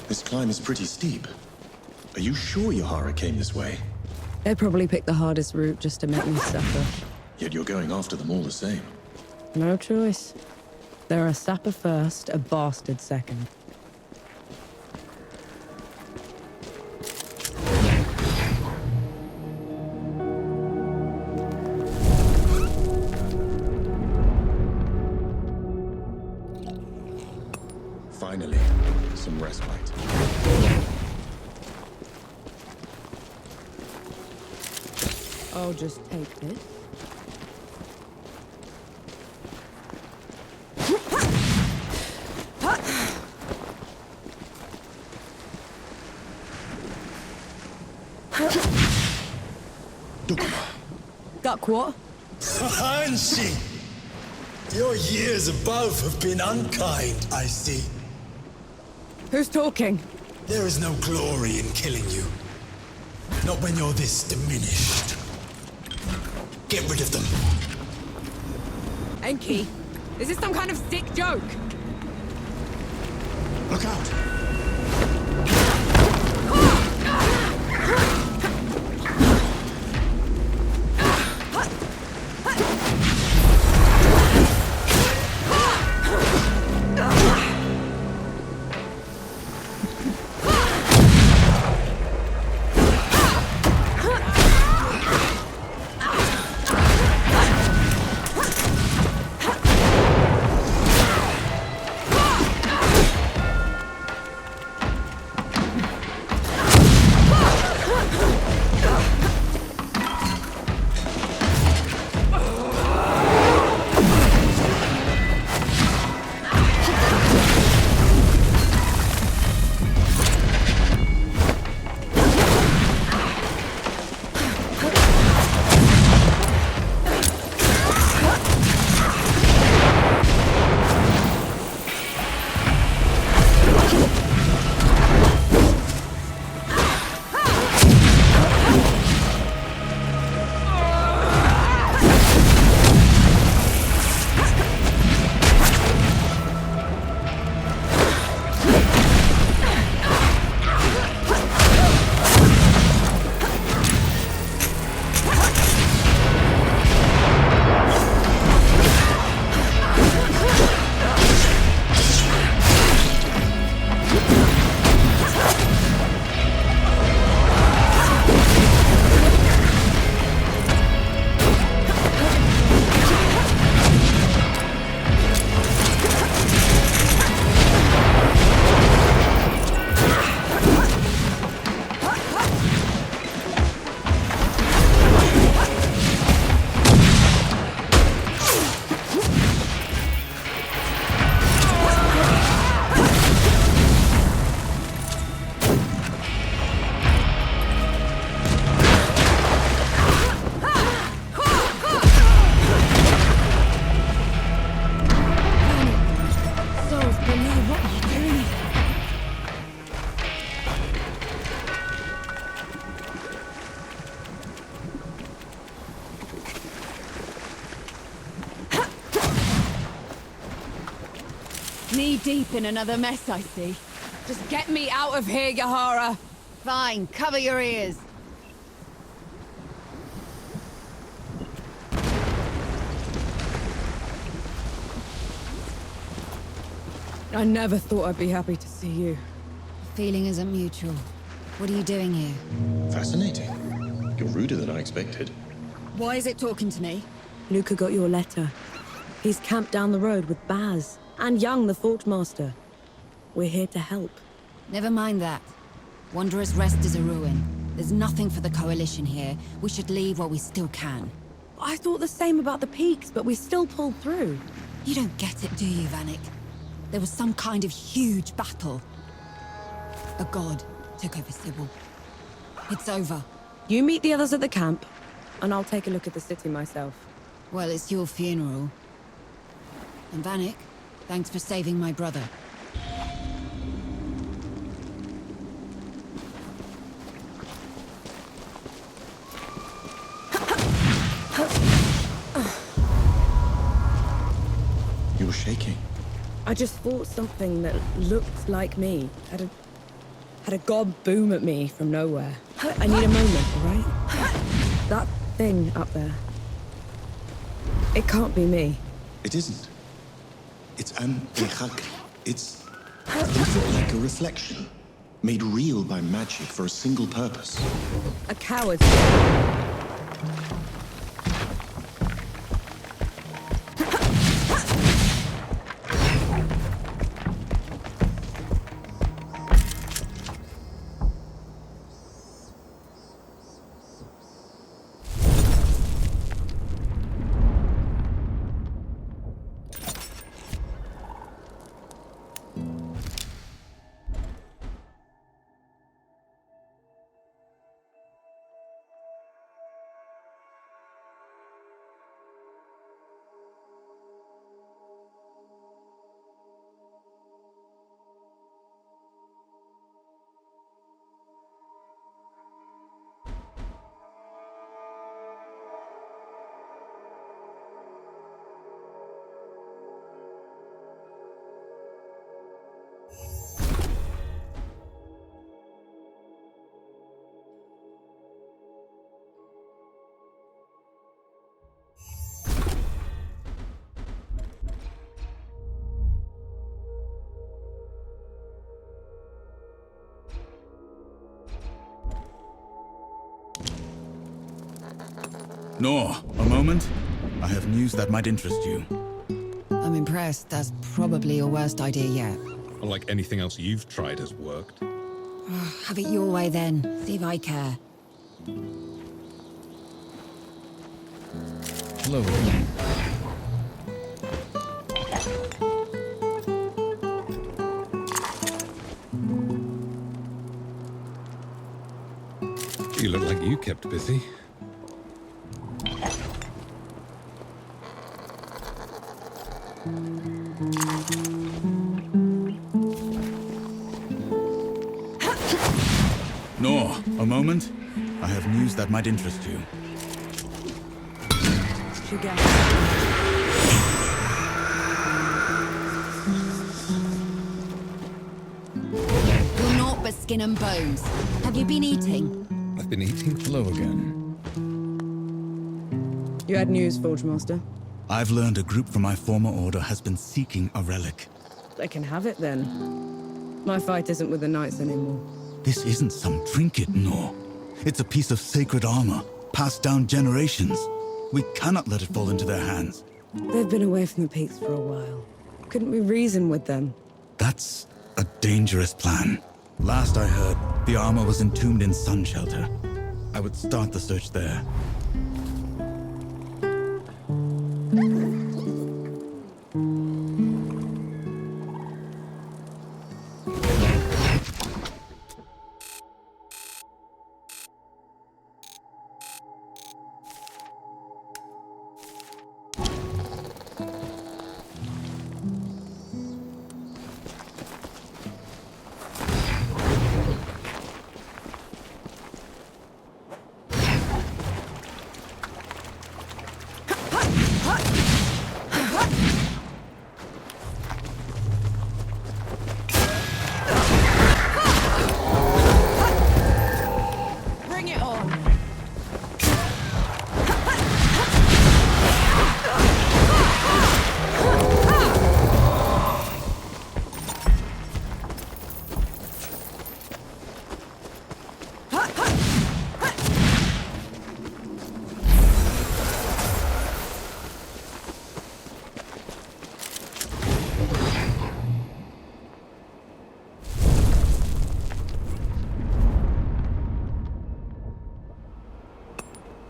This climb is pretty steep. Are you sure Yahara came this way? They probably picked the hardest route just to make me suffer. Yet you're going after them all the same. No choice. They're a sapper first, a bastard second. Finally, some respite. I'll just take this. Dukmar. Duck what? Hanshi! Your years above have been unkind, I see. Who's talking? There is no glory in killing you. Not when you're this diminished. Get rid of them. Enki, is this some kind of sick joke? Look out! knee-deep in another mess, I see. Just get me out of here, Yahara! Fine, cover your ears. I never thought I'd be happy to see you. The feeling isn't mutual. What are you doing here? Fascinating. You're ruder than I expected. Why is it talking to me? Luca got your letter. He's camped down the road with Baz and Young, the Forgemaster. We're here to help. Never mind that. Wanderer's Rest is a ruin. There's nothing for the Coalition here. We should leave while we still can. I thought the same about the peaks, but we still pulled through. You don't get it, do you, Vanek? There was some kind of huge battle. A god took over Sybil. It's over. You meet the others at the camp, and I'll take a look at the city myself. Well, it's your funeral. And Vanek, thanks for saving my brother. You were shaking. I just fought something that looked like me. Had a god boom at me from nowhere. I need a moment, all right? That thing up there. It can't be me. It isn't. It's an Ekhagrrii. It's like a reflection, made real by magic for a single purpose. A coward. Nor, a moment. I have news that might interest you. I'm impressed. That's probably your worst idea yet. Like anything else you've tried has worked. Have it your way then. See if I care. Hello. You look like you kept busy. Nor, a moment. I have news that might interest you. You're not but skin and bones. Have you been eating? I've been eating. Hello again. You had news, Forgemaster? I've learned a group from my former order has been seeking a relic. They can have it then. My fight isn't with the Knights anymore. This isn't some trinket, Nor. It's a piece of sacred armor, passed down generations. We cannot let it fall into their hands. They've been away from the peaks for a while. Couldn't we reason with them? That's a dangerous plan. Last I heard, the armor was entombed in Sun Shelter. I would start the search there.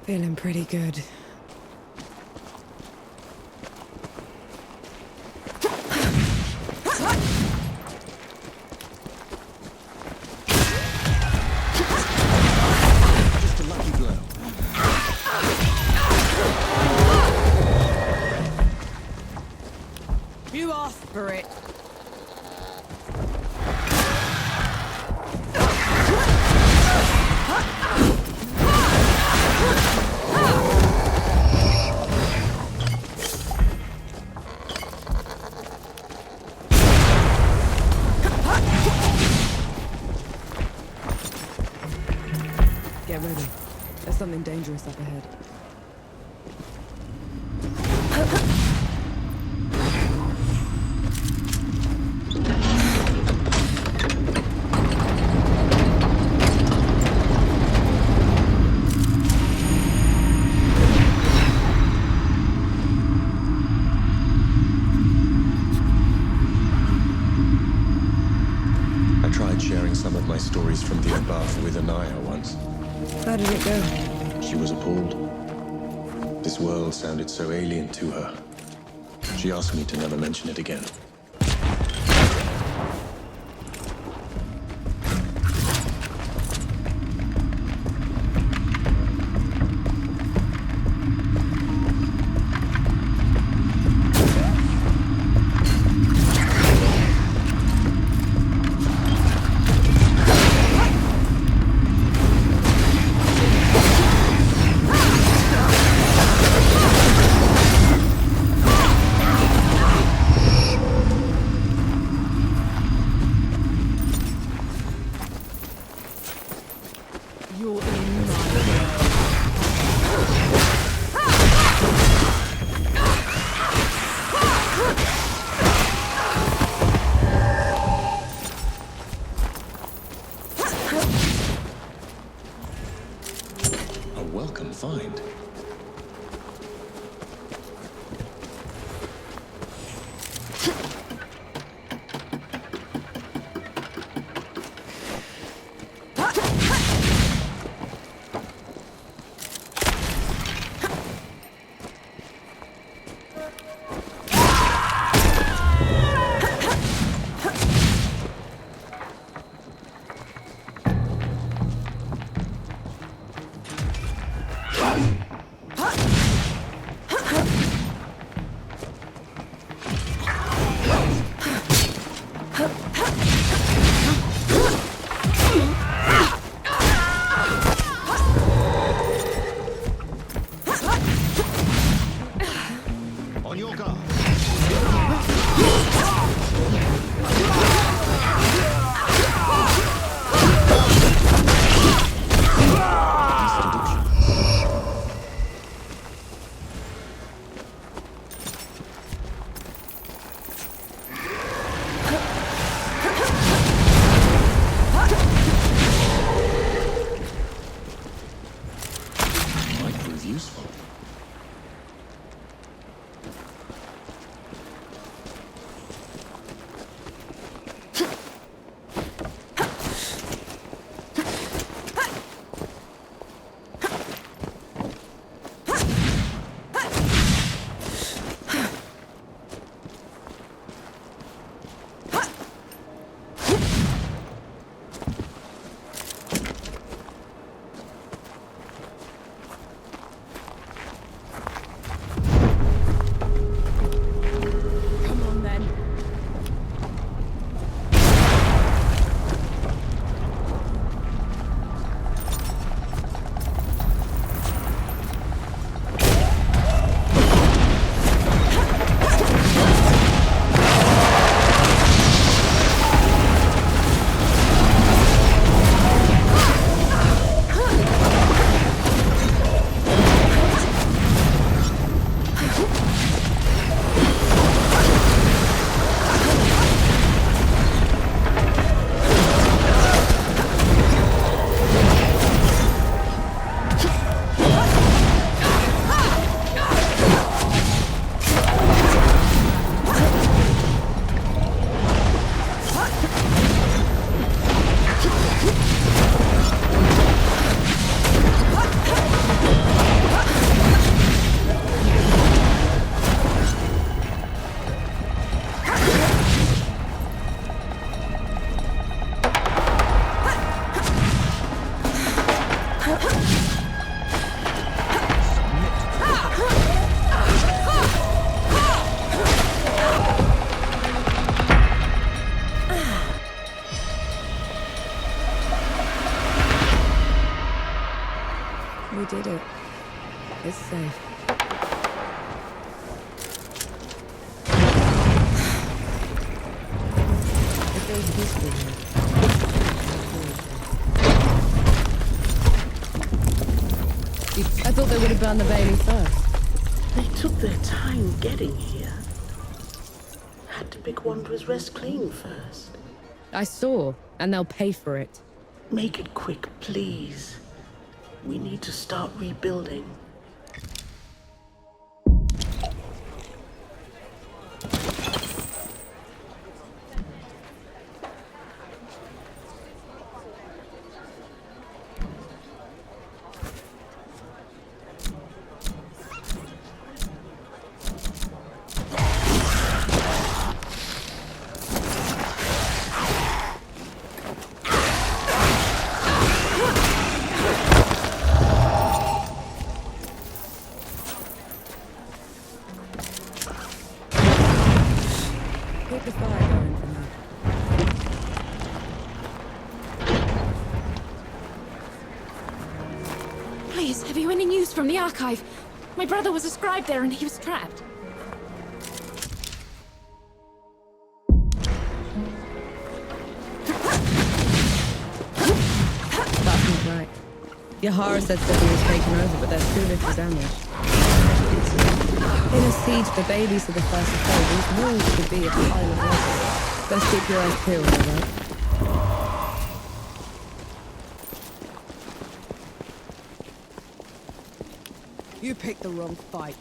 Feeling pretty good. Just a lucky blow. You asked for it. Get ready. There's something dangerous up ahead. I tried sharing some of my stories from the above with Inaya once. How did it go? She was appalled. This world sounded so alien to her. She asked me to never mention it again. did it. It's safe. It's very peaceful here. I thought they would have burned the Bailey first. They took their time getting here. Had to pick Wanderer's Rest clean first. I saw, and they'll pay for it. Make it quick, please. We need to start rebuilding. Please, have you any news from the archive? My brother was a scribe there and he was trapped. That's not right. Yahara said City was taken over, but there's too little damage. In a siege, the babies are the first to fall. These walls could be a pile of rubble. Best keep your eyes peeled, alright? You picked the wrong fight.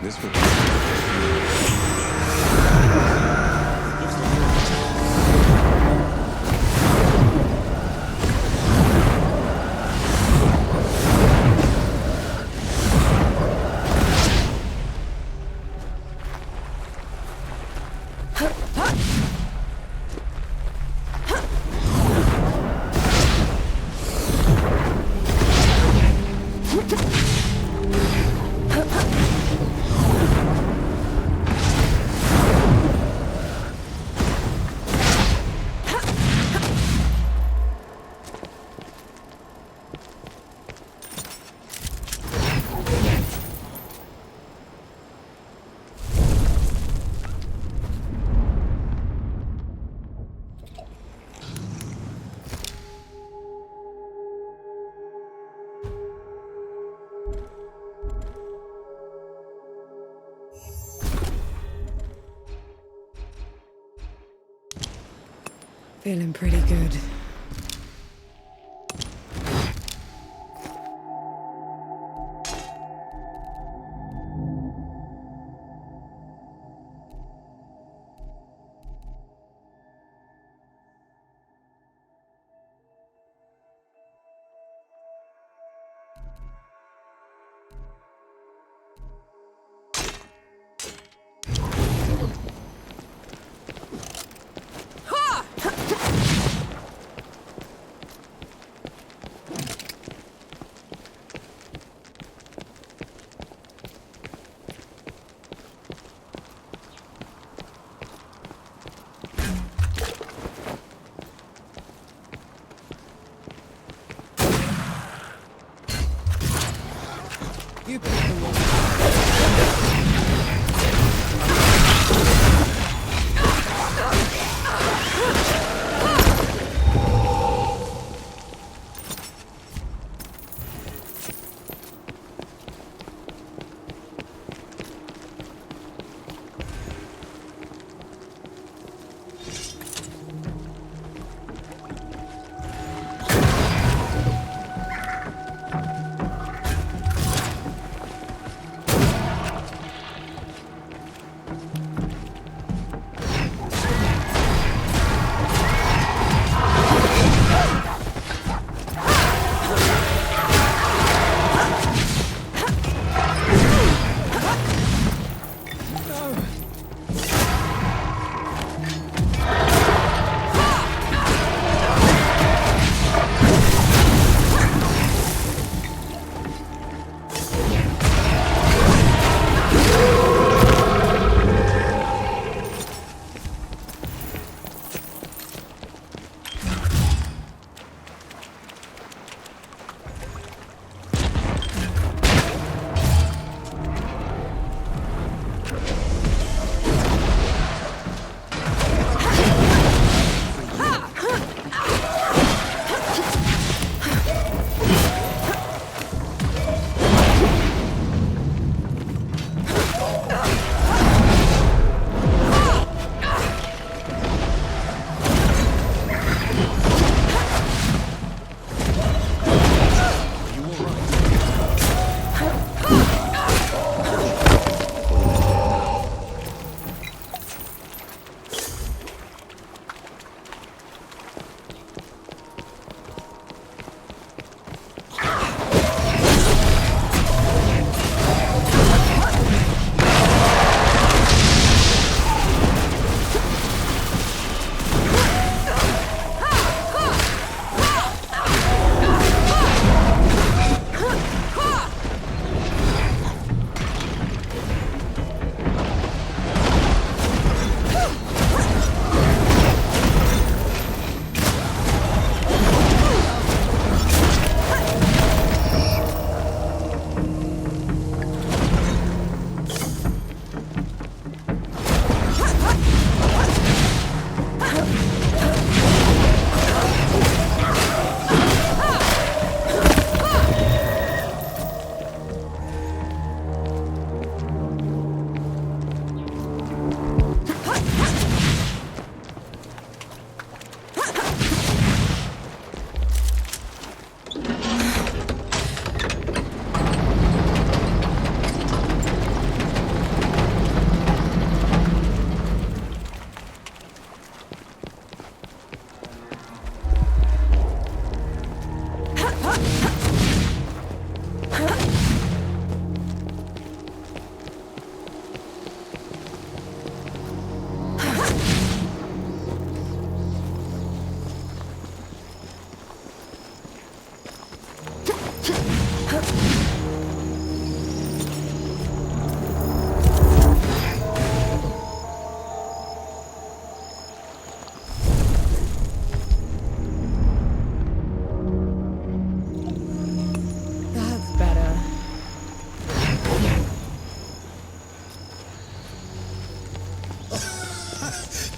This will Feeling pretty good. You pick the one.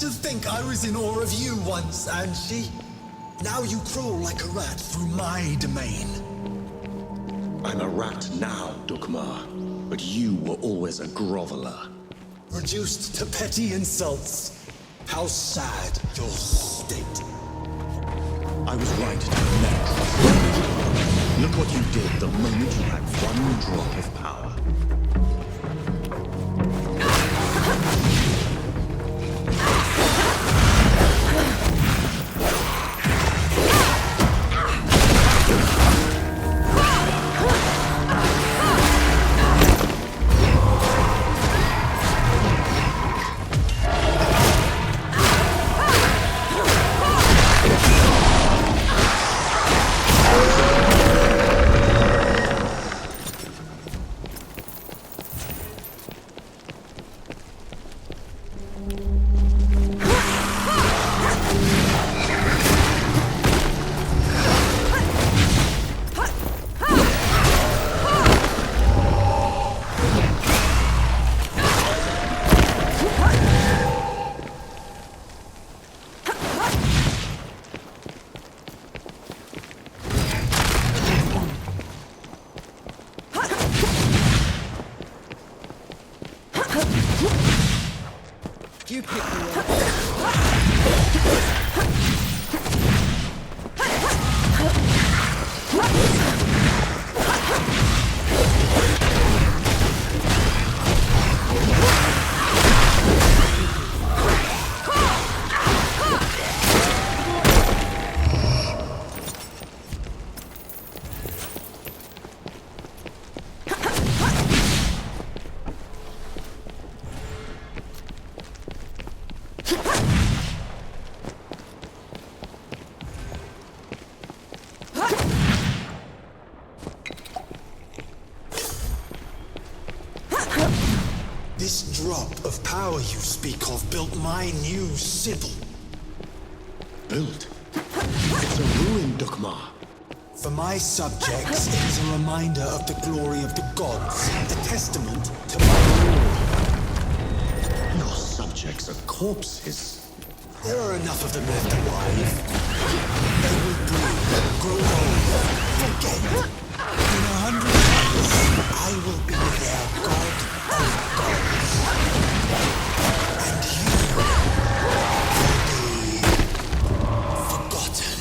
to think I was in awe of you once, Anshi. Now you crawl like a rat through my domain. I'm a rat now, Dukmar, but you were always a groveler. Reduced to petty insults. How sad your state. I was right to have never trusted you. Look what you did the moment you had one drop of power. You pick me up. This drop of power you speak of built my new Sybil. Built? It's a ruin, Dukmar. For my subjects, it is a reminder of the glory of the gods, a testament to my rule. Your subjects are corpses. There are enough of them left alive. They will breathe, grow old, forget. In 100 years, I will be their god of gods. And you will be forgotten.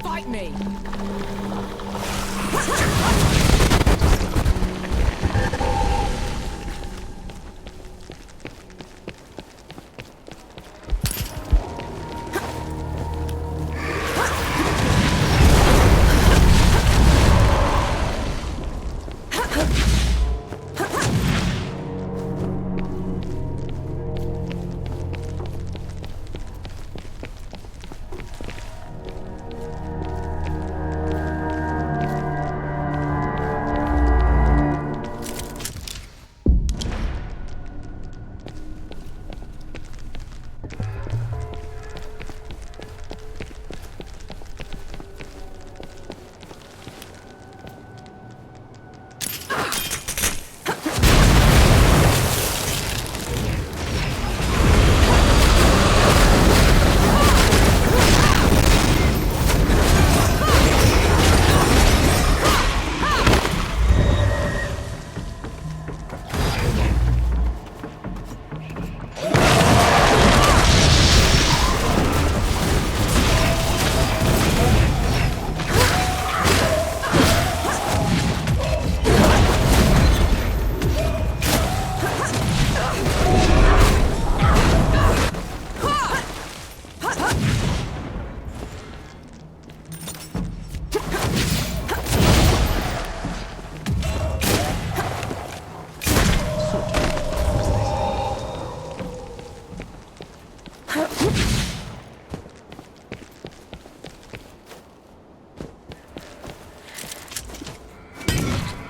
Fight me!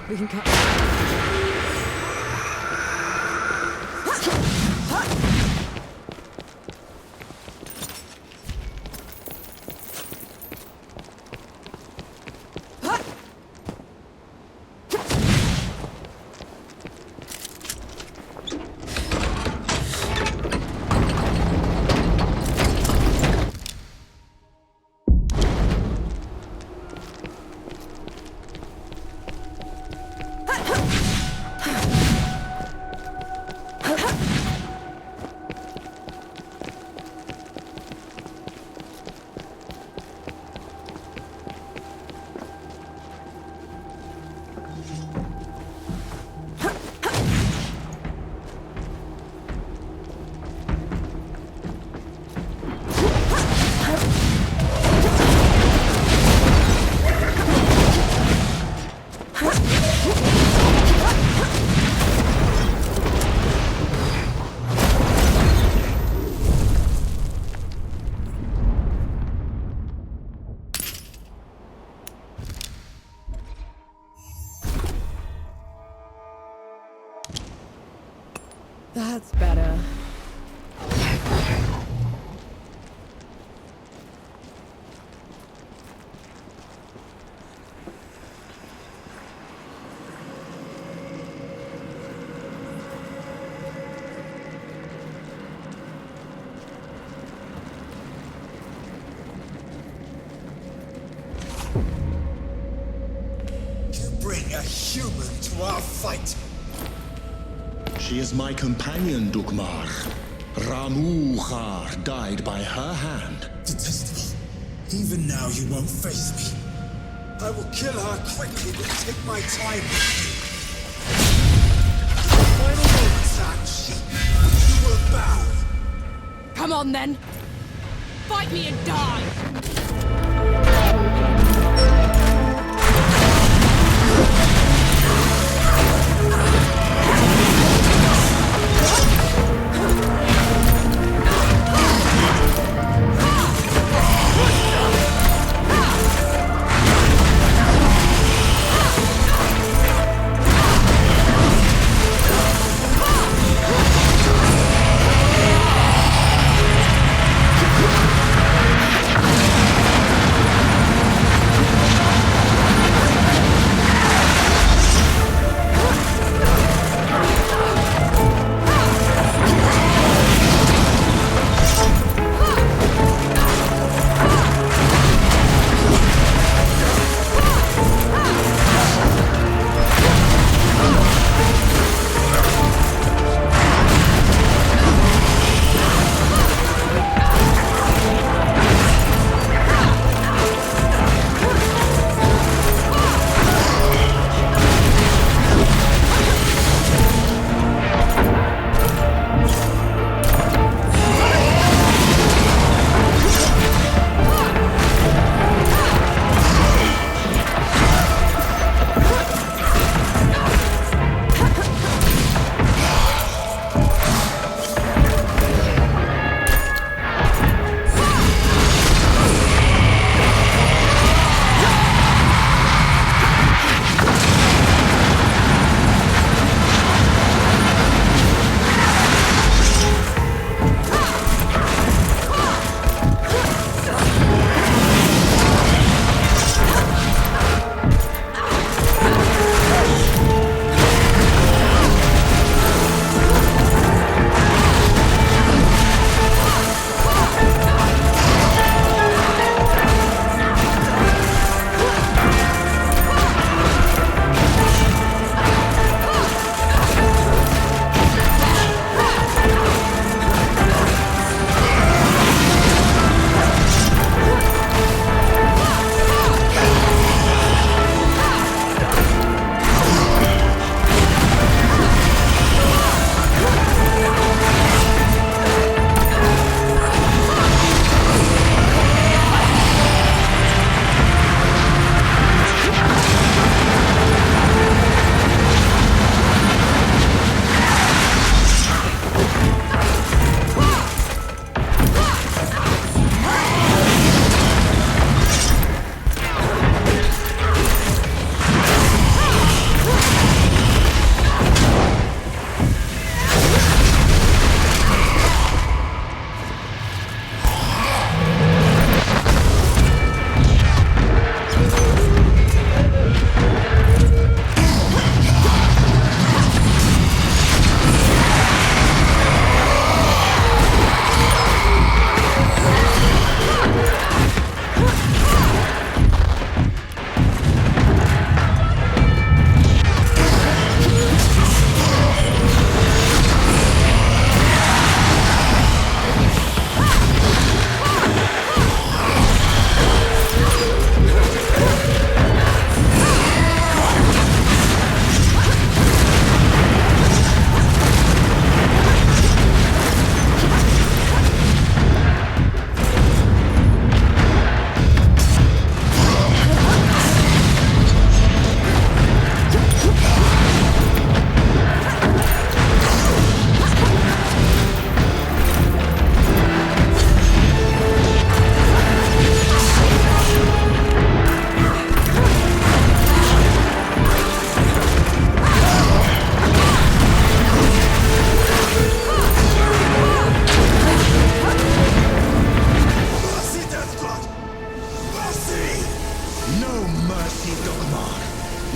We can cut. That's better. You bring a human to our fight. She is my companion, Dukmar. Rammuha died by her hand. Detestable. Even now you won't face me. I will kill her quickly, but take my time. Final moments, Akshi. You will bow. Come on then! Fight me and die!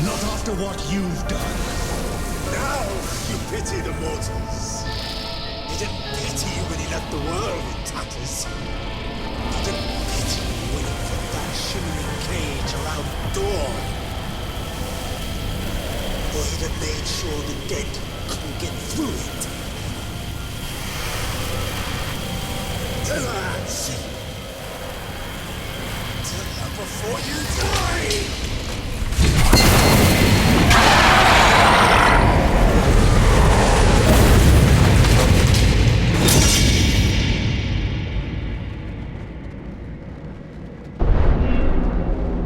Not after what you've done. Now you pity the mortals. He didn't pity you when he left the world in tatters. He didn't pity you when he put that shimmering cage around Dawn. Or he'd have made sure the dead couldn't get through it. Tell her, Ansi. Tell her before you die!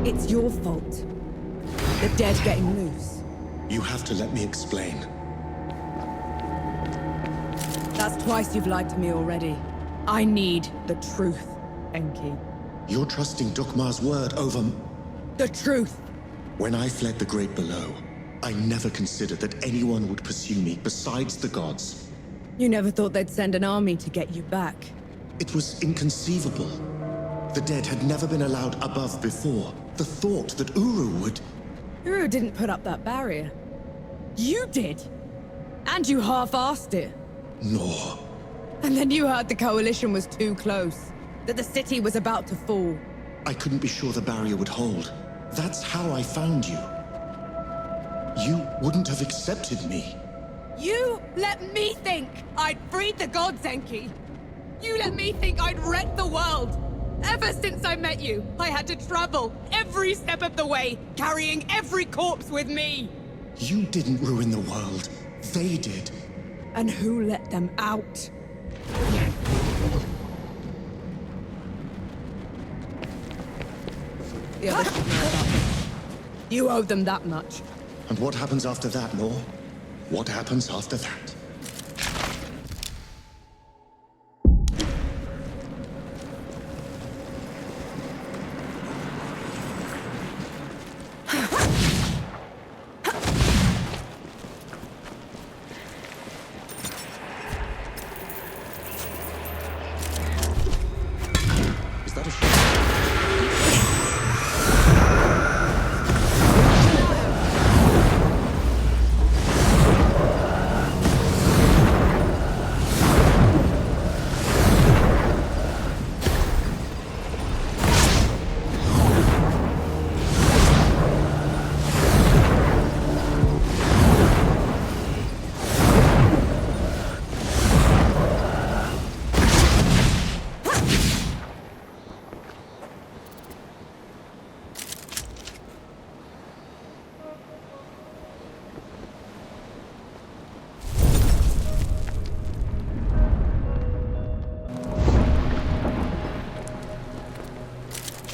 It's your fault. The dead getting loose. You have to let me explain. That's twice you've lied to me already. I need the truth, Enki. You're trusting Dukmar's word over... The truth! When I fled the Great Below, I never considered that anyone would pursue me besides the gods. You never thought they'd send an army to get you back. It was inconceivable. The dead had never been allowed above before. The thought that Uru would... Uru didn't put up that barrier. You did! And you half-arsed it. No. And then you heard the Coalition was too close. That the city was about to fall. I couldn't be sure the barrier would hold. That's how I found you. You wouldn't have accepted me. You let me think I'd freed the gods, Enki. You let me think I'd wrecked the world. Ever since I met you, I had to travel every step of the way, carrying every corpse with me. You didn't ruin the world. They did. And who let them out? The others should know about me. You owe them that much. And what happens after that, Nor? What happens after that?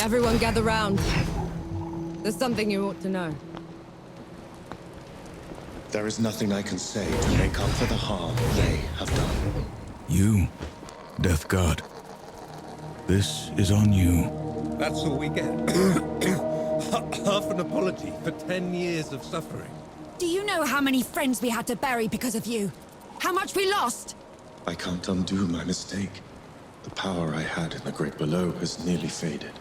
Everyone gather round. There's something you ought to know. There is nothing I can say to make up for the harm they have done. You, Death God. This is on you. That's all we get. Half an apology for 10 years of suffering. Do you know how many friends we had to bury because of you? How much we lost? I can't undo my mistake. The power I had in the Great Below has nearly faded.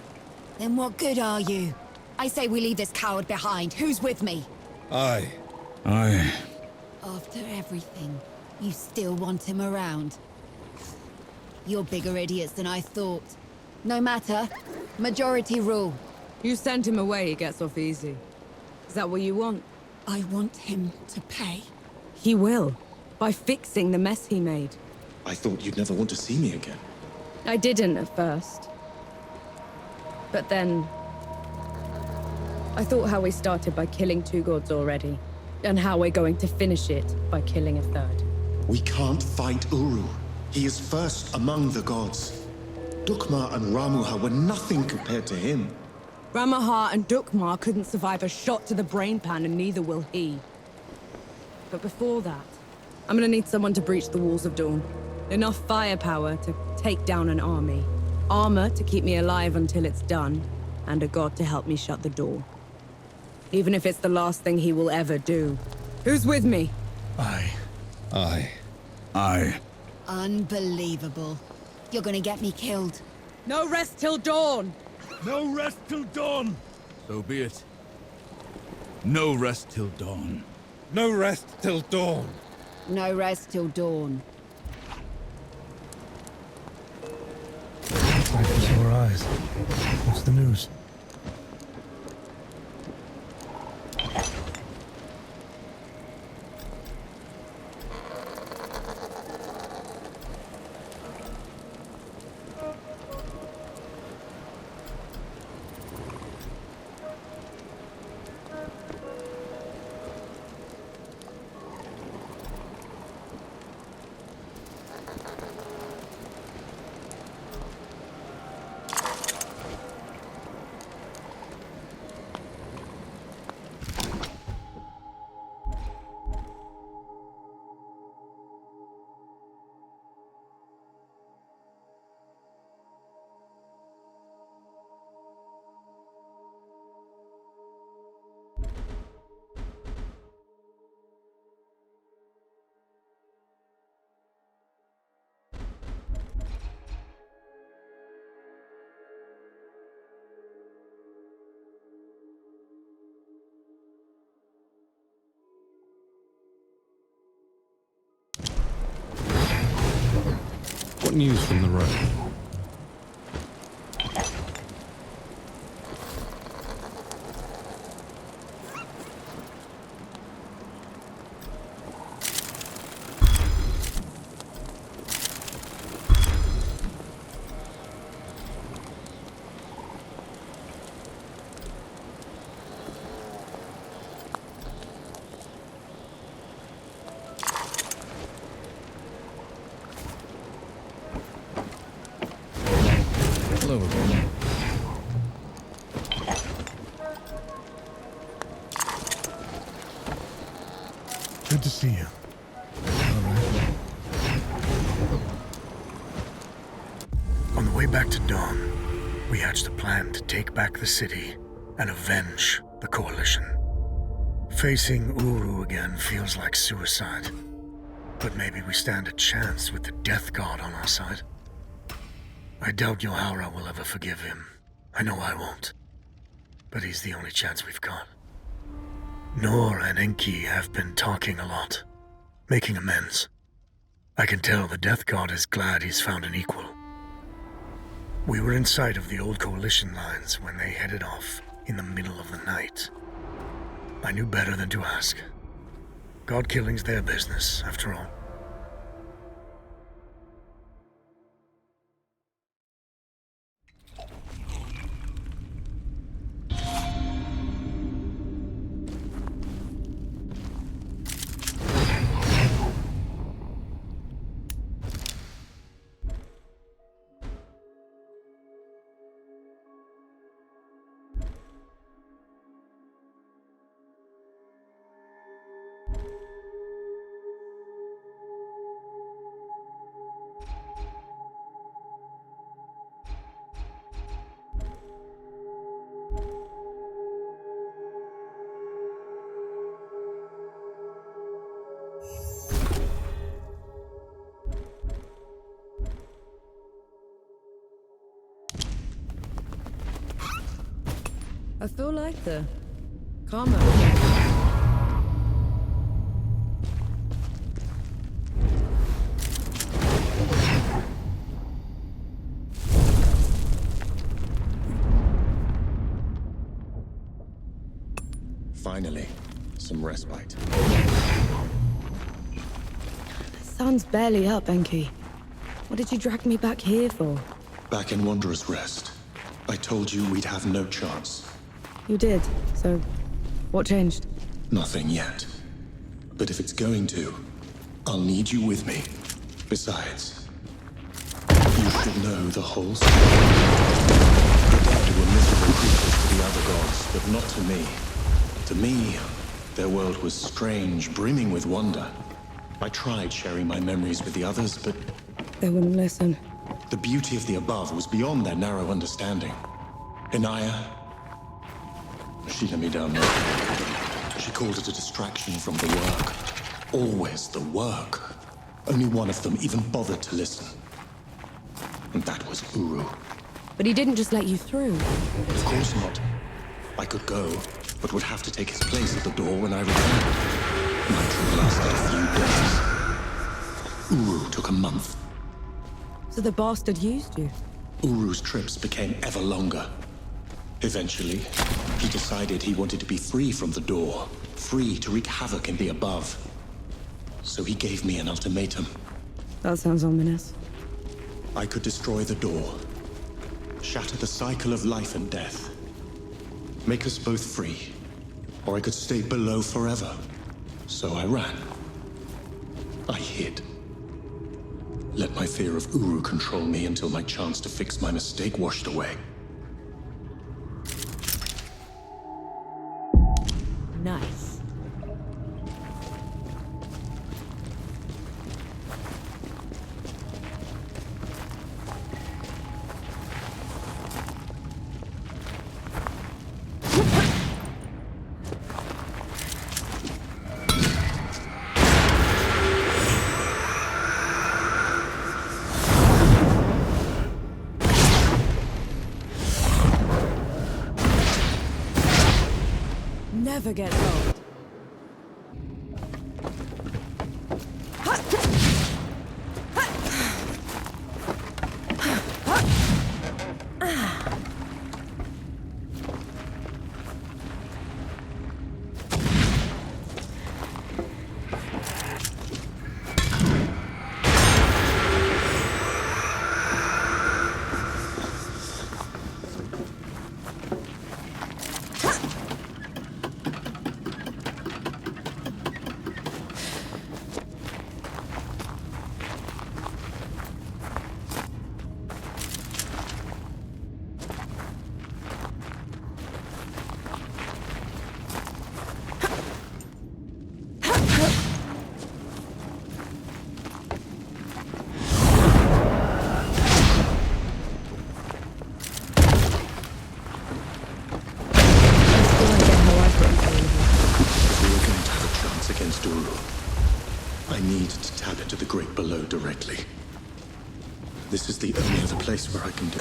Then what good are you? I say we leave this coward behind. Who's with me? Aye. After everything, you still want him around. You're bigger idiots than I thought. No matter. Majority rule. You send him away, he gets off easy. Is that what you want? I want him to pay. He will. By fixing the mess he made. I thought you'd never want to see me again. I didn't at first. But then... I thought how we started by killing 2 gods already. And how we're going to finish it by killing a 3rd. We can't fight Uru. He is first among the gods. Dukmar and Rammuha were nothing compared to him. Rammuha and Dukmar couldn't survive a shot to the brain pan, and neither will he. But before that, I'm gonna need someone to breach the walls of Dawn. Enough firepower to take down an army. Armor to keep me alive until it's done. And a god to help me shut the door. Even if it's the last thing he will ever do. Who's with me? Aye. Unbelievable. You're gonna get me killed. No rest till dawn! No rest till dawn! So be it. No rest till dawn. No rest till dawn. No rest till dawn. Sight for sore eyes. What's the news? What news from the road? Good to see you. All right. On the way back to Dawn, we hatched a plan to take back the city and avenge the Coalition. Facing Uru again feels like suicide, but maybe we stand a chance with the Death God on our side. I doubt Yohara will ever forgive him. I know I won't. But he's the only chance we've got. Nor and Enki have been talking a lot, making amends. I can tell the Death God is glad he's found an equal. We were in sight of the old Coalition lines when they headed off in the middle of the night. I knew better than to ask. God killing's their business, after all. I feel like the karma. Finally, some respite. The sun's barely up, Enki. What did you drag me back here for? Back in Wanderer's Rest, I told you we'd have no chance. You did, so what changed? Nothing yet. But if it's going to, I'll need you with me. Besides, you should know the whole story. The dead were miserable creatures to the other gods, but not to me. To me, their world was strange, brimming with wonder. I tried sharing my memories with the others, but They wouldn't listen. the beauty of the above was beyond their narrow understanding. Inaya, she let me down there. She called it a distraction from the work. Always the work. Only one of them even bothered to listen. And that was Uru. But he didn't just let you through. Of course not. I could go, but would have to take his place at the door when I returned. My trip lasted a few days. Uru took a month. So the bastard used you? Uru's trips became ever longer. Eventually, he decided he wanted to be free from the door, free to wreak havoc in the above. So he gave me an ultimatum. That sounds ominous. I could destroy the door, shatter the cycle of life and death, make us both free, or I could stay below forever. So I ran. I hid. Let my fear of Uru control me until my chance to fix my mistake washed away. Nice. Never get old. Directly. This is the only other place where I can do.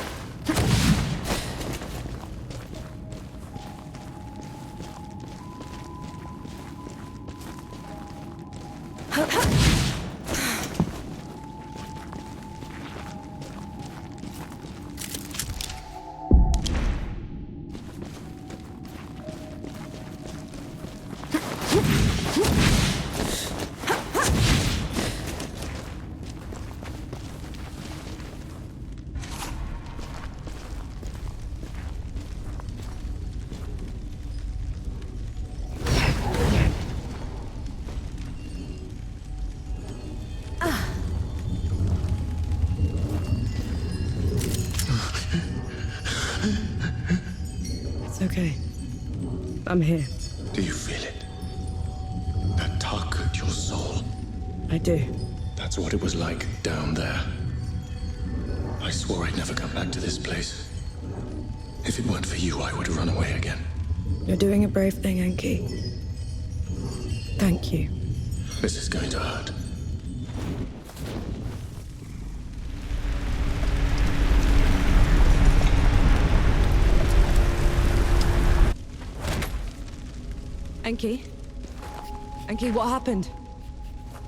Okay. I'm here. Do you feel it? That tug at your soul? I do. That's what it was like down there. I swore I'd never come back to this place. If it weren't for you, I would have run away again. You're doing a brave thing, Enki. Thank you. This is going to hurt. Enki? Enki, what happened?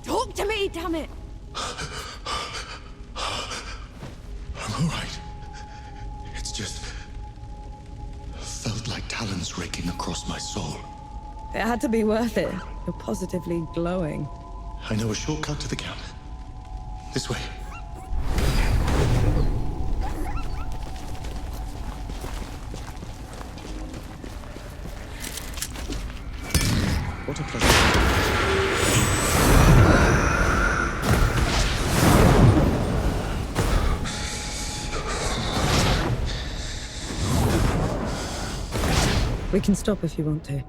Talk to me, damn it! I'm all right. It's just... felt like talons raking across my soul. It had to be worth it. You're positively glowing. I know a shortcut to the camp. This way. What a pleasure. We can stop if you want to.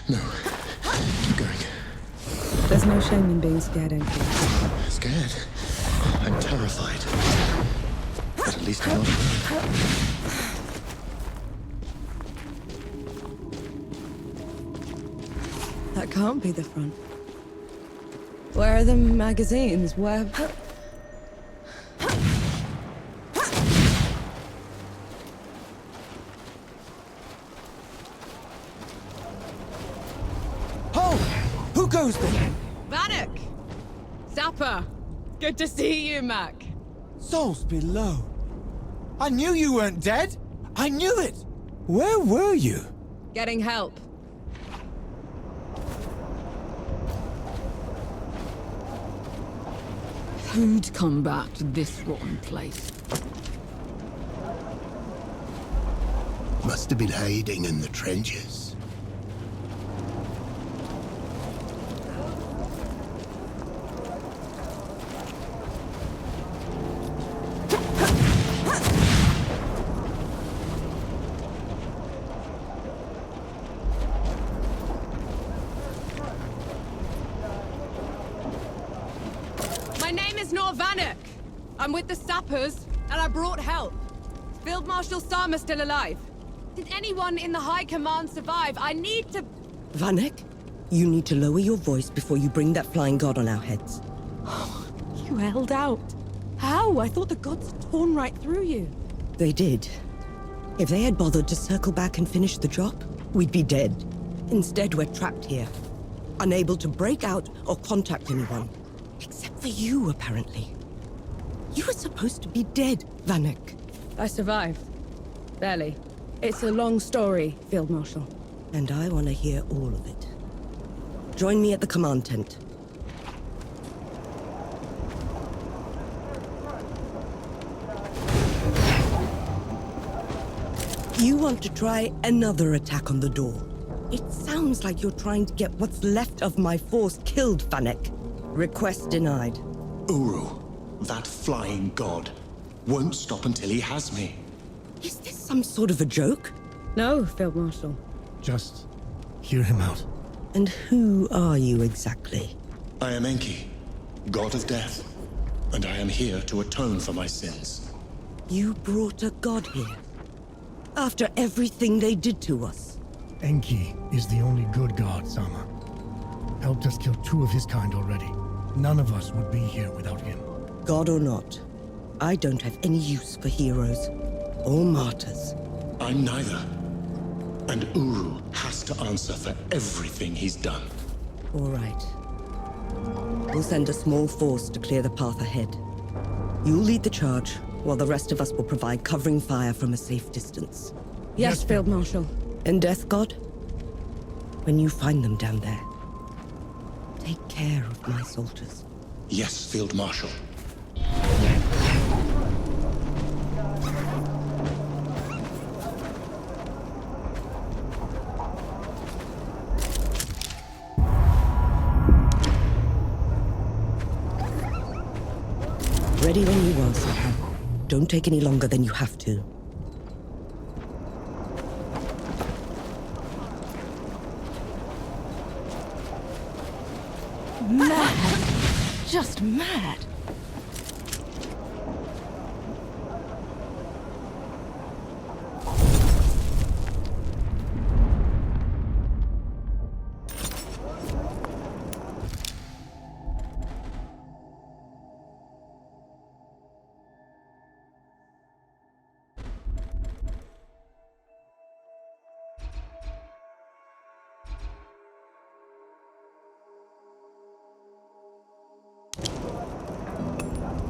No. Keep going. There's no shame in being scared, Enki. Scared? I'm terrified. But at least I'm not alone. That can't be the front. Where are the magazines? Where... goes then? Vanek! Zappa! Good to see you, Mac. Souls below. I knew you weren't dead. I knew it. Where were you? Getting help. Who'd come back to this rotten place? Must have been hiding in the trenches. My name is Nor Vanek. I'm with the sappers, and I brought help. Field Marshal Sama's still alive. Did anyone in the High Command survive? I need to... Vanek, you need to lower your voice before you bring that flying god on our heads. You held out. How? I thought the gods had torn right through you. They did. If they had bothered to circle back and finish the job, we'd be dead. Instead, we're trapped here, unable to break out or contact anyone. Except for you, apparently. You were supposed to be dead, Vanek. I survived. Barely. It's a long story, Field Marshal. And I want to hear all of it. Join me at the command tent. You want to try another attack on the door. It sounds like you're trying to get what's left of my force killed, Vanek. Request denied. Uru, that flying god, won't stop until he has me. Is this some sort of a joke? No, Field Marshal. Just hear him out. And who are you exactly? I am Enki, god of death, and I am here to atone for my sins. You brought a god here? After everything they did to us? Enki is the only good god, Sama. Helped us kill 2 of his kind already. None of us would be here without him. God or not, I don't have any use for heroes or martyrs. I'm neither. And Uru has to answer for everything he's done. All right. We'll send a small force to clear the path ahead. You'll lead the charge, while the rest of us will provide covering fire from a safe distance. Yes, Field Marshal. And Death God? When you find them down there, take care of my soldiers. Yes, Field Marshal. Ready when you are, Sahab. Don't take any longer than you have to. Mad. Just mad.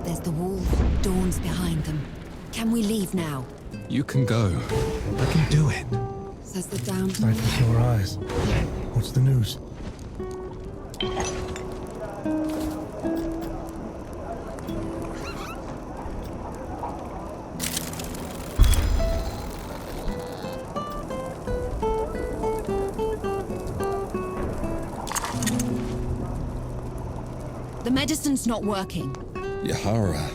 There's the wall. Dawn's behind them. Can we leave now? You can go. I can do it. Says the damned. Sight with your eyes. What's the news? The medicine's not working. Yahara.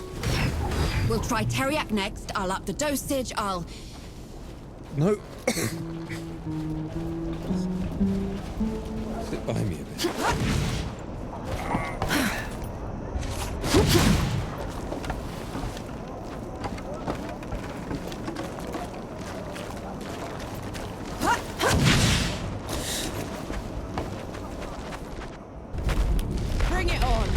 We'll try Teriak next. I'll up the dosage. I'll... No. Sit by me a bit. Bring it on.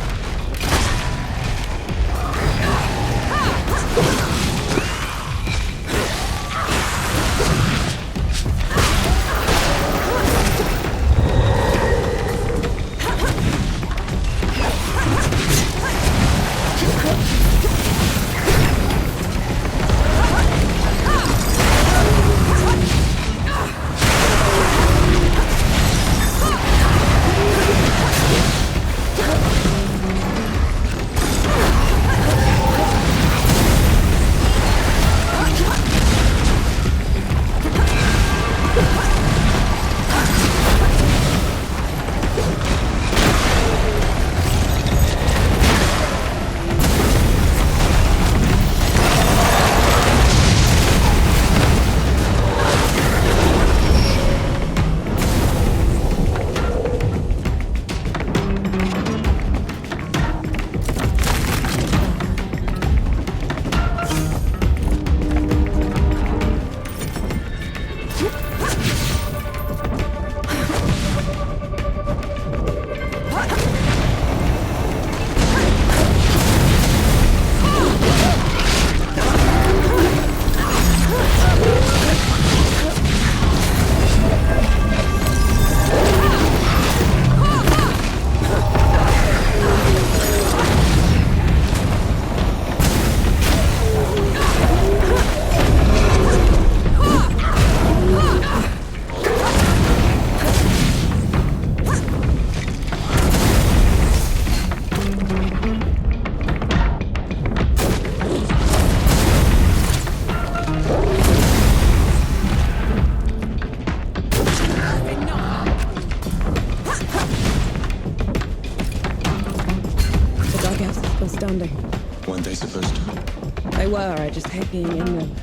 standing. Weren't they supposed to? They were, I just hate being in them.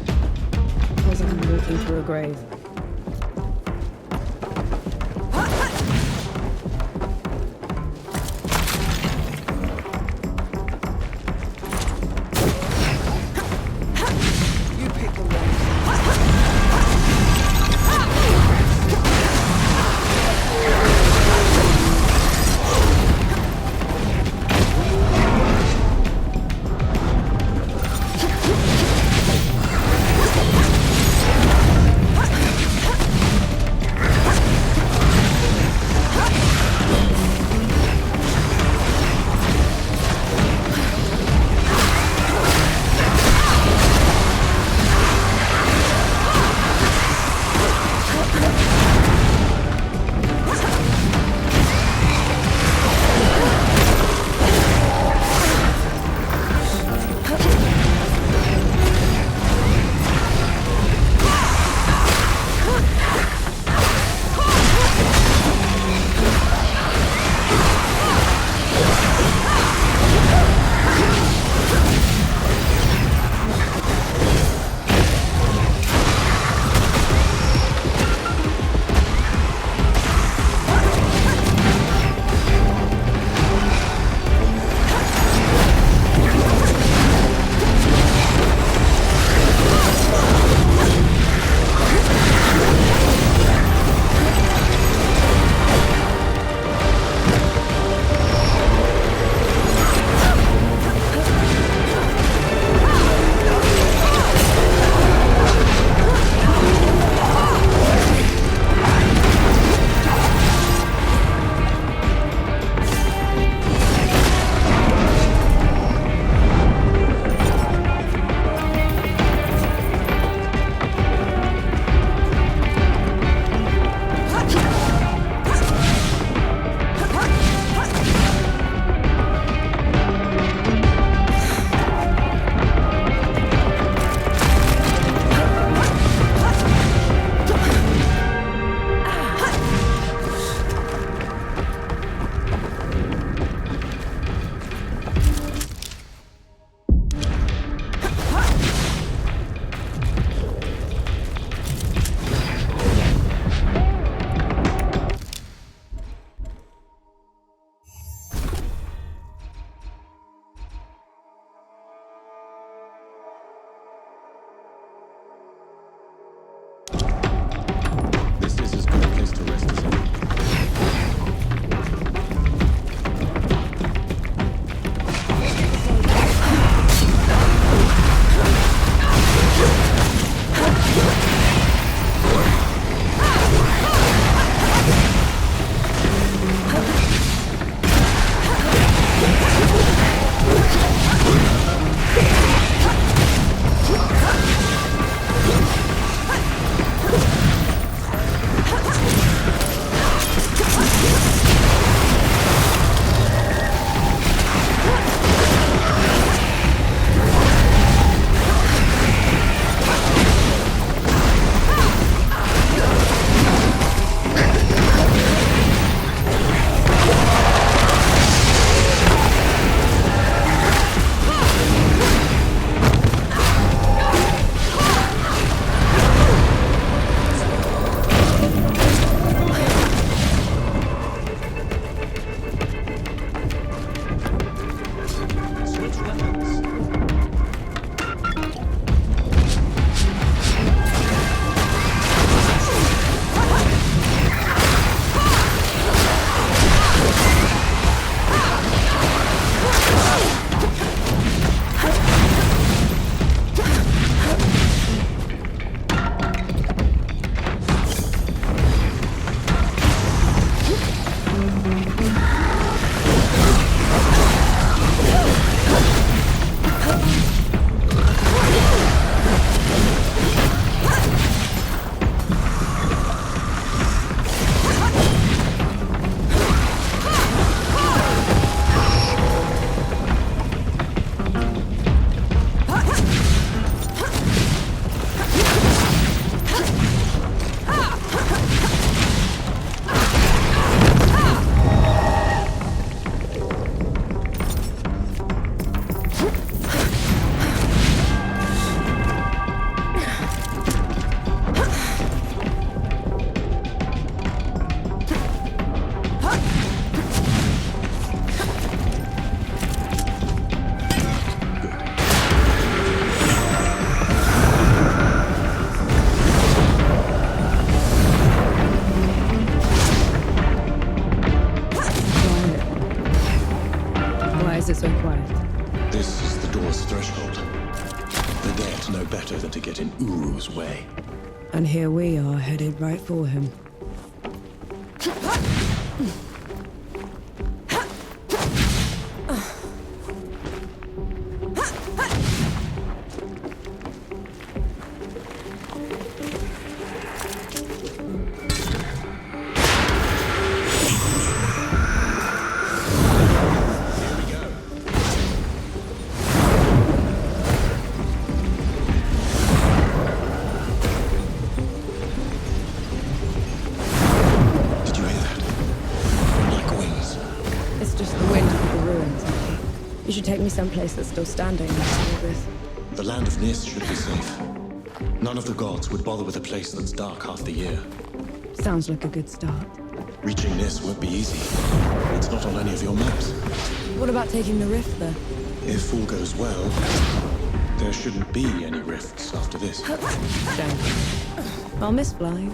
It was like walking through a grave. is it so quiet? This is the door's threshold. The dead know better than to get in Uru's way. And here we are, headed right for him. Take me someplace that's still standing after all this. The land of Nis should be safe. None of the gods would bother with a place that's dark half the year. Sounds like a good start. Reaching Nis won't be easy. It's not on any of your maps. What about taking the rift, though? If all goes well, there shouldn't be any rifts after this. Don't. I'll miss flying.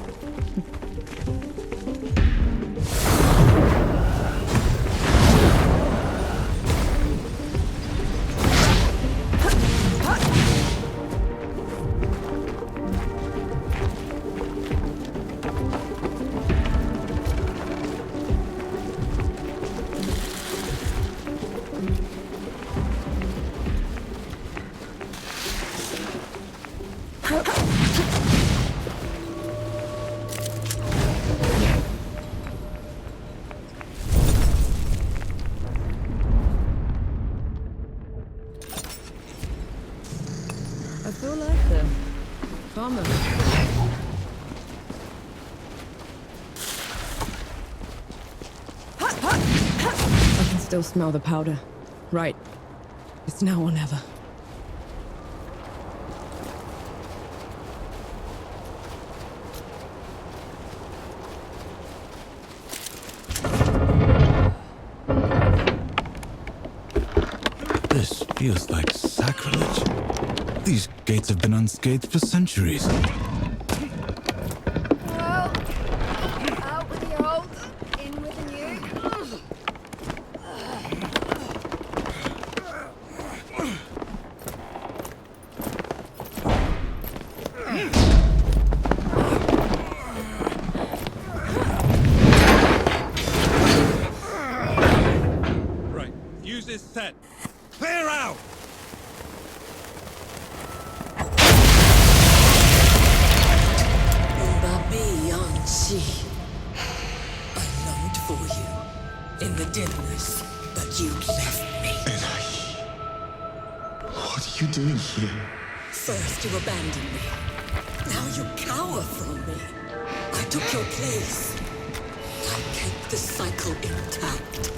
Still smell the powder. Right. It's now or never. This feels like sacrilege. These gates have been unscathed for centuries. Out with the old, in with the new. Right, use this set. Clear out! I longed for you in the dimness, but you left me. What are you doing here? First you abandoned me. Now you cower from me. I took your place. I kept the cycle intact.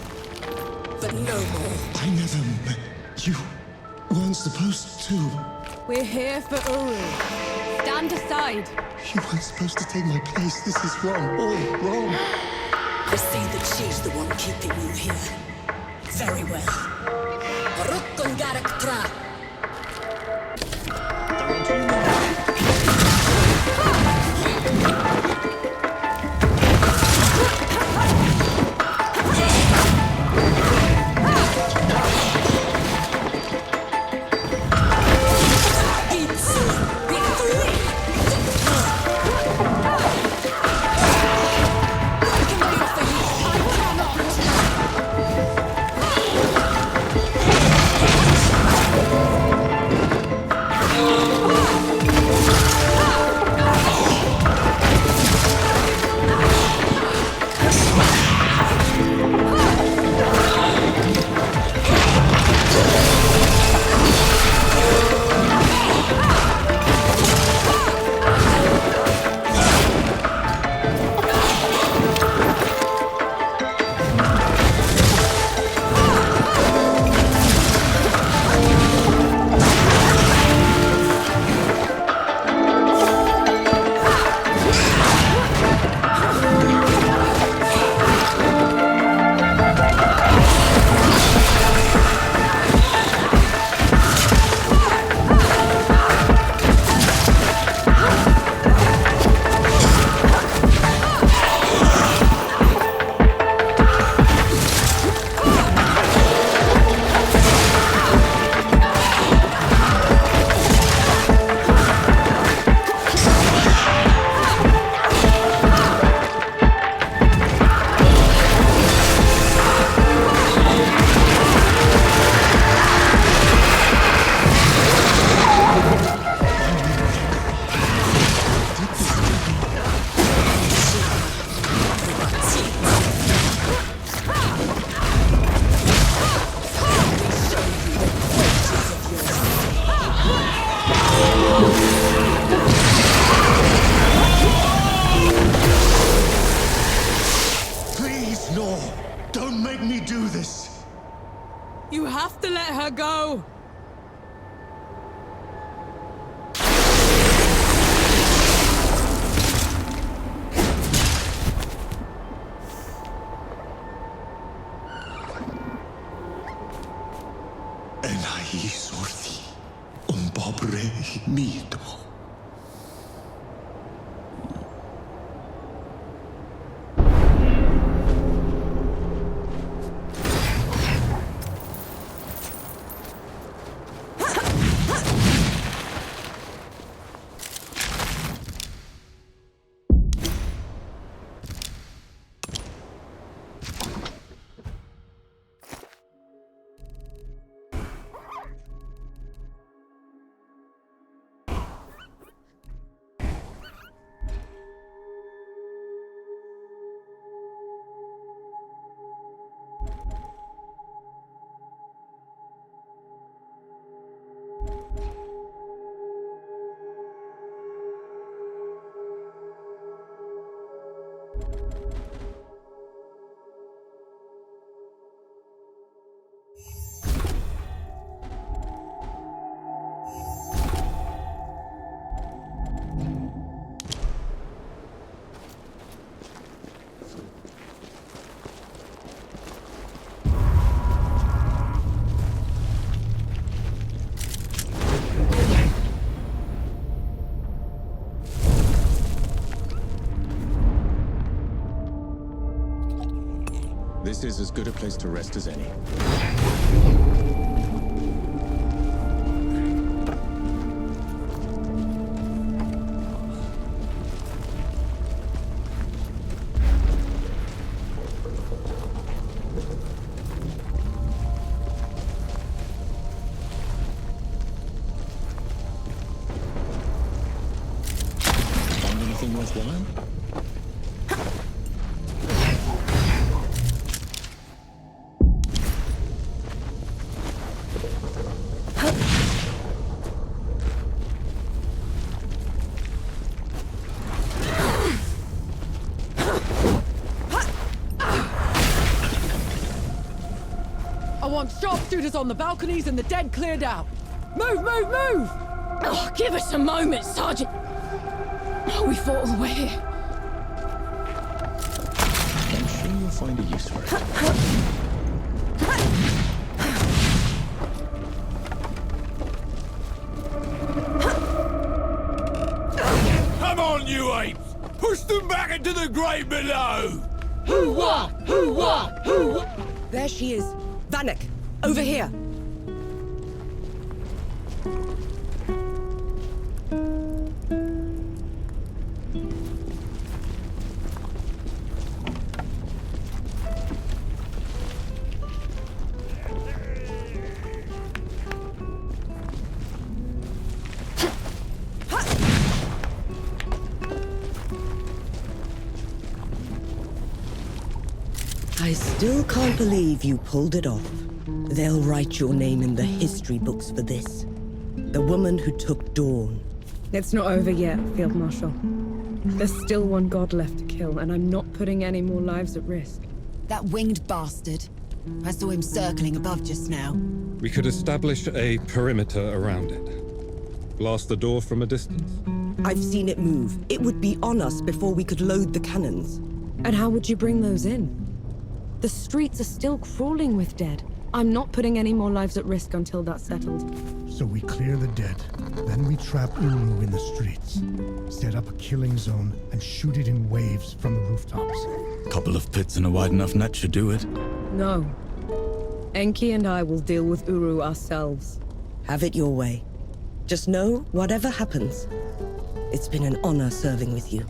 But no more. I never... You weren't supposed to. We're here for Uru. Stand aside. You weren't supposed to take my place. This is wrong. All wrong. I see that she's the one keeping you here. Very well. Don't make me do this! You have to let her go! Enai sorthi, pobre mito. This is as good a place to rest as any. Find anything worthwhile? Sharpshooters on the balconies and the dead cleared out. Move, move, move! Oh, give us a moment, Sergeant. Oh, we fought all the way here. I'm sure you'll find a use for it. Come on, you apes! Push them back into the grave below! Hoo-wah! Hoo-wah! Hoo-wah! There she is. Vanek, over here. I still can't believe you pulled it off. They'll write your name in the history books for this. The woman who took Dawn. It's not over yet, Field Marshal. There's still one god left to kill, and I'm not putting any more lives at risk. That winged bastard. I saw him circling above just now. We could establish a perimeter around it. Blast the door from a distance. I've seen it move. It would be on us before we could load the cannons. And how would you bring those in? The streets are still crawling with dead. I'm not putting any more lives at risk until that's settled. So we clear the dead. Then we trap Uru in the streets. Set up a killing zone and shoot it in waves from the rooftops. Couple of pits and a wide enough net should do it. No. Enki and I will deal with Uru ourselves. Have it your way. Just know, whatever happens, it's been an honor serving with you.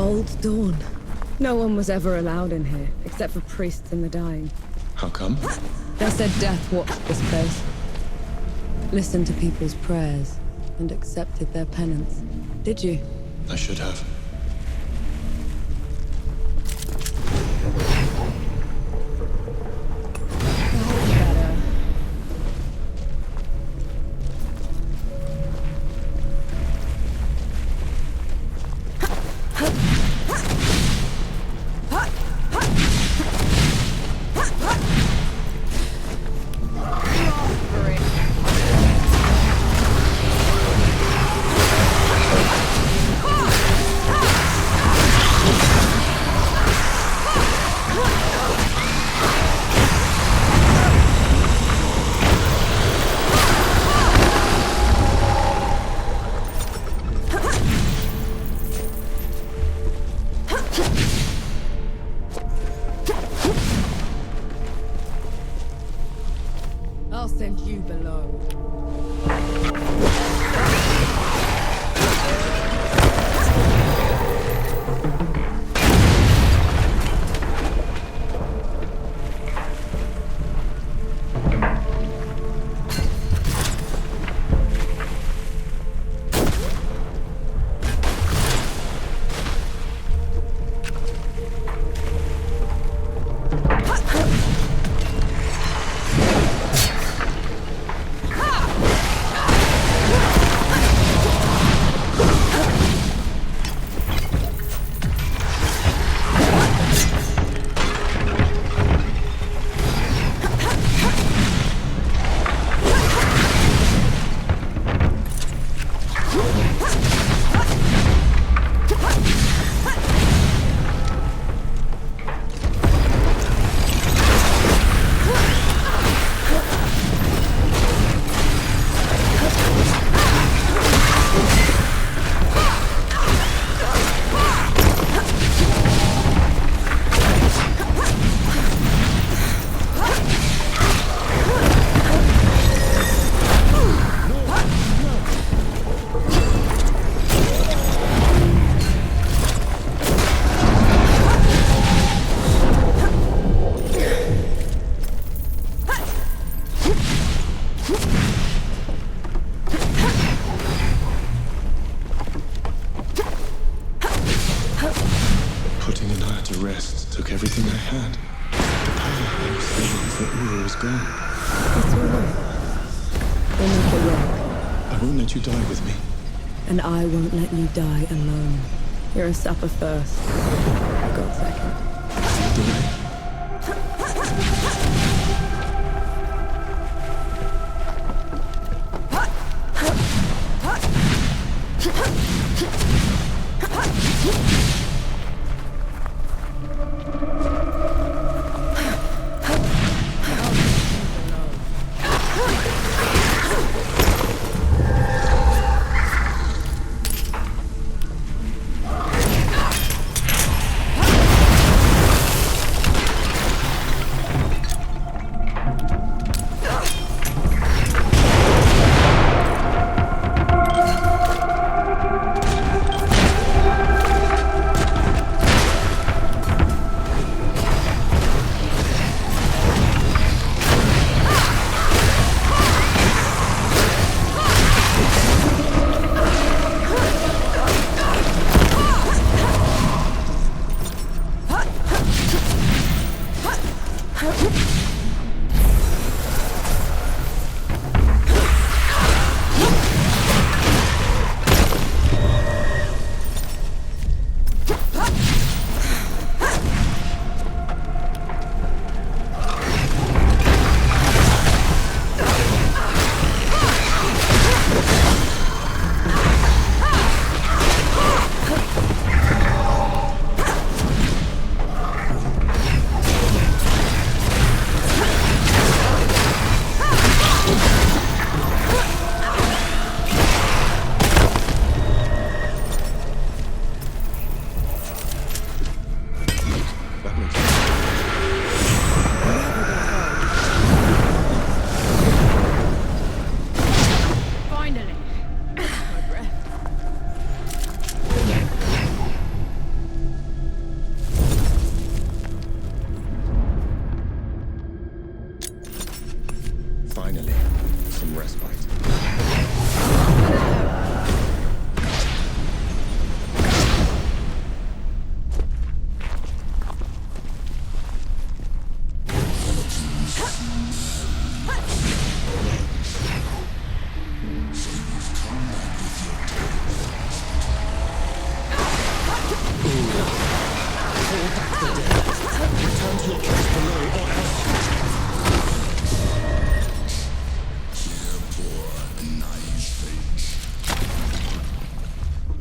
Old Dawn. No one was ever allowed in here, except for priests and the dying. How come? They said death watched this place. Listened to people's prayers and accepted their penance. Did you? I should have. I'll send you below. Putting Inaya to rest took everything I had. The power I was saving for Uru is gone. It's all right. We'll make it work. I won't let you die with me. And I won't let you die alone. You're a supper first. God second. Lead the way.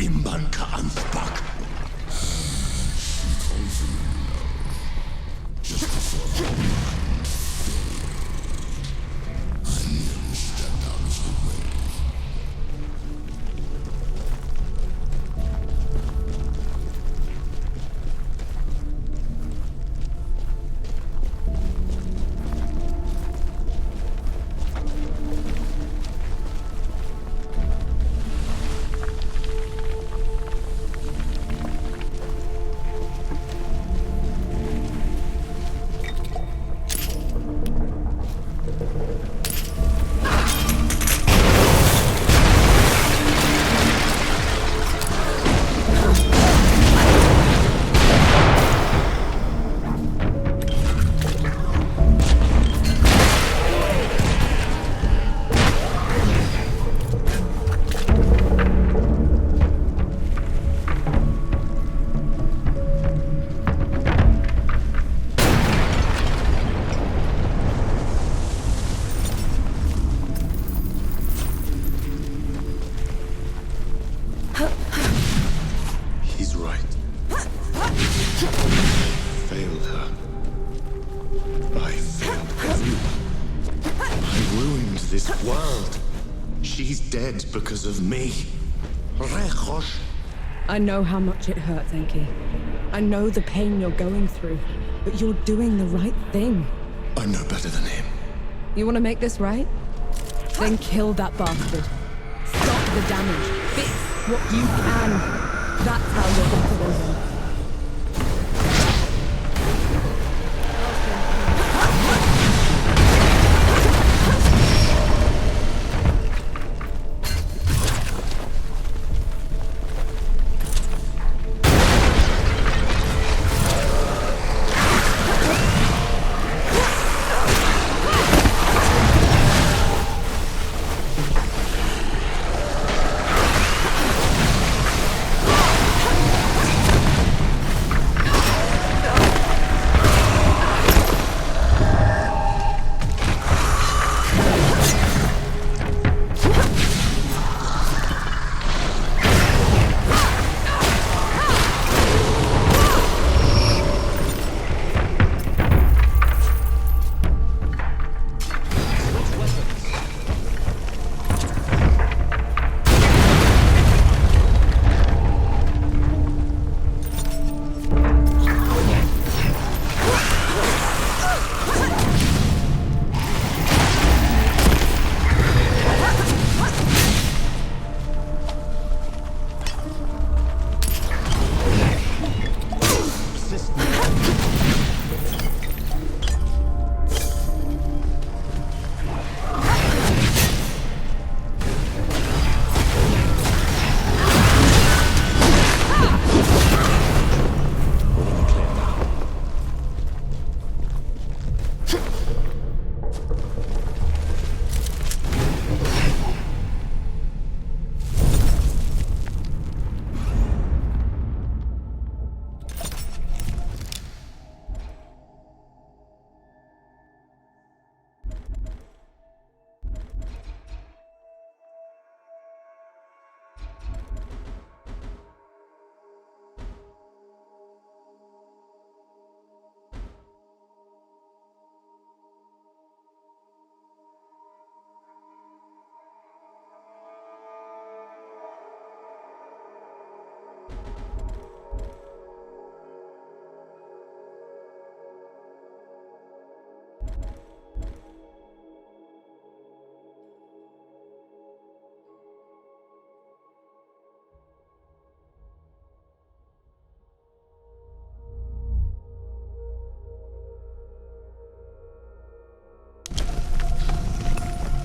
Imban ka anspak. Just before I nearly stepped out of the way. Because of me. I know how much it hurts, Enki. I know the pain you're going through, but you're doing the right thing. I'm no better than him. You want to make this right? Then kill that bastard. Stop the damage. Fix what you can. That's how you're going to win.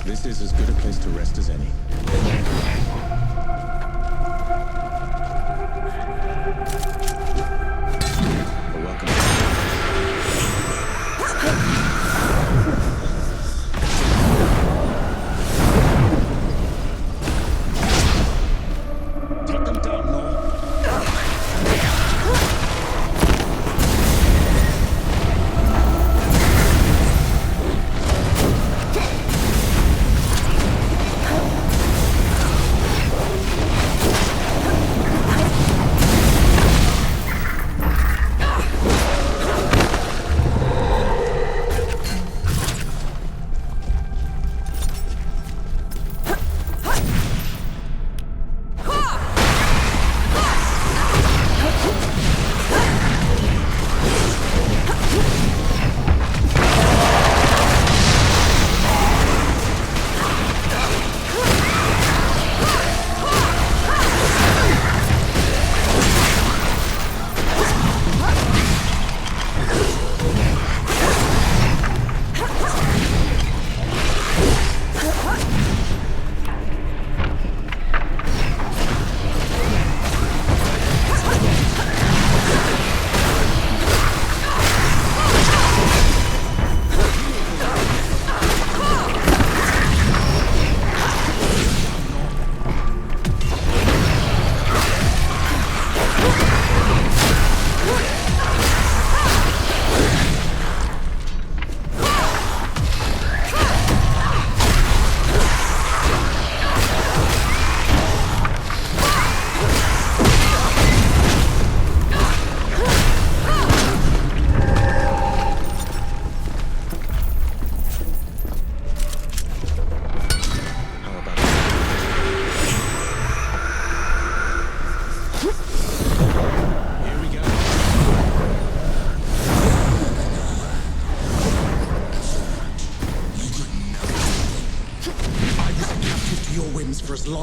This is as good a place to rest as any. Welcome. Take them down, Lord.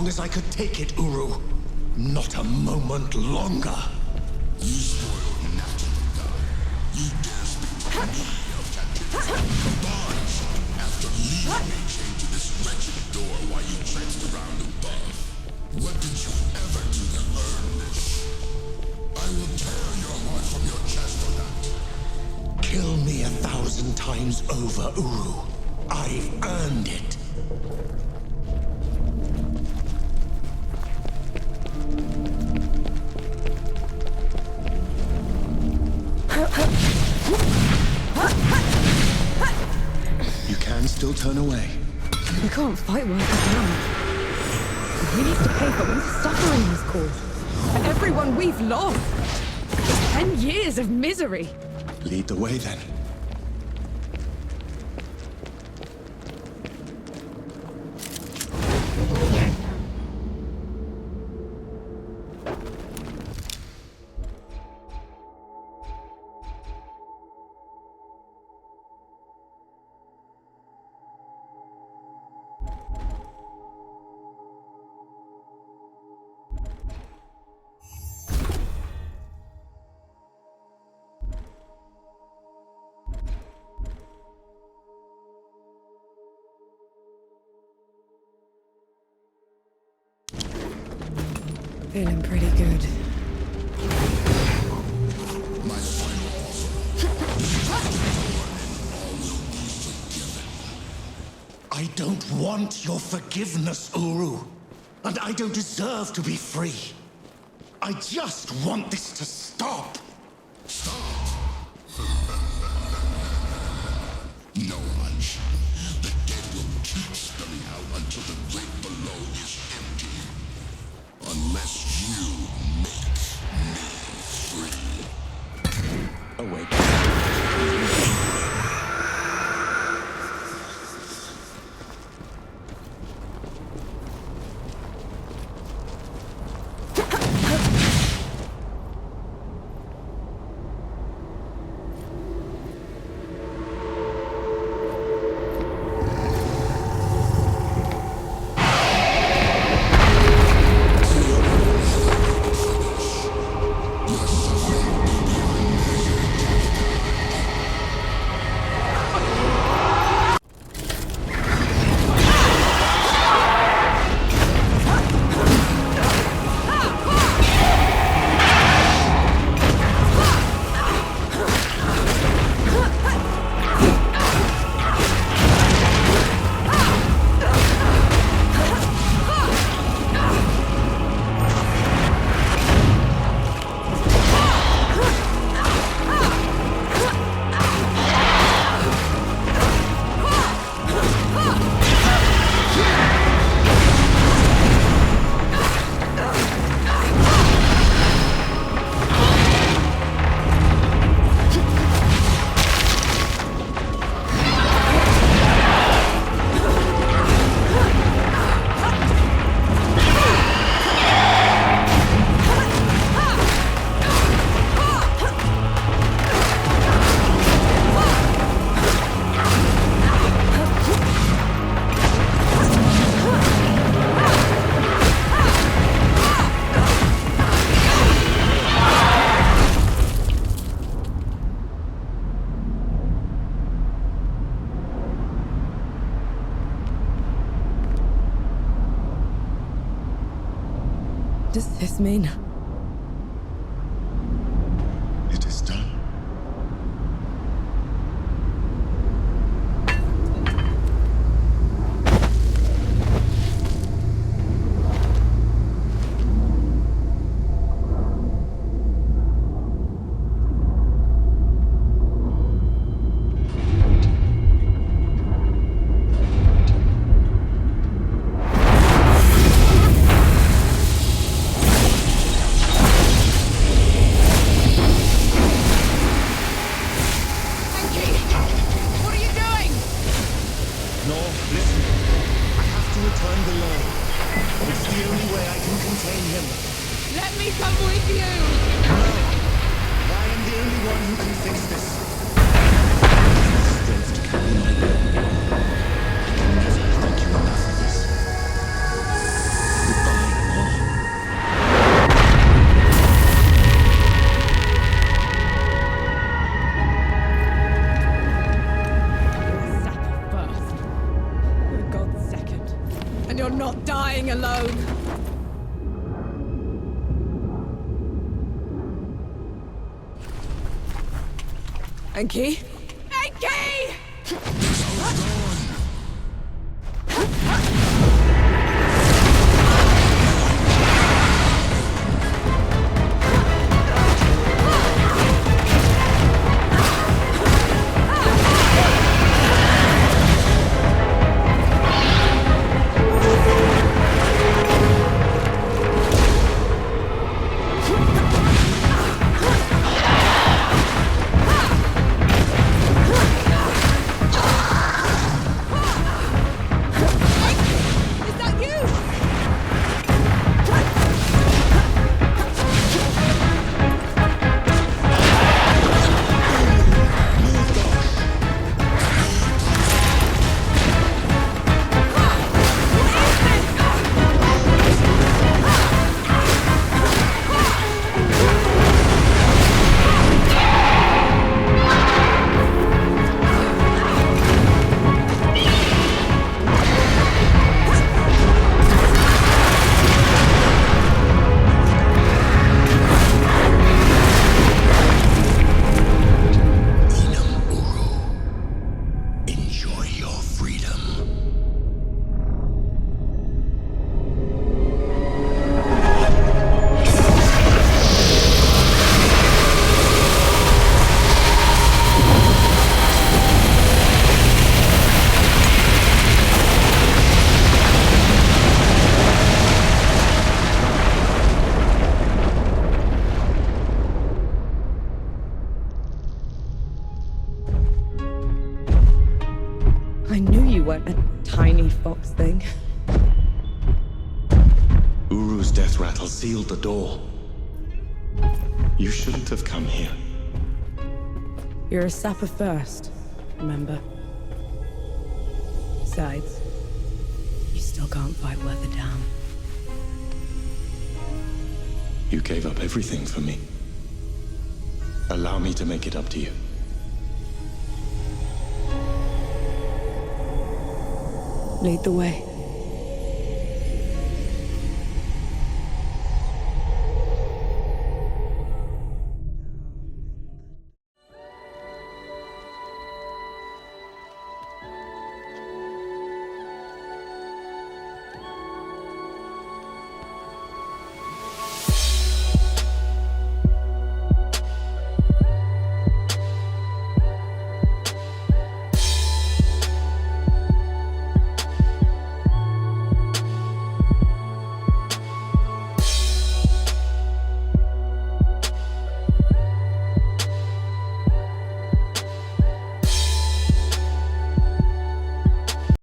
long as I could take it, Uru. Not a moment longer. You spoiled natural God. You dare speak to me of captivity. Barge, after leaving me, came to this wretched door while you tranced around above. What did you ever do to earn this? I will tear your heart from your chest for that. Kill me 1,000 times over, Uru. I've earned it. You can still turn away. We can't fight while we're down. We need to pay for all the suffering he's caused. For everyone we've lost. 10 years of misery. Lead the way then. Feeling pretty good. My final offer. I don't want your forgiveness, Uru. And I don't deserve to be free. I just want this to stop. Stop. No much. The dead will keep spilling out until the grave below is empty. Unless you make me free. Awake. Does this mean? It is done. Enki? Enki! I knew you weren't a tiny fox thing. Uru's death rattle sealed the door. You shouldn't have come here. You're a sapper first, remember? Besides, you still can't fight worth a damn. You gave up everything for me. Allow me to make it up to you. Lead the way.